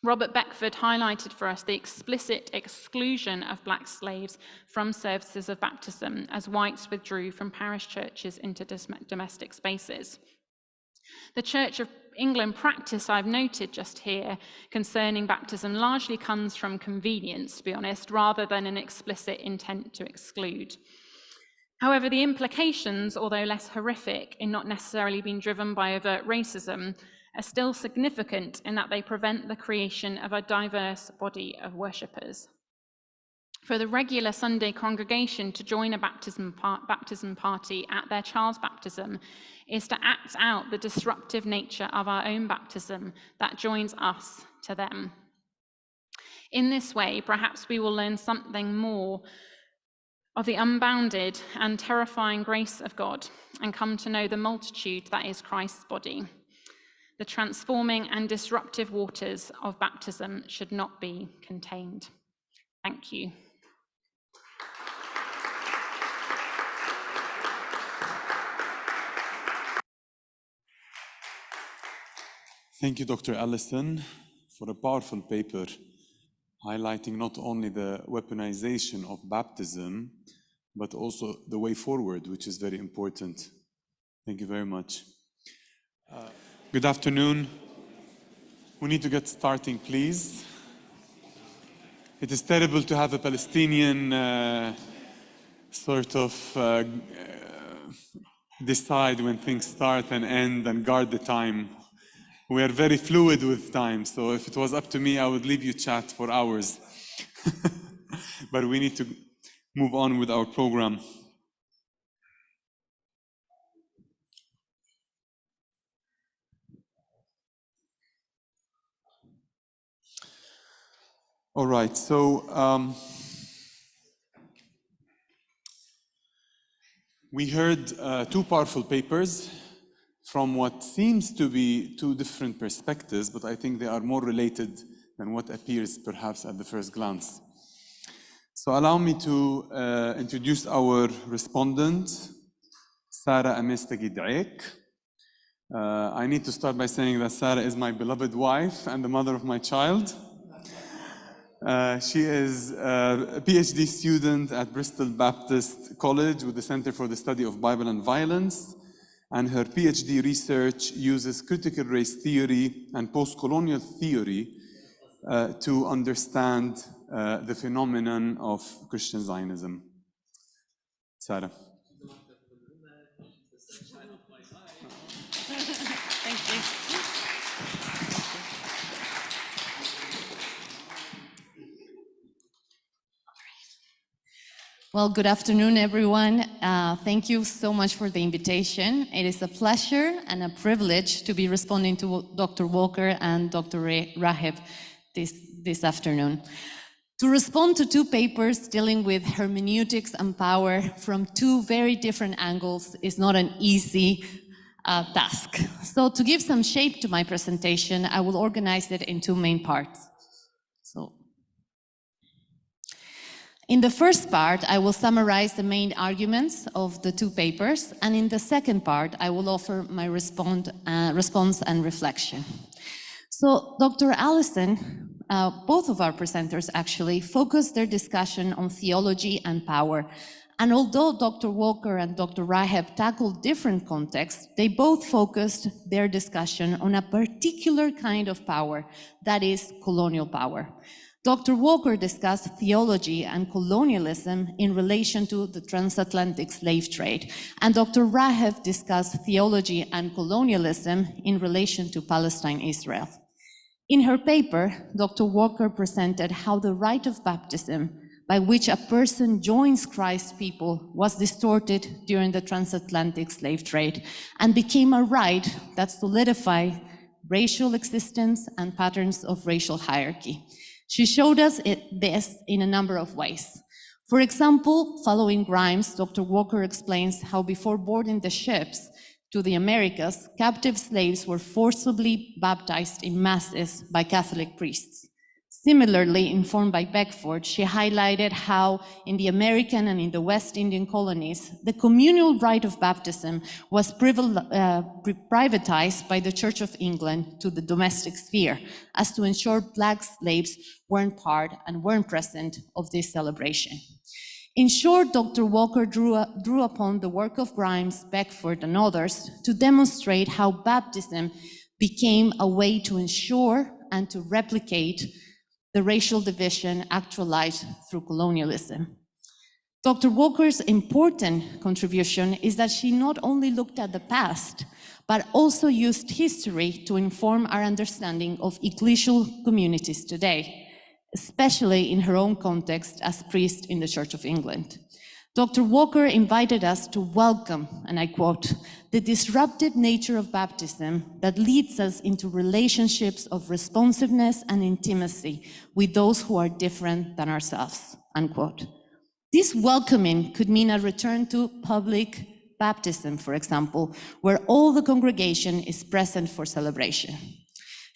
Robert Beckford highlighted for us the explicit exclusion of black slaves from services of baptism as whites withdrew from parish churches into domestic spaces. The Church of England practice I've noted just here concerning baptism largely comes from convenience, to be honest, rather than an explicit intent to exclude. However, the implications, although less horrific in not necessarily being driven by overt racism, are still significant in that they prevent the creation of a diverse body of worshippers. For the regular Sunday congregation to join a baptism party at their child's baptism is to act out the disruptive nature of our own baptism that joins us to them. In this way, perhaps we will learn something more of the unbounded and terrifying grace of God and come to know the multitude that is Christ's body. The transforming and disruptive waters of baptism should not be contained. Thank you. Thank you, Dr. Alison, for a powerful paper highlighting not only the weaponization of baptism, but also the way forward, which is very important. Thank you very much. Good afternoon. We need to get starting, please. It is terrible to have a Palestinian decide when things start and end and guard the time. We are very fluid with time, so if it was up to me, I would leave you chat for hours. But we need to move on with our program. All right, so we heard two powerful papers from what seems to be two different perspectives, but I think they are more related than what appears perhaps at the first glance. So allow me to introduce our respondent, Sara Améstegui Deik. I need to start by saying that Sara is my beloved wife and the mother of my child. She is a PhD student at Bristol Baptist College with the Center for the Study of Bible and Violence, and her PhD research uses critical race theory and post-colonial theory to understand the phenomenon of Christian Zionism. Sara. Thank you. Well, good afternoon, everyone. Thank you so much for the invitation. It is a pleasure and a privilege to be responding to Dr. Walker and Dr. Raheb this afternoon. To respond to two papers dealing with hermeneutics and power from two very different angles is not an easy task. So to give some shape to my presentation, I will organize it in two main parts. In the first part, I will summarize the main arguments of the two papers, and in the second part, I will offer my response and reflection. So, Dr. Alison, both of our presenters actually, focused their discussion on theology and power. And although Dr. Walker and Dr. Raheb tackled different contexts, they both focused their discussion on a particular kind of power, that is colonial power. Dr. Walker discussed theology and colonialism in relation to the transatlantic slave trade, and Dr. Raheb discussed theology and colonialism in relation to Palestine-Israel. In her paper, Dr. Walker presented how the rite of baptism, by which a person joins Christ's people, was distorted during the transatlantic slave trade and became a rite that solidified racial existence and patterns of racial hierarchy. She showed us this in a number of ways. For example, following Grimes, Dr. Walker explains how before boarding the ships to the Americas, captive slaves were forcibly baptized in masses by Catholic priests. Similarly, informed by Beckford, she highlighted how in the American and in the West Indian colonies, the communal rite of baptism was privatized by the Church of England to the domestic sphere, as to ensure Black slaves weren't part and weren't present of this celebration. In short, Dr. Walker drew upon the work of Grimes, Beckford, and others to demonstrate how baptism became a way to ensure and to replicate the racial division actualized through colonialism. Dr. Walker's important contribution is that she not only looked at the past, but also used history to inform our understanding of ecclesial communities today, especially in her own context as priest in the Church of England. Dr. Walker invited us to welcome, and I quote, the disruptive nature of baptism that leads us into relationships of responsiveness and intimacy with those who are different than ourselves, unquote. This welcoming could mean a return to public baptism, for example, where all the congregation is present for celebration.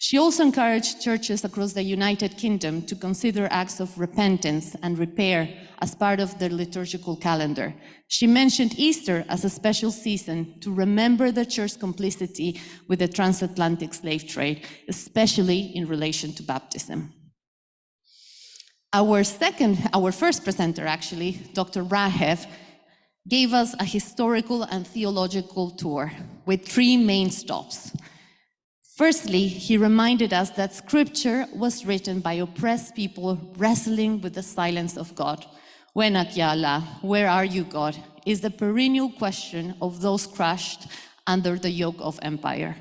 She also encouraged churches across the United Kingdom to consider acts of repentance and repair as part of their liturgical calendar. She mentioned Easter as a special season to remember the church's complicity with the transatlantic slave trade, especially in relation to baptism. Our first presenter, actually, Dr. Raheb, gave us a historical and theological tour with 3 main stops. Firstly, he reminded us that scripture was written by oppressed people wrestling with the silence of God. Wenak ya Allah, where are you, God? Is the perennial question of those crushed under the yoke of empire.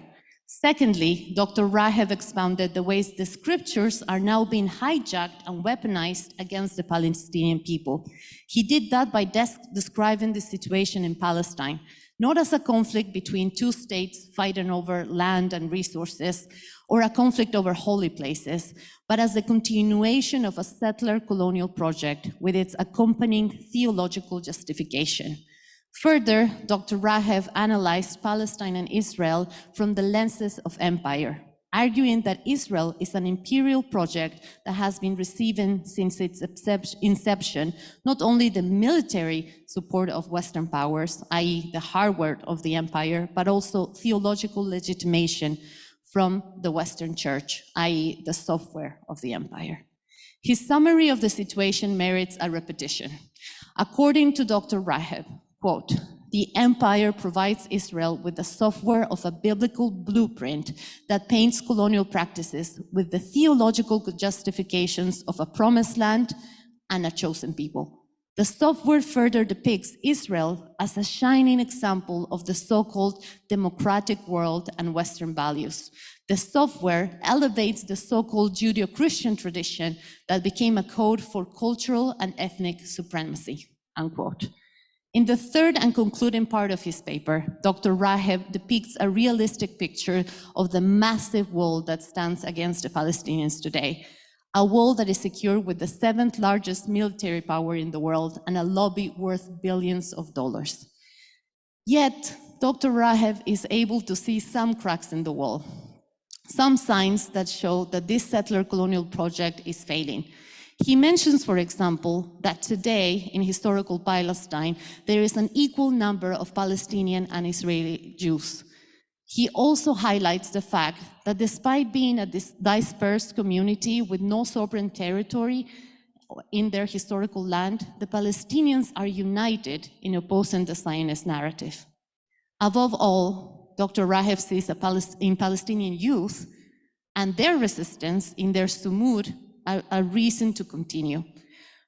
Secondly, Dr. Raheb expounded the ways the scriptures are now being hijacked and weaponized against the Palestinian people. He did that by describing the situation in Palestine, not as a conflict between 2 states fighting over land and resources, or a conflict over holy places, but as a continuation of a settler colonial project with its accompanying theological justification. Further, Dr. Raheb analyzed Palestine and Israel from the lenses of empire, arguing that Israel is an imperial project that has been receiving since its inception not only the military support of Western powers, i.e. the hardware of the empire, but also theological legitimation from the Western Church, i.e. the software of the empire. His summary of the situation merits a repetition. According to Dr. Raheb, quote, the empire provides Israel with the software of a biblical blueprint that paints colonial practices with the theological justifications of a promised land and a chosen people. The software further depicts Israel as a shining example of the so-called democratic world and Western values. The software elevates the so-called Judeo-Christian tradition that became a code for cultural and ethnic supremacy, unquote. In the third and concluding part of his paper, Dr. Raheb depicts a realistic picture of the massive wall that stands against the Palestinians today, a wall that is secured with the 7th largest military power in the world and a lobby worth billions of dollars. Yet, Dr. Raheb is able to see some cracks in the wall, some signs that show that this settler colonial project is failing. He mentions, for example, that today in historical Palestine, there is an equal number of Palestinian and Israeli Jews. He also highlights the fact that despite being a dispersed community with no sovereign territory in their historical land, the Palestinians are united in opposing the Zionist narrative. Above all, Dr. Raheb sees in Palestinian youth and their resistance in their sumud a reason to continue.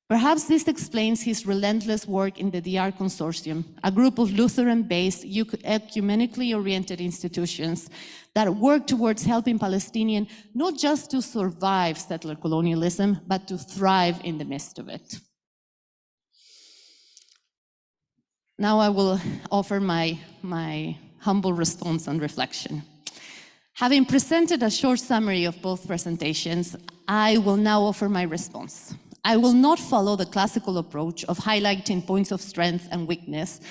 Perhaps this explains his relentless work in the DR Consortium, a group of Lutheran-based, ecumenically oriented institutions that work towards helping Palestinians not just to survive settler colonialism, but to thrive in the midst of it. Now I will offer my humble response and reflection. Having presented a short summary of both presentations, I will now offer my response. I will not follow the classical approach of highlighting points of strength and weakness,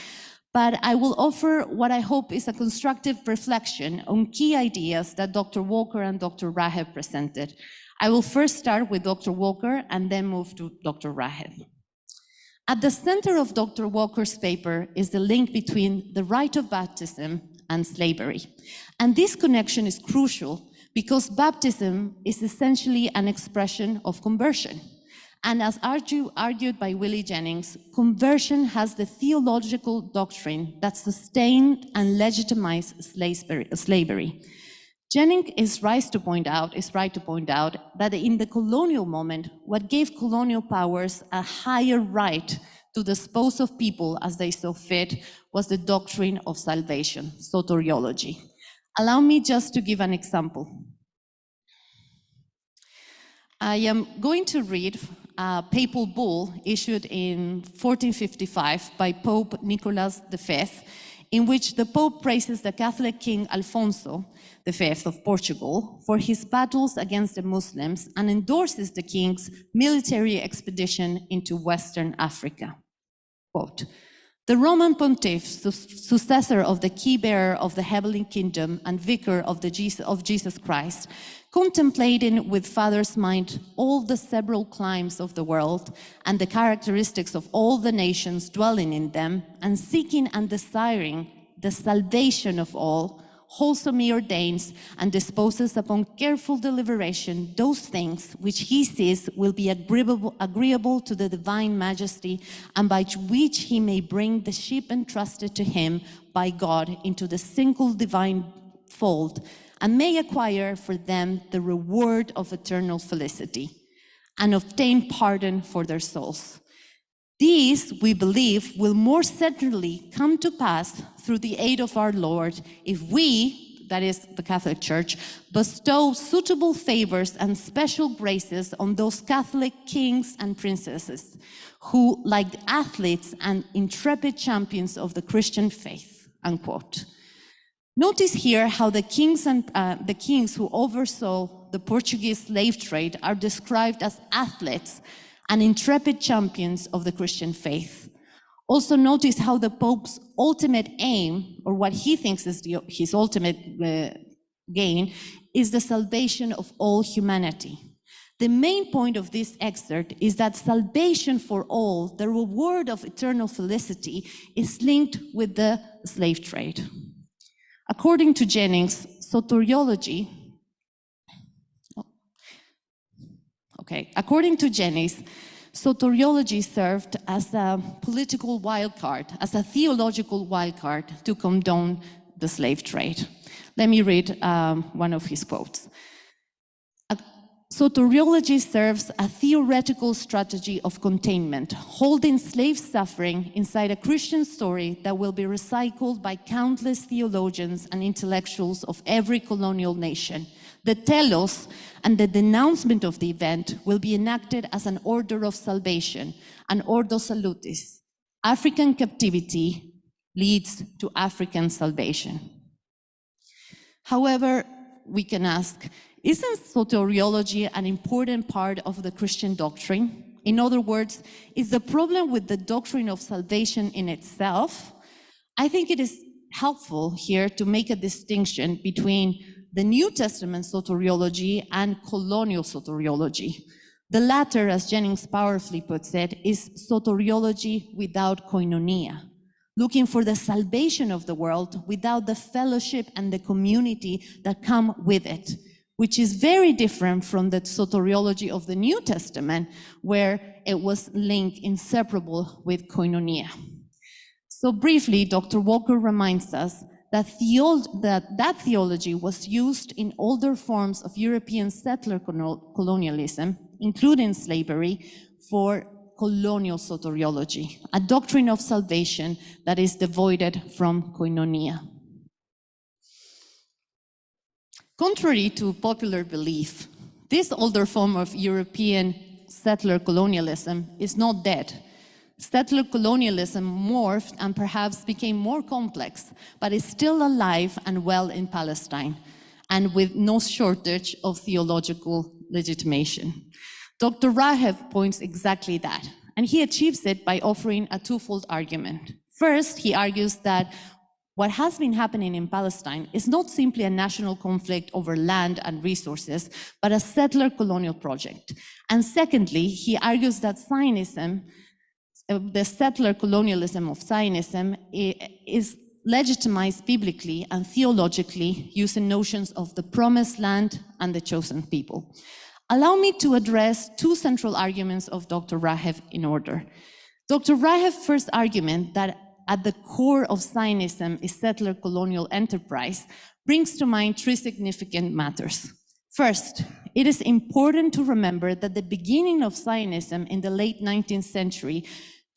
but I will offer what I hope is a constructive reflection on key ideas that Dr. Walker and Dr. Raheb presented. I will first start with Dr. Walker and then move to Dr. Raheb. At the center of Dr. Walker's paper is the link between the rite of baptism and slavery. And this connection is crucial because baptism is essentially an expression of conversion. And as argued by Willie Jennings, conversion has the theological doctrine that sustained and legitimized slavery. Jennings is right to point out that in the colonial moment, what gave colonial powers a higher right to dispose of people as they saw fit was the doctrine of salvation, soteriology. Allow me just to give an example. I am going to read a papal bull issued in 1455 by Pope Nicholas V, in which the Pope praises the Catholic King Alfonso V of Portugal for his battles against the Muslims and endorses the king's military expedition into Western Africa. Quote, "The Roman pontiff, successor of the key-bearer of the heavenly kingdom and vicar of Jesus Christ, contemplating with father's mind all the several climes of the world and the characteristics of all the nations dwelling in them, and seeking and desiring the salvation of all, wholesomely ordains and disposes upon careful deliberation those things which he sees will be agreeable to the divine majesty, and by which he may bring the sheep entrusted to him by God into the single divine fold, and may acquire for them the reward of eternal felicity, and obtain pardon for their souls. These, we believe, will more certainly come to pass through the aid of our Lord if we, that is the Catholic Church, bestow suitable favors and special graces on those Catholic kings and princesses who, like athletes and intrepid champions of the Christian faith," unquote. Notice here how the kings who oversaw the Portuguese slave trade are described as athletes and intrepid champions of the Christian faith. Also notice how the Pope's ultimate aim, or what he thinks is his ultimate gain, is the salvation of all humanity. The main point of this excerpt is that salvation for all, the reward of eternal felicity, is linked with the slave trade. According to Jennings, soteriology served as a political wildcard, as a theological wildcard to condone the slave trade. Let me read one of his quotes. "Soteriology serves a theoretical strategy of containment, holding slave suffering inside a Christian story that will be recycled by countless theologians and intellectuals of every colonial nation. The telos and the denouncement of the event will be enacted as an order of salvation, an ordo salutis. African captivity leads to African salvation." However, we can ask, isn't soteriology an important part of the Christian doctrine? In other words, is the problem with the doctrine of salvation in itself? I think it is helpful here to make a distinction between the New Testament soteriology and colonial soteriology. The latter, as Jennings powerfully puts it, is soteriology without koinonia, looking for the salvation of the world without the fellowship and the community that come with it, which is very different from the soteriology of the New Testament, where it was linked inseparable with koinonia. So briefly, Dr. Walker reminds us that theology was used in older forms of European settler colonialism, including slavery, for colonial soteriology, a doctrine of salvation that is devoid from koinonia. Contrary to popular belief, this older form of European settler colonialism is not dead. Settler colonialism morphed and perhaps became more complex, but is still alive and well in Palestine, and with no shortage of theological legitimation. Dr. Raheb points exactly that, and he achieves it by offering a twofold argument. First, he argues that what has been happening in Palestine is not simply a national conflict over land and resources, but a settler colonial project. And secondly, he argues that Zionism, the settler colonialism of Zionism, is legitimized biblically and theologically using notions of the promised land and the chosen people. Allow me to address two central arguments of Dr. Raheb in order. Dr. Raheb's first argument, that at the core of Zionism is settler colonial enterprise, brings to mind three significant matters. First, it is important to remember that the beginning of Zionism in the late 19th century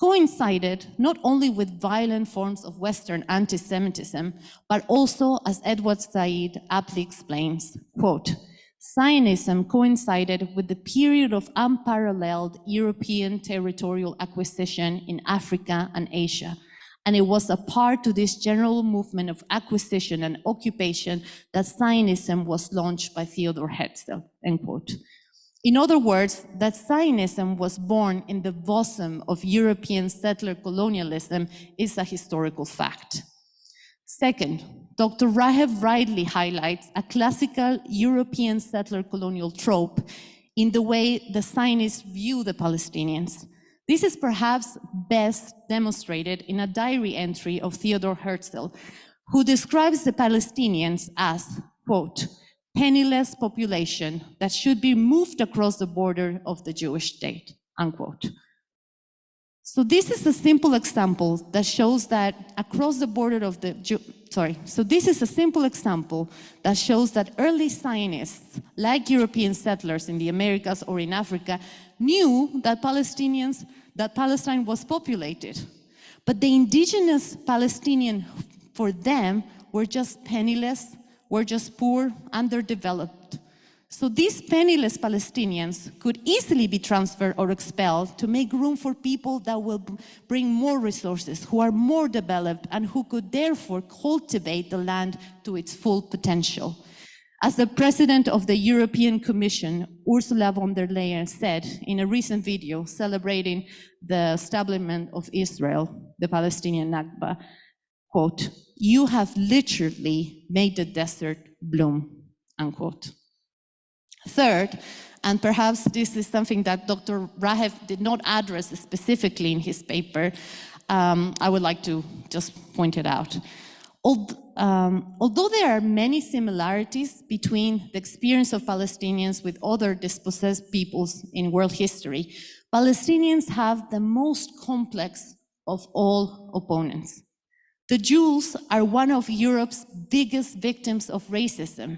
coincided not only with violent forms of Western anti-Semitism, but also, as Edward Said aptly explains, quote, Zionism coincided with the period of unparalleled European territorial acquisition in Africa and Asia, and it was a part to this general movement of acquisition and occupation that Zionism was launched by Theodor Herzl, end quote. In other words, that Zionism was born in the bosom of European settler colonialism is a historical fact. Second, Dr. Raheb rightly highlights a classical European settler colonial trope in the way the Zionists view the Palestinians. This is perhaps best demonstrated in a diary entry of Theodor Herzl, who describes the Palestinians as, quote, penniless population that should be moved across the border of the Jewish state, unquote. So this is a simple example that shows that across the border of the early Zionists, like European settlers in the Americas or in Africa, knew that Palestine was populated. But the indigenous Palestinian, for them, were just penniless, were just poor, underdeveloped. So these penniless Palestinians could easily be transferred or expelled to make room for people that will bring more resources, who are more developed, and who could therefore cultivate the land to its full potential. As the president of the European Commission, Ursula von der Leyen, said in a recent video celebrating the establishment of Israel, the Palestinian Nakba, quote, you have literally made the desert bloom, unquote. Third, and perhaps this is something that Dr. Raheb did not address specifically in his paper, I would like to just point it out. Although there are many similarities between the experience of Palestinians with other dispossessed peoples in world history, Palestinians have the most complex of all opponents. The Jews are one of Europe's biggest victims of racism,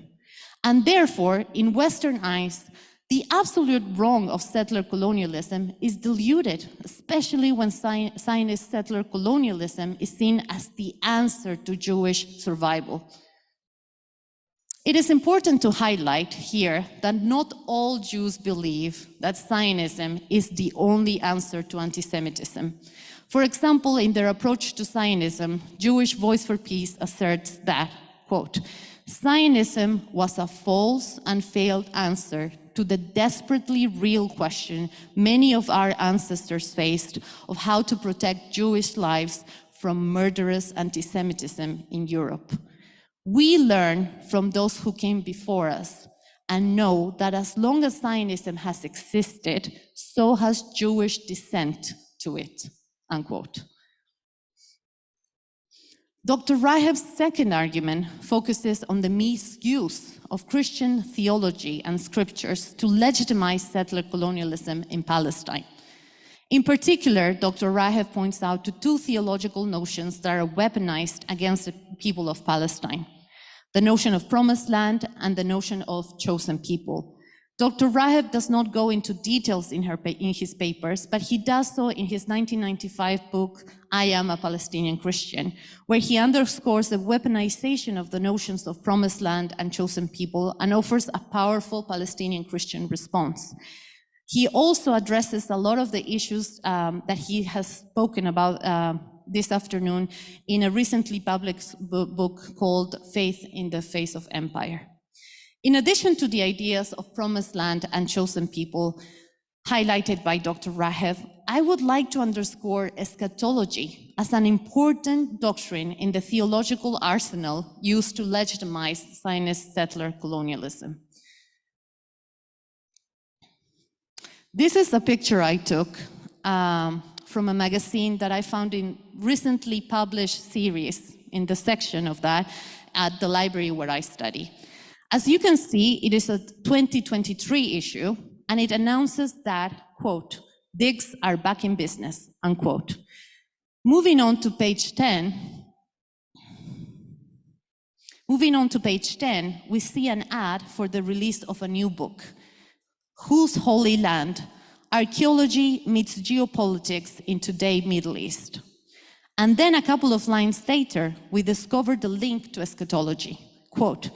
and therefore, in Western eyes, the absolute wrong of settler colonialism is diluted, especially when Zionist settler colonialism is seen as the answer to Jewish survival. It is important to highlight here that not all Jews believe that Zionism is the only answer to anti-Semitism. For example, in their approach to Zionism, Jewish Voice for Peace asserts that, quote, Zionism was a false and failed answer to the desperately real question many of our ancestors faced of how to protect Jewish lives from murderous anti-Semitism in Europe. We learn from those who came before us and know that as long as Zionism has existed, so has Jewish descent to it, unquote. Dr. Raheb's second argument focuses on the misuse of Christian theology and scriptures to legitimize settler colonialism in Palestine. In particular, Dr. Raheb points out to two theological notions that are weaponized against the people of Palestine: the notion of promised land and the notion of chosen people. Dr. Raheb does not go into details in his papers, but he does so in his 1995 book, I Am a Palestinian Christian, where he underscores the weaponization of the notions of promised land and chosen people and offers a powerful Palestinian Christian response. He also addresses a lot of the issues that he has spoken about this afternoon in a recently published book called Faith in the Face of Empire. In addition to the ideas of promised land and chosen people highlighted by Dr. Raheb, I would like to underscore eschatology as an important doctrine in the theological arsenal used to legitimize Zionist settler colonialism. This is a picture I took from a magazine that I found in recently published series in the section of that at the library where I study. As you can see, it is a 2023 issue, and it announces that, quote, digs are back in business, unquote. Moving on to page 10, we see an ad for the release of a new book, Whose Holy Land? Archaeology Meets Geopolitics in Today's Middle East. And then a couple of lines later, we discovered the link to eschatology. Quote,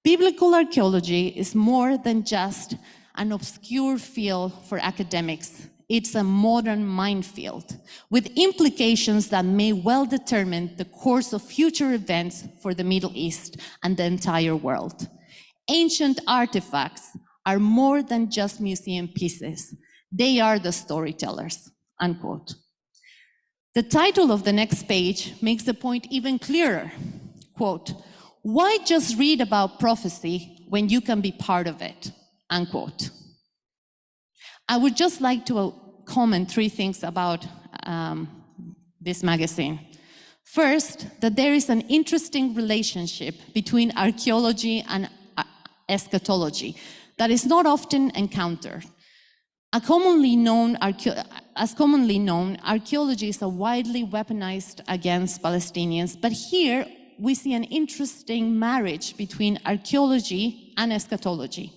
biblical archaeology is more than just an obscure field for academics. It's a modern minefield with implications that may well determine the course of future events for the Middle East and the entire world. Ancient artifacts are more than just museum pieces. They are the storytellers, unquote. The title of the next page makes the point even clearer. Quote, why just read about prophecy when you can be part of it, unquote. I would just like to comment 3 things about this magazine. First, that there is an interesting relationship between archaeology and eschatology that is not often encountered. As commonly known, archaeology is widely weaponized against Palestinians, but here we see an interesting marriage between archaeology and eschatology.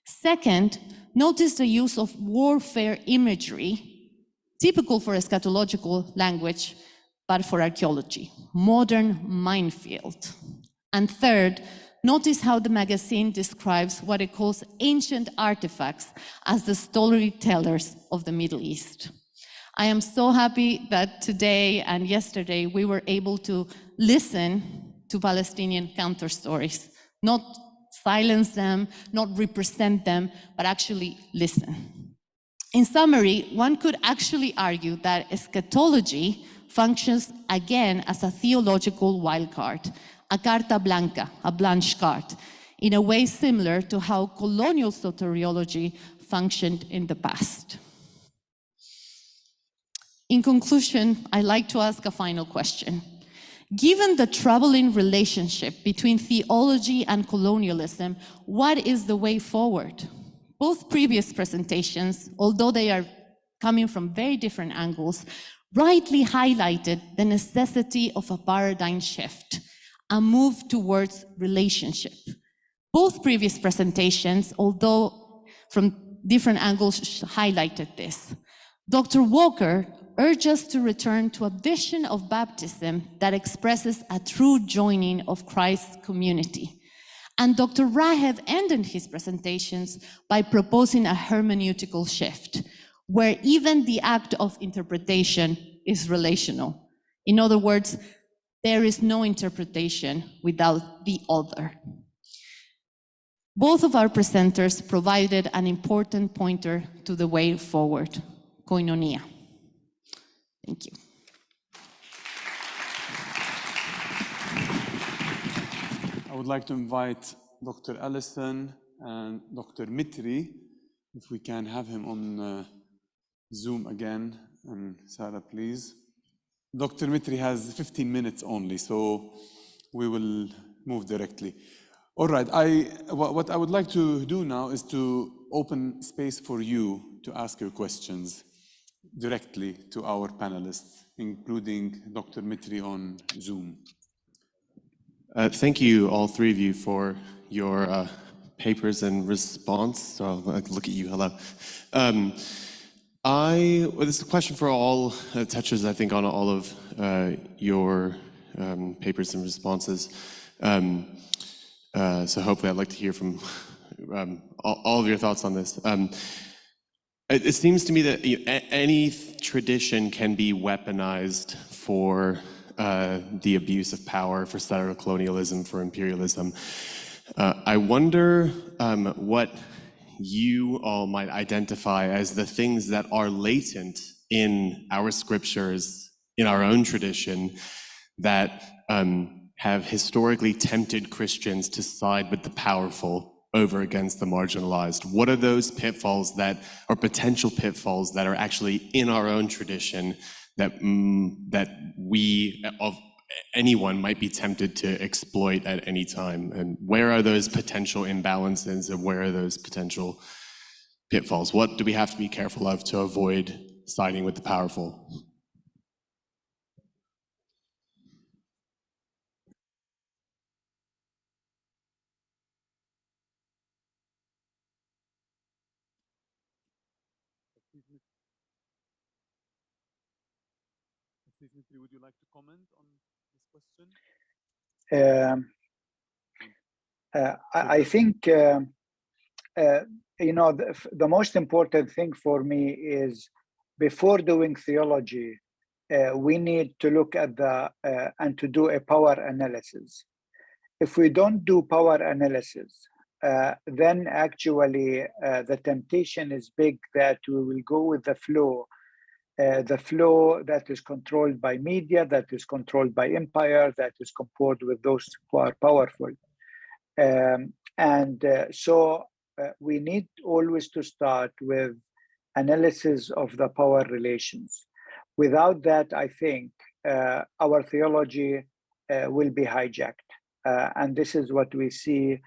Second, notice the use of warfare imagery, typical for eschatological language, but for archaeology, modern minefield. And third, notice how the magazine describes what it calls ancient artifacts as the storytellers of the Middle East. I am so happy that today and yesterday we were able to listen to Palestinian counterstories, not silence them, not represent them, but actually listen. In summary, one could actually argue that eschatology functions again as a theological wildcard, a carta blanca, a blanche card, in a way similar to how colonial soteriology functioned in the past. In conclusion, I'd like to ask a final question. Given the troubling relationship between theology and colonialism, what is the way forward? Both previous presentations, although they are coming from very different angles, rightly highlighted the necessity of a paradigm shift, a move towards relationship. Both previous presentations, although from different angles, highlighted this. Dr. Walker urged us to return to a vision of baptism that expresses a true joining of Christ's community. And Dr. Raheb ended his presentations by proposing a hermeneutical shift, where even the act of interpretation is relational. In other words, there is no interpretation without the other. Both of our presenters provided an important pointer to the way forward, koinonia. Thank you. I would like to invite Dr. Alison and Dr. Mitri, if we can have him on Zoom again, and Sara, please. Dr. Mitri has 15 minutes only, so we will move directly. All right, what I would like to do now is to open space for you to ask your questions directly to our panelists, including Dr. Mitri on Zoom. Thank you, all 3 of you, for your papers and response. So I'll look at you. Hello. Well, this is a question for all, touches, I think, on all of your papers and responses. So hopefully I'd like to hear from all of your thoughts on this. It seems to me that any tradition can be weaponized for the abuse of power, for settler colonialism, for imperialism. I wonder what you all might identify as the things that are latent in our scriptures, in our own tradition, that have historically tempted Christians to side with the powerful over against the marginalized. What are those pitfalls that are potential pitfalls that are actually in our own tradition that anyone might be tempted to exploit at any time? And where are those potential imbalances, and where are those potential pitfalls? What do we have to be careful of to avoid siding with the powerful? Mitri, would you like to comment on this question? I think the most important thing for me is, before doing theology, we need to look at and to do a power analysis. If we don't do power analysis, then actually the temptation is big that we will go with the flow that is controlled by media, that is controlled by empire, that is compared with those who are powerful. So we need always to start with analysis of the power relations. Without that, I think our theology will be hijacked. And this is what we see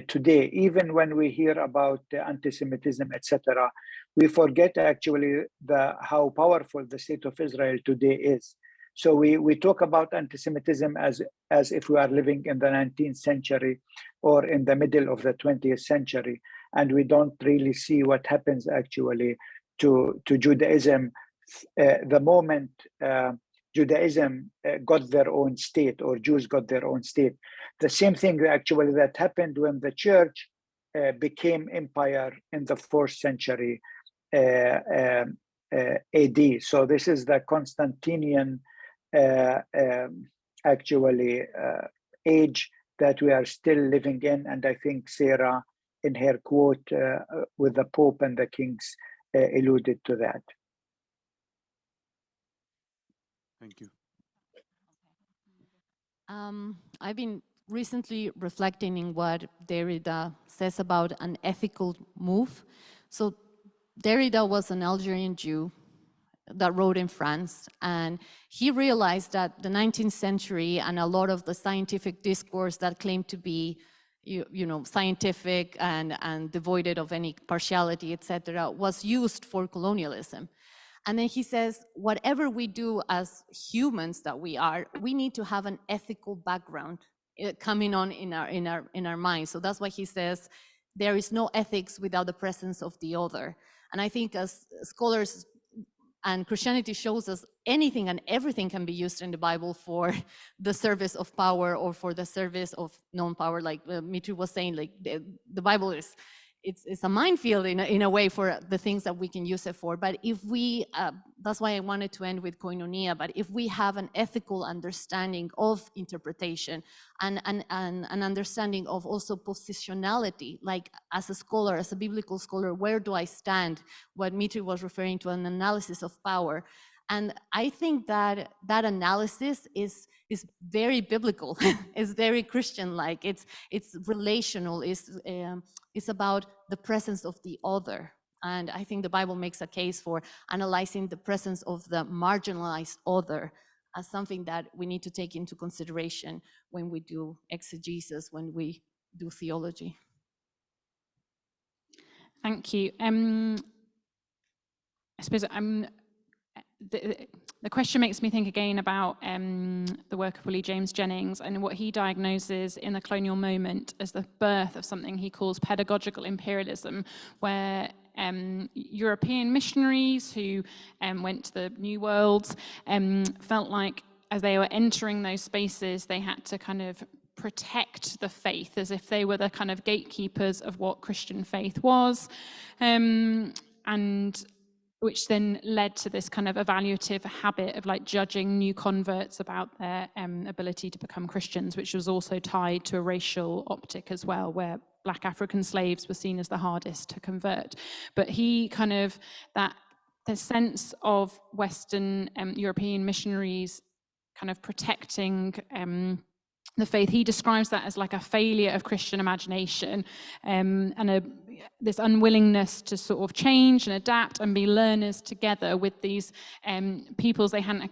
today. Even when we hear about anti-Semitism, etc., we forget actually how powerful the state of Israel today is. So we talk about anti-Semitism as if we are living in the 19th century or in the middle of the 20th century, and we don't really see what happens actually to Judaism the moment Judaism got their own state, or Jews got their own state. The same thing actually that happened when the church became empire in the 4th century AD. So this is the Constantinian age that we are still living in, and I think Sara, in her quote with the Pope and the kings, alluded to that. Thank you. I've been recently reflecting in what Derrida says about an ethical move. So Derrida was an Algerian Jew that wrote in France, and he realized that the 19th century and a lot of the scientific discourse that claimed to be scientific and devoid of any partiality, etc., was used for colonialism. And then he says, whatever we do as humans that we are, we need to have an ethical background coming on in our minds. So that's why he says there is no ethics without the presence of the other. And I think as scholars, and Christianity shows us, anything and everything can be used in the Bible for the service of power or for the service of non-power. Like Mitri was saying, like the Bible is, it's a minefield in a way for the things that we can use it for. But if we, that's why I wanted to end with koinonia, but if we have an ethical understanding of interpretation and an understanding of also positionality, like as a scholar, as a biblical scholar, where do I stand? What Mitri was referring to, an analysis of power. And I think that that analysis is very biblical. It's very Christian-like. It's relational. It's about the presence of the other. And I think the Bible makes a case for analyzing the presence of the marginalized other as something that we need to take into consideration when we do exegesis, when we do theology. Thank you. I suppose the question makes me think again about the work of Willie James Jennings and what he diagnoses in the colonial moment as the birth of something he calls pedagogical imperialism, where European missionaries who went to the New World felt like as they were entering those spaces, they had to kind of protect the faith as if they were the kind of gatekeepers of what Christian faith was, and which then led to this kind of evaluative habit of like judging new converts about their ability to become Christians, which was also tied to a racial optic as well, where Black African slaves were seen as the hardest to convert. But he kind of, the sense of Western European missionaries kind of protecting the faith, he describes that as like a failure of Christian imagination, and this unwillingness to sort of change and adapt and be learners together with these peoples they hadn't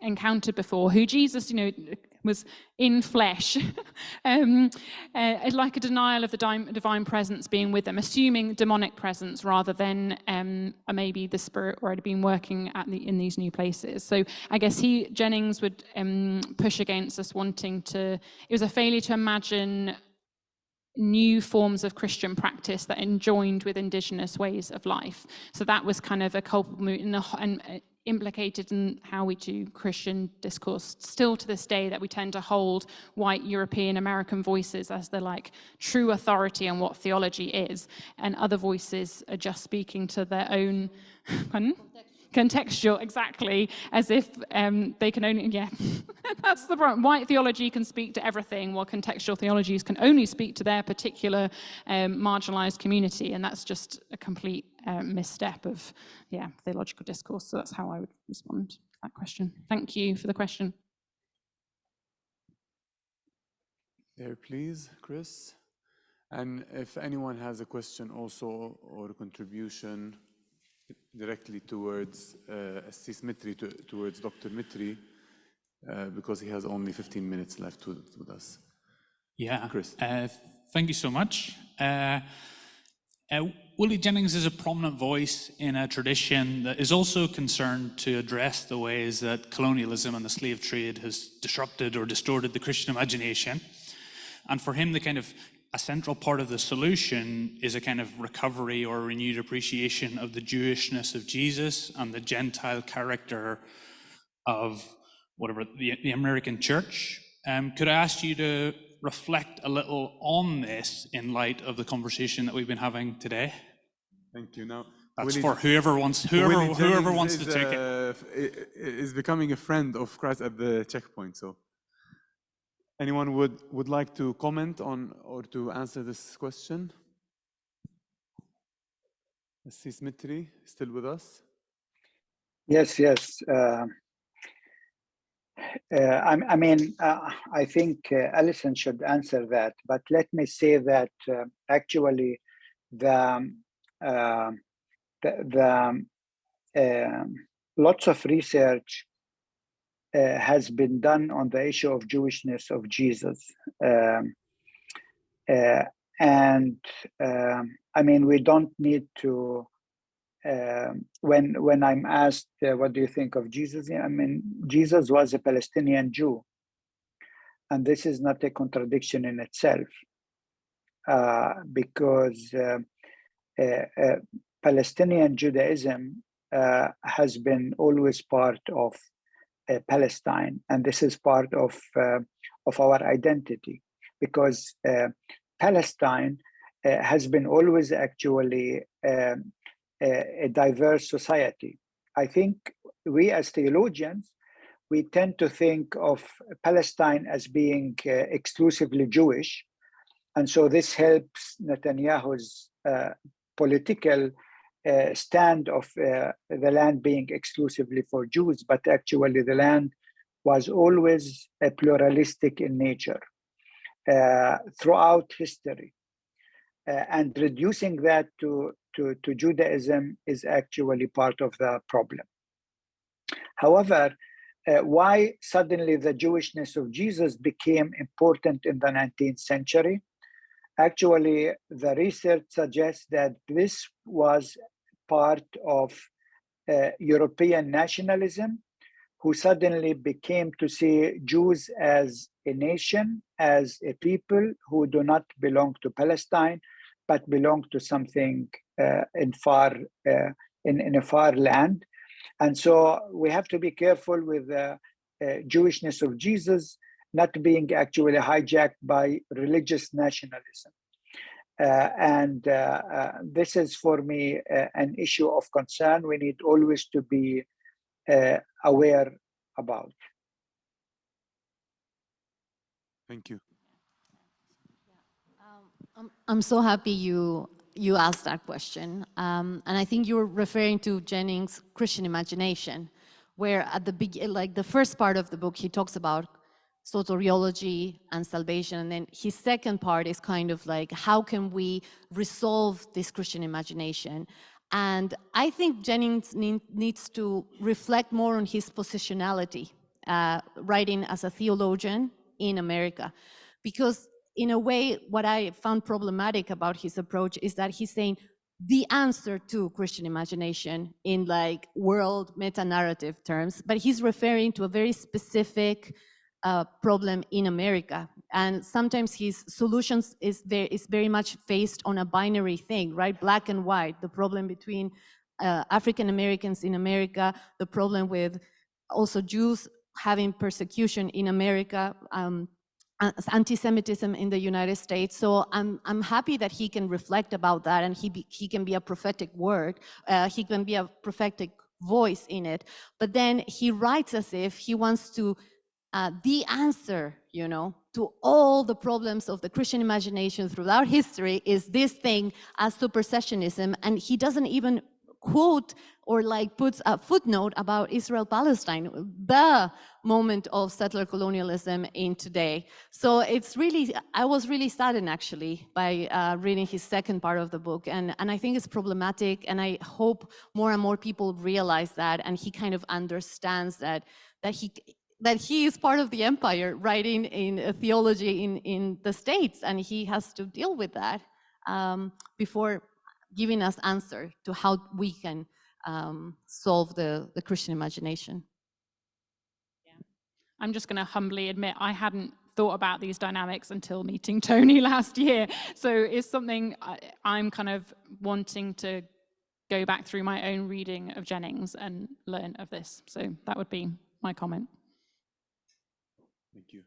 encountered before, who Jesus, was in flesh, like a denial of the divine presence being with them, assuming demonic presence rather than maybe the spirit already been working in these new places. So I guess Jennings would push against us wanting to, it was a failure to imagine new forms of Christian practice that enjoined with indigenous ways of life. So that was kind of a culpable and implicated in how we do Christian discourse still to this day, that we tend to hold white European American voices as the like true authority on what theology is, and other voices are just speaking to their own contextual, exactly, as if they can only, that's the problem. White theology can speak to everything, while contextual theologies can only speak to their particular marginalized community, and that's just a complete misstep of theological discourse. So that's how I would respond to that question. Thank you for the question. There, please, Chris. And if anyone has a question also or a contribution directly towards Mitri, towards Dr. Mitri, because he has only 15 minutes left with us. Yeah, Chris. Thank you so much. Willie Jennings is a prominent voice in a tradition that is also concerned to address the ways that colonialism and the slave trade has disrupted or distorted the Christian imagination. And for him, a central part of the solution is a kind of recovery or renewed appreciation of the Jewishness of Jesus and the Gentile character of the American church. Could I ask you to reflect a little on this in light of the conversation that we've been having today? Thank you. Now, that's for whoever wants to take it. Is becoming a friend of Christ at the checkpoint. So, anyone would like to comment on or to answer this question? Mitri, still with us? Yes. I think Alison should answer that, but let me say that actually lots of research has been done on the issue of Jewishness of Jesus. We don't need to, when I'm asked, what do you think of Jesus? Jesus was a Palestinian Jew. And this is not a contradiction in itself, because Palestinian Judaism has been always part of Palestine, and this is part of our identity, because Palestine has been always actually a diverse society. I think we as theologians, we tend to think of Palestine as being exclusively Jewish, and so this helps Netanyahu's political stand of the land being exclusively for Jews, but actually the land was always pluralistic in nature throughout history. And reducing that to Judaism is actually part of the problem. However, why suddenly the Jewishness of Jesus became important in the 19th century? Actually, the research suggests that this was part of European nationalism, who suddenly became to see Jews as a nation, as a people who do not belong to Palestine, but belong to something in a far land. And so we have to be careful with the Jewishness of Jesus not being actually hijacked by religious nationalism. This is for me an issue of concern we need always to be aware about. Thank you. I'm so happy you asked that question. And I think you're referring to Jennings' Christian imagination, where at the like the first part of the book, he talks about soteriology and salvation. And then his second part is kind of like, how can we resolve this Christian imagination? And I think Jennings needs to reflect more on his positionality, writing as a theologian in America. Because in a way, what I found problematic about his approach is that he's saying the answer to Christian imagination in like world meta-narrative terms, but he's referring to a very specific problem in America. And sometimes his solutions is very much based on a binary thing, right? Black and white, the problem between African Americans in America, the problem with also Jews having persecution in America, anti-Semitism in the United States. So I'm happy that he can reflect about that, and he can be a prophetic word, he can be a prophetic voice in it. But then he writes as if he wants to the answer, you know, to all the problems of the Christian imagination throughout history is this thing as supersessionism, and he doesn't even quote or like puts a footnote about Israel-Palestine, the moment of settler colonialism in today. So it's really, I was really saddened actually by reading his second part of the book, and I think it's problematic, and I hope more and more people realize that, and he kind of understands that he is part of the empire, writing in theology in the States, and he has to deal with that before giving us answer to how we can solve the Christian imagination. Yeah. I'm just going to humbly admit I hadn't thought about these dynamics until meeting Tony last year. So it's something I'm kind of wanting to go back through my own reading of Jennings and learn of this. So that would be my comment. Thank you.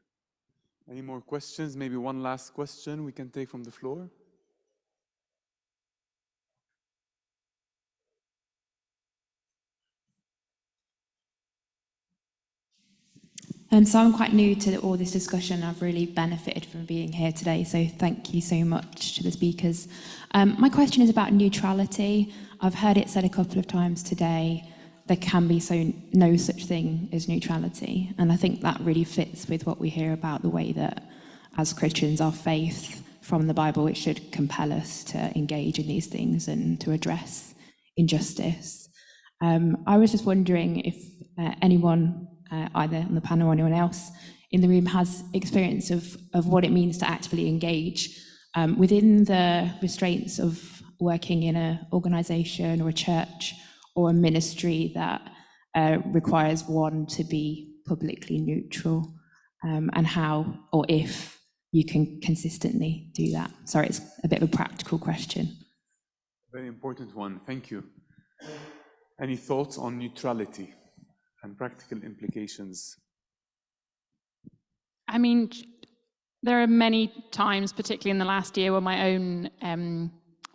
Any more questions? Maybe one last question we can take from the floor. So I'm quite new to all this discussion. I've really benefited from being here today, so thank you so much to the speakers. My question is about neutrality. I've heard it said a couple of times today, there can be no such thing as neutrality, and I think that really fits with what we hear about the way that as Christians our faith from the Bible, it should compel us to engage in these things and to address injustice. I was just wondering if anyone, either on the panel or anyone else in the room, has experience of what it means to actively engage within the restraints of working in an organisation or a church or a ministry that requires one to be publicly neutral, and how or if you can consistently do that. Sorry, it's a bit of a practical question. Very important one, thank you. Any thoughts on neutrality and practical implications? I mean, there are many times, particularly in the last year, where my own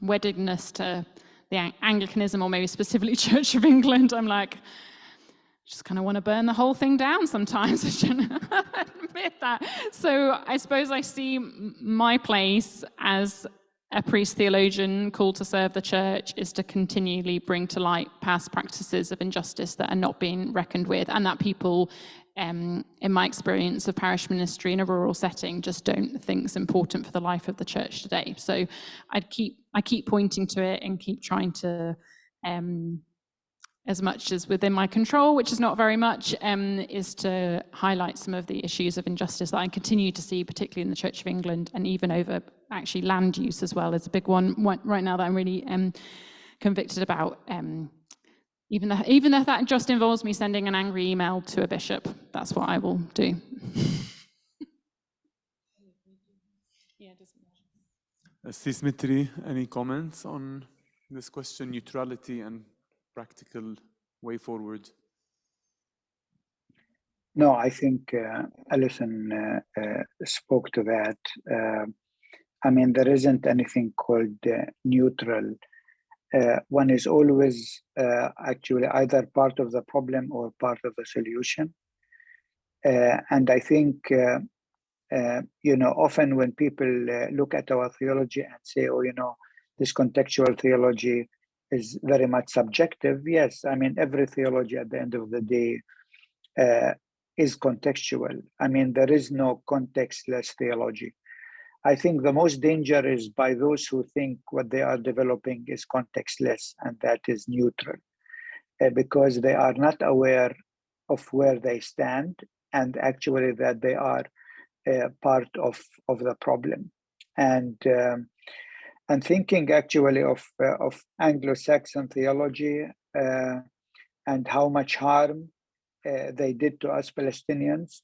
weddedness to the Anglicanism, or maybe specifically Church of England, I'm like, just kind of want to burn the whole thing down sometimes. I shouldn't admit that. So I suppose I see my place as a priest theologian called to serve the church is to continually bring to light past practices of injustice that are not being reckoned with, and that people, in my experience of parish ministry in a rural setting, just don't think is important for the life of the church today. So I keep pointing to it and keep trying to, as much as within my control, which is not very much, is to highlight some of the issues of injustice that I continue to see, particularly in the Church of England, and even over actually land use as well is a big one right now that I'm really convicted about. Even though that just involves me sending an angry email to a bishop, that's what I will do. Sis Mitri, any comments on this question, neutrality and practical way forward? No, I think Alison spoke to that. I mean, there isn't anything called neutral. One is always actually either part of the problem or part of the solution. And I think, often when people look at our theology and say, oh, this contextual theology is very much subjective. Yes, I mean, every theology at the end of the day is contextual. I mean, there is no contextless theology. I think the most danger is by those who think what they are developing is contextless and that is neutral, because they are not aware of where they stand and actually that they are part of the problem. And thinking actually of Anglo-Saxon theology and how much harm they did to us Palestinians,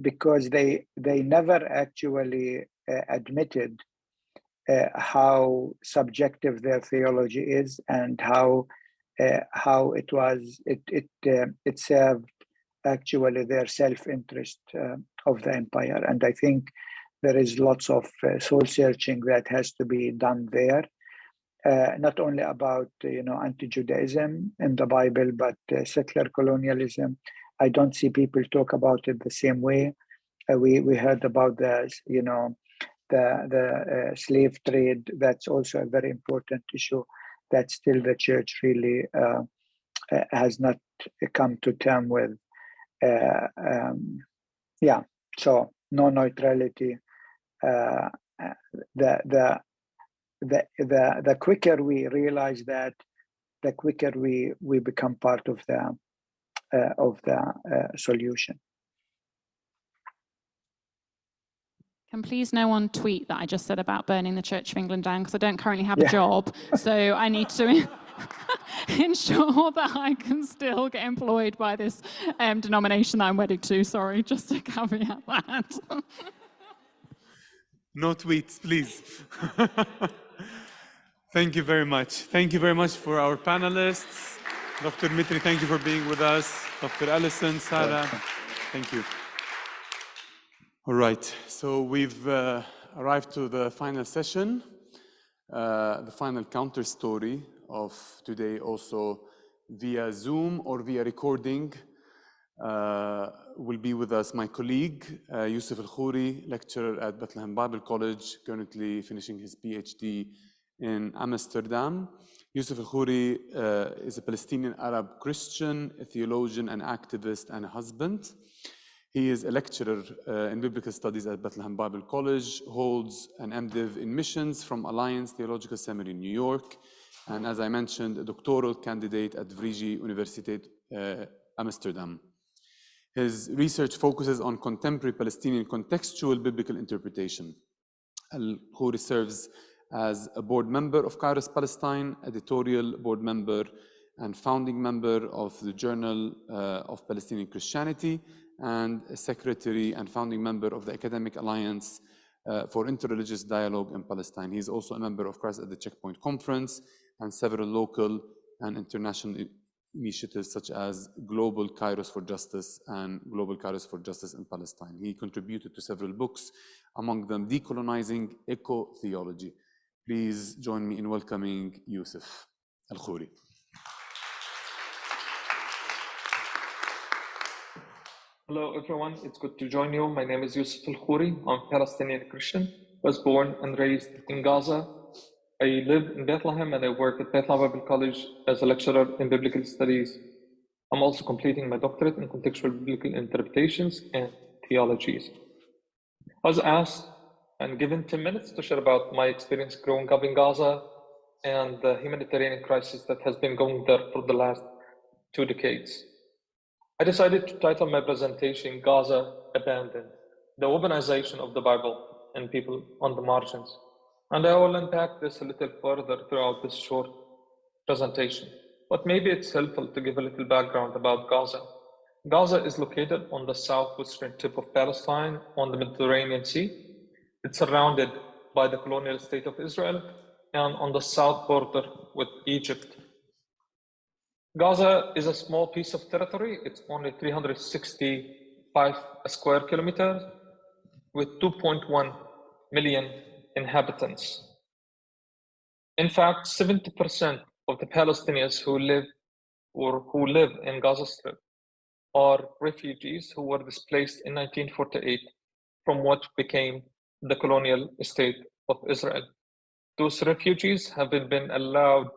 because they never actually admitted how subjective their theology is and how it served actually their self-interest of the empire. And I think there is lots of soul searching that has to be done there. Not only about anti-Judaism in the Bible, but settler colonialism. I don't see people talk about it the same way. We heard about the slave trade. That's also a very important issue that still the church really has not come to terms with. So no neutrality. The quicker we realize that, the quicker we become part of the solution. Can please no one tweet that I just said about burning the Church of England down, because I don't currently have a job, so I need to ensure that I can still get employed by this denomination that I'm wedded to. Sorry, just to caveat that. No tweets, please. Thank you very much. Thank you very much for our panelists. Dr. Mitri, thank you for being with us. Dr. Alison, Sara, thank you. All right, so we've arrived to the final session, the final counter story of today, also via Zoom or via recording. Will be with us my colleague, Yousef AlKhouri, lecturer at Bethlehem Bible College, currently finishing his PhD in Amsterdam. Yousef AlKhouri is a Palestinian Arab Christian, a theologian, an activist, and a husband. He is a lecturer in biblical studies at Bethlehem Bible College, holds an MDiv in missions from Alliance Theological Seminary in New York, and as I mentioned, a doctoral candidate at Vrije Universiteit Amsterdam. His research focuses on contemporary Palestinian contextual biblical interpretation. AlKhouri serves as a board member of Kairos Palestine, editorial board member, and founding member of the Journal of Palestinian Christianity, and a secretary and founding member of the Academic Alliance for Interreligious Dialogue in Palestine. He is also a member of Christ at the Checkpoint Conference and several local and international initiatives such as Global Kairos for Justice and Global Kairos for Justice in Palestine. He contributed to several books, among them Decolonizing Eco-Theology. Please join me in welcoming Yousef AlKhouri. Hello everyone, it's good to join you. My name is Yousef AlKhouri. I'm a Palestinian Christian, was born and raised in Gaza. I live in Bethlehem and I work at Bethlehem Bible College as a lecturer in biblical studies. I'm also completing my doctorate in contextual biblical interpretations and theologies. I was asked and given 10 minutes to share about my experience growing up in Gaza and the humanitarian crisis that has been going there for the last 2 decades. I decided to title my presentation Gaza Abandoned, the weaponization of the Bible and people on the margins. And I will unpack this a little further throughout this short presentation. But maybe it's helpful to give a little background about Gaza. Gaza is located on the southwestern tip of Palestine on the Mediterranean Sea. It's surrounded by the colonial state of Israel and on the south border with Egypt. Gaza is a small piece of territory. It's only 365 square kilometers with 2.1 million inhabitants. In fact, 70% of the Palestinians who live in Gaza Strip are refugees who were displaced in 1948 from what became the colonial state of Israel. Those refugees have been allowed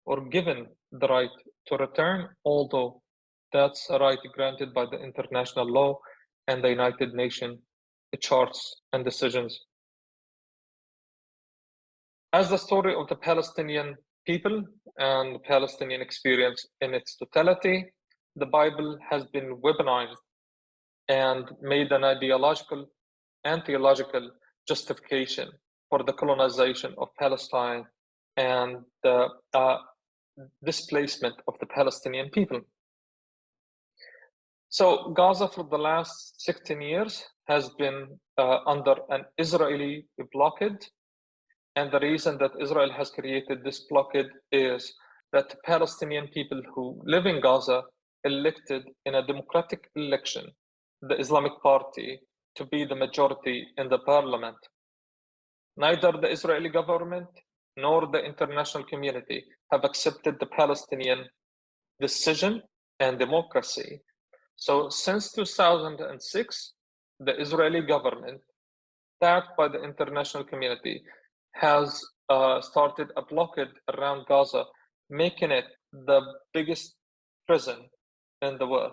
or given the right to return, although that's a right granted by the international law and the United Nations charts and decisions. As the story of the Palestinian people and the Palestinian experience in its totality, the Bible has been weaponized and made an ideological and theological justification for the colonization of Palestine and the displacement of the Palestinian people. So Gaza for the last 16 years has been under an Israeli blockade. And the reason that Israel has created this blockade is that the Palestinian people who live in Gaza elected in a democratic election the Islamic Party to be the majority in the parliament. Neither the Israeli government nor the international community have accepted the Palestinian decision and democracy. So since 2006, the Israeli government, backed by the international community, has started a blockade around Gaza, making it the biggest prison in the world.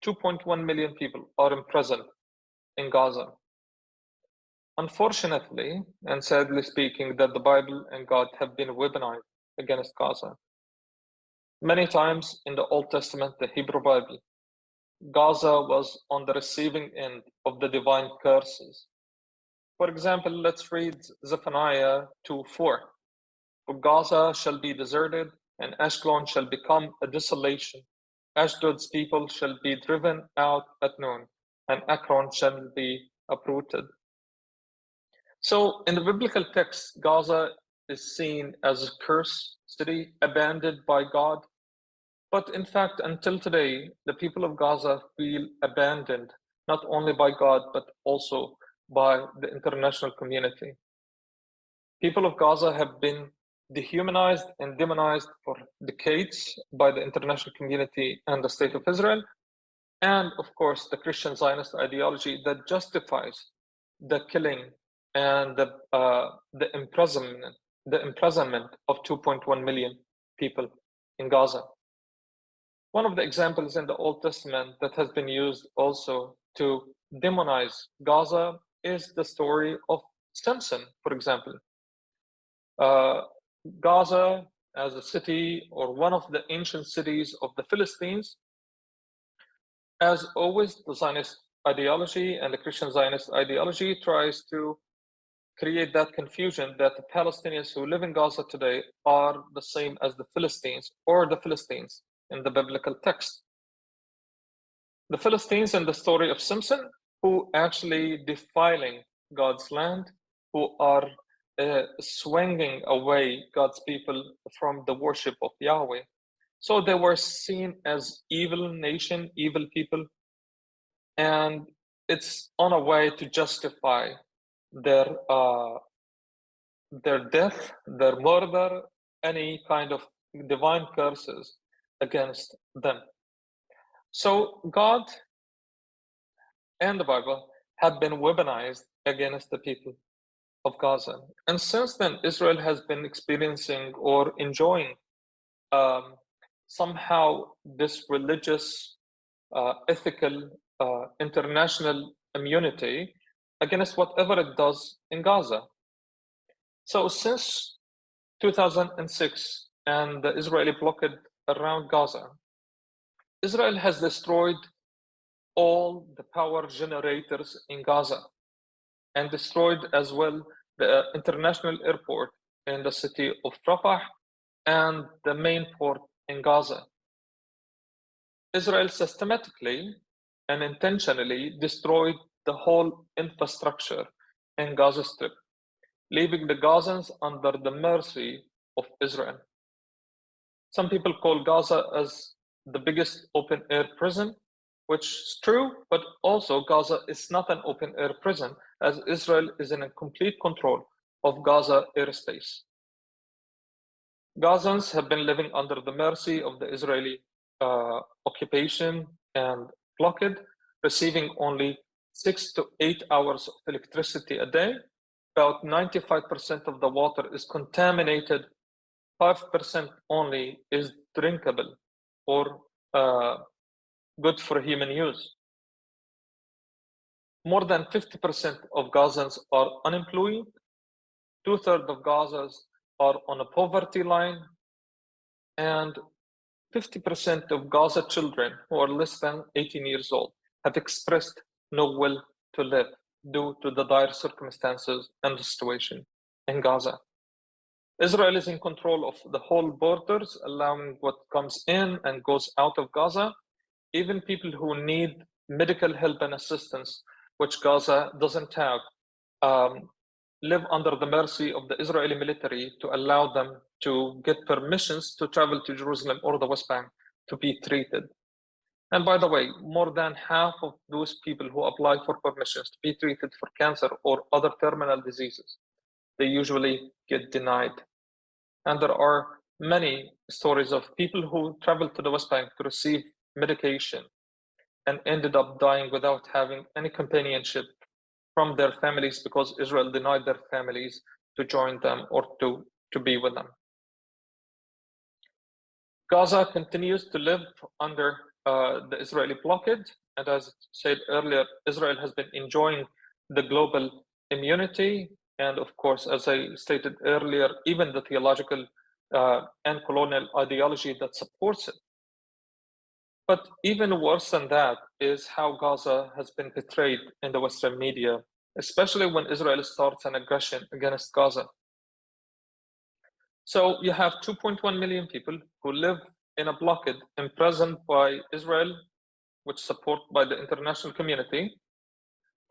2.1 million people are imprisoned in Gaza. Unfortunately, and sadly speaking, that the Bible and God have been weaponized against Gaza. Many times in the Old Testament, the Hebrew Bible, Gaza was on the receiving end of the divine curses. For example, let's read Zephaniah 2:4. For Gaza shall be deserted, and Ashkelon shall become a desolation. Ashdod's people shall be driven out at noon, and Ekron shall be uprooted. So in the biblical text, Gaza is seen as a cursed city, abandoned by God. But in fact, until today, the people of Gaza feel abandoned, not only by God, but also by the international community. People of Gaza have been dehumanized and demonized for decades by the international community and the state of Israel. And of course, the Christian Zionist ideology that justifies the killing and the imprisonment of 2.1 million people in Gaza. One of the examples in the Old Testament that has been used also to demonize Gaza is the story of Samson, for example. Gaza, as a city or one of the ancient cities of the Philistines, as always, the Zionist ideology and the Christian Zionist ideology tries to create that confusion that the Palestinians who live in Gaza today are the same as the Philistines or the Philistines in the biblical text. The Philistines in the story of Samson, who actually defiling God's land, who are swinging away God's people from the worship of Yahweh. So they were seen as evil nation, evil people, and it's on a way to justify their death, their murder, any kind of divine curses against them. So God and the Bible have been weaponized against the people of Gaza. And since then, Israel has been experiencing or enjoying somehow this religious, ethical, international immunity against whatever it does in Gaza. So since 2006 and the Israeli blockade around Gaza, Israel has destroyed all the power generators in Gaza and destroyed as well the international airport in the city of Rafah and the main port in Gaza. Israel systematically and intentionally destroyed the whole infrastructure in Gaza Strip, leaving the Gazans under the mercy of Israel. Some people call Gaza as the biggest open-air prison, which is true, but also Gaza is not an open-air prison, as Israel is in complete control of Gaza airspace. Gazans have been living under the mercy of the Israeli occupation and blockade, receiving only 6 to 8 hours of electricity a day. About 95% of the water is contaminated. 5% only is drinkable or good for human use. More than 50% of Gazans are unemployed. 2/3 of Gazans are on a poverty line, and 50% of Gaza children who are less than 18 years old have expressed no will to live due to the dire circumstances and the situation in Gaza. Israel is in control of the whole borders, allowing what comes in and goes out of Gaza. Even people who need medical help and assistance, which Gaza doesn't have, live under the mercy of the Israeli military to allow them to get permissions to travel to Jerusalem or the West Bank to be treated. And by the way, more than half of those people who apply for permissions to be treated for cancer or other terminal diseases, they usually get denied. And there are many stories of people who traveled to the West Bank to receive medication and ended up dying without having any companionship from their families because Israel denied their families to join them or to be with them. Gaza continues to live under the Israeli blockade, and as said earlier, Israel has been enjoying the global immunity, and of course, as I stated earlier, even the theological and colonial ideology that supports it. But even worse than that is how Gaza has been portrayed in the Western media, especially when Israel starts an aggression against Gaza. So you have 2.1 million people who live in a blockade imprisoned by Israel, which is supported by the international community,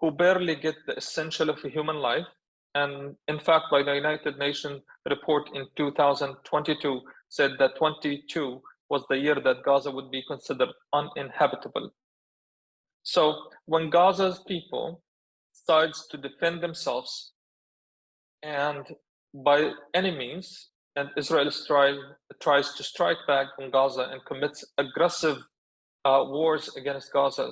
who barely get the essential of a human life. And in fact, by the United Nations report in 2022 said that 22 was the year that Gaza would be considered uninhabitable. So when Gaza's people decides to defend themselves and by any means, and Israel tries to strike back on Gaza and commits aggressive wars against Gaza,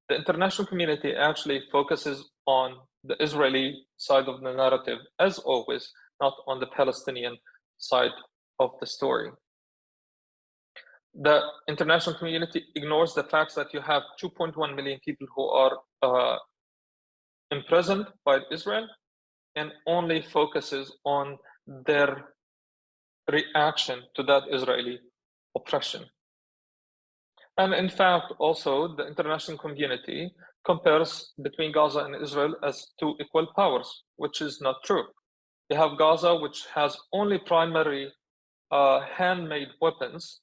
the international community actually focuses on the Israeli side of the narrative, as always, not on the Palestinian side of the story. The international community ignores the fact that you have 2.1 million people who are imprisoned by Israel and only focuses on their reaction to that Israeli oppression. And in fact, also, the international community compares between Gaza and Israel as two equal powers, which is not true. You have Gaza, which has only primary handmade weapons,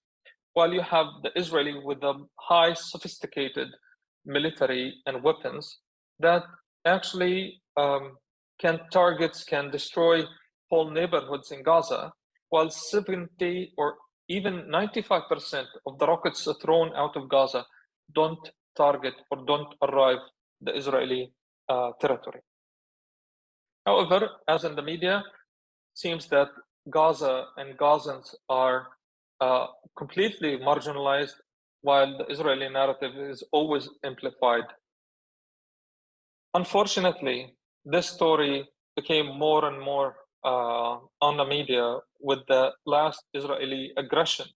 while you have the Israeli with the high sophisticated military and weapons that actually can destroy whole neighborhoods in Gaza, while 70 or even 95% of the rockets thrown out of Gaza don't target or don't arrive the Israeli territory. However, as in the media, it seems that Gaza and Gazans are completely marginalized, while the Israeli narrative is always amplified. Unfortunately, this story became more and more on the media with the last Israeli aggression,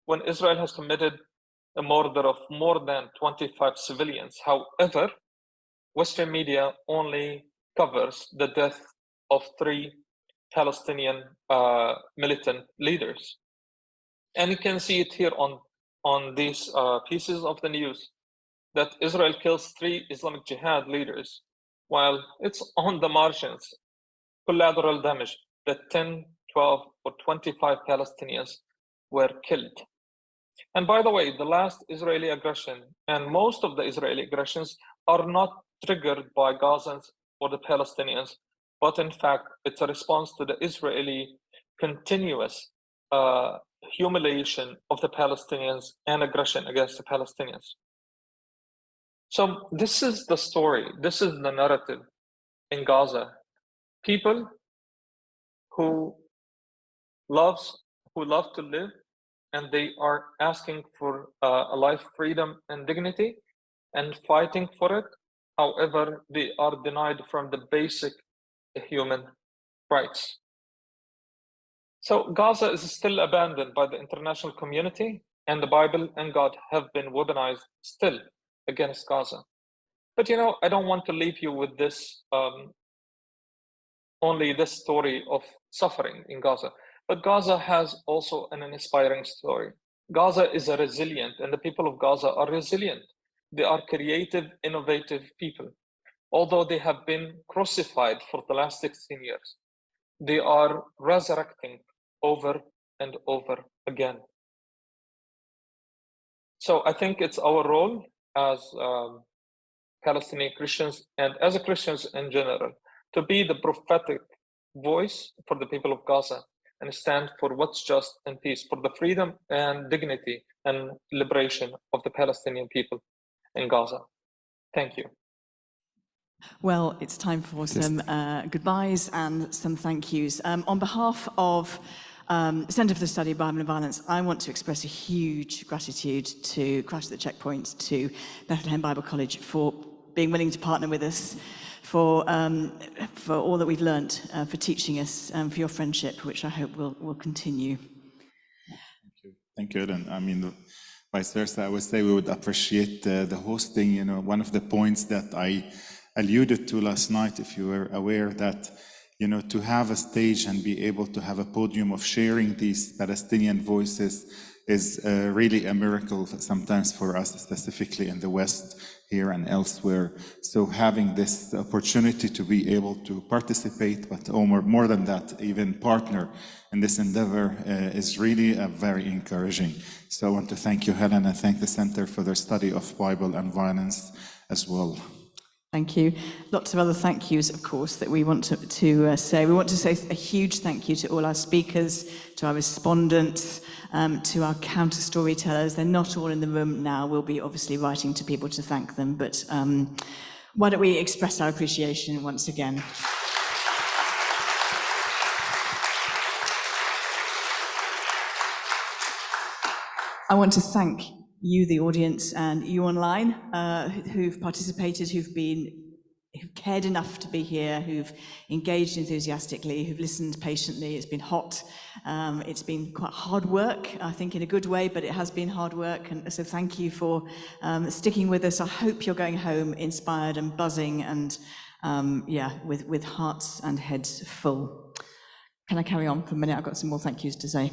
when Israel has committed a murder of more than 25 civilians. However, Western media only covers the death of 3 Palestinian militant leaders. And you can see it here on these pieces of the news that Israel kills 3 Islamic Jihad leaders, while it's on the margins, collateral damage, that 10, 12, or 25 Palestinians were killed. And by the way, the last Israeli aggression and most of the Israeli aggressions are not triggered by Gazans or the Palestinians, but in fact, it's a response to the Israeli continuous humiliation of the Palestinians and aggression against the Palestinians. So this is the story, this is the narrative in Gaza. People who love to live, and they are asking for a life, freedom, and dignity, and fighting for it. However, they are denied from the basic human rights. So Gaza is still abandoned by the international community, and the Bible and God have been weaponized still against Gaza. But you know, I don't want to leave you with this, only this story of suffering in Gaza. But Gaza has also an inspiring story. Gaza is a resilient, and the people of Gaza are resilient. They are creative, innovative people. Although they have been crucified for the last 16 years, they are resurrecting over and over again. So I think it's our role as Palestinian Christians and as Christians in general to be the prophetic voice for the people of Gaza and stand for what's just and peace, for the freedom and dignity and liberation of the Palestinian people in Gaza. Thank you. Well, it's time for some goodbyes and some thank yous. On behalf of Centre for the Study of Bible and Violence, I want to express a huge gratitude to Crash at the Checkpoints, to Bethlehem Bible College for being willing to partner with us, for all that we've learnt, for teaching us, for your friendship, which I hope will continue. Thank you, Helen. I mean, vice versa, I would say we would appreciate the hosting. You know, one of the points that I alluded to last night, if you were aware, that, you know, to have a stage and be able to have a podium of sharing these Palestinian voices is really a miracle sometimes for us, specifically in the West here and elsewhere. So having this opportunity to be able to participate, but more than that, even partner in this endeavor is really very encouraging. So I want to thank you, Helen, and thank the Center for their study of Bible and violence as well. Thank you. Lots of other thank yous, of course, that we want to say. We want to say a huge thank you to all our speakers, to our respondents, to our counter storytellers. They're not all in the room now. We'll be obviously writing to people to thank them, but why don't we express our appreciation once again. I want to thank you, the audience, and you online, who've participated, who've cared enough to be here, who've engaged enthusiastically, who've listened patiently. It's been hot. It's been quite hard work, I think, in a good way, but it has been hard work. And so thank you for sticking with us. I hope you're going home inspired and buzzing and, with hearts and heads full. Can I carry on for a minute? I've got some more thank yous to say.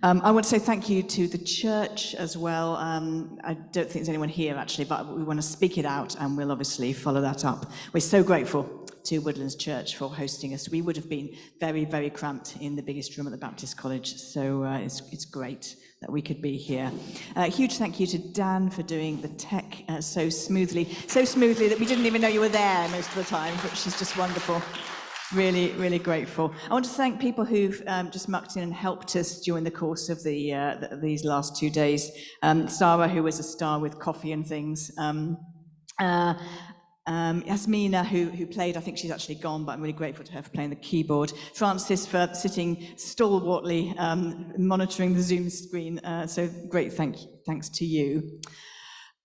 I want to say thank you to the church as well. I don't think there's anyone here actually, but we want to speak it out and we'll obviously follow that up. We're so grateful to Woodlands Church for hosting us. We would have been very, very cramped in the biggest room at the Baptist College, so it's great that we could be here. Huge thank you to Dan for doing the tech so smoothly that we didn't even know you were there most of the time, which is just wonderful. Really, really grateful. I want to thank people who've just mucked in and helped us during the course of these last 2 days. Sara, who was a star with coffee and things. Yasmina, who played, I think she's actually gone, but I'm really grateful to her for playing the keyboard. Francis for sitting stalwartly, monitoring the Zoom screen. So great thanks to you.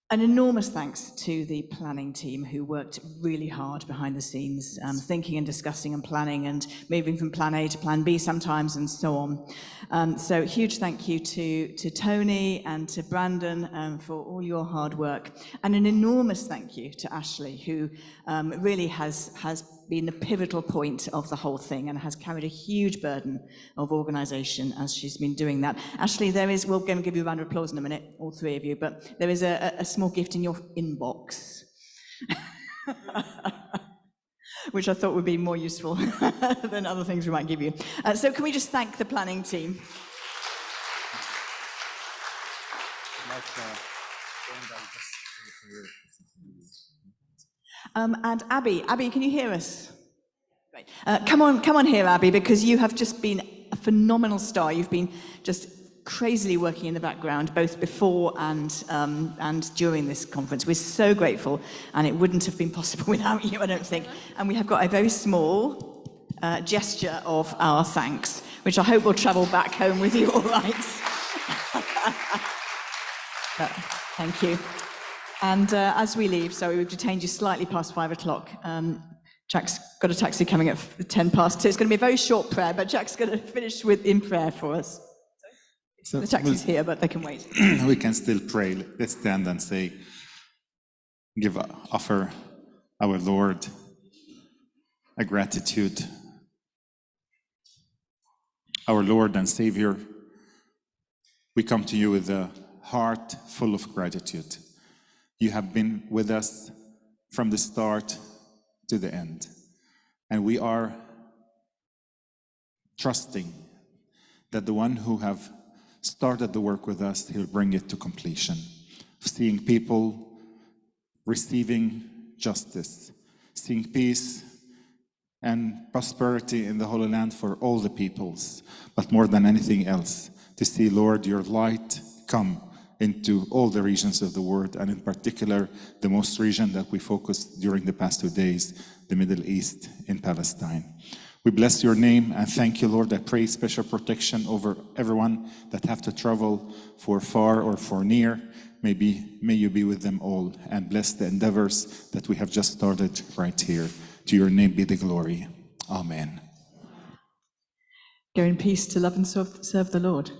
An enormous thanks to the planning team who worked really hard behind the scenes, thinking and discussing and planning and moving from plan A to plan B sometimes and so on. So huge thank you to Tony and to Brandon for all your hard work. And an enormous thank you to Ashley, who really has been the pivotal point of the whole thing and has carried a huge burden of organisation as she's been doing that. Ashley, we're going to give you a round of applause in a minute, all three of you, but there is a small gift in your inbox, which I thought would be more useful than other things we might give you. So can we just thank the planning team? And Abby, can you hear us? Great. Come on here, Abby, because you have just been a phenomenal star. You've been just crazily working in the background, both before and during this conference. We're so grateful, and it wouldn't have been possible without you, I don't think. And we have got a very small gesture of our thanks, which I hope will travel back home with you all right. Thank you. And as we leave, sorry, we've detained you slightly past 5 o'clock. Jack's got a taxi coming at 10 past 2. It's going to be a very short prayer, but Jack's going to finish in prayer for us. So the taxi's here, but they can wait. We can still pray. Let's stand and say, offer our Lord a gratitude. Our Lord and Savior, we come to you with a heart full of gratitude. You have been with us from the start to the end. And we are trusting that the one who have started the work with us, he'll bring it to completion. Seeing people receiving justice, seeing peace and prosperity in the Holy Land for all the peoples, but more than anything else, to see, Lord, your light come into all the regions of the world, and in particular, the most region that we focused during the past 2 days, the Middle East in Palestine. We bless your name and thank you, Lord. I pray special protection over everyone that have to travel for far or for near. May you be with them all and bless the endeavors that we have just started right here. To your name be the glory. Amen. Go in peace to love and serve the Lord.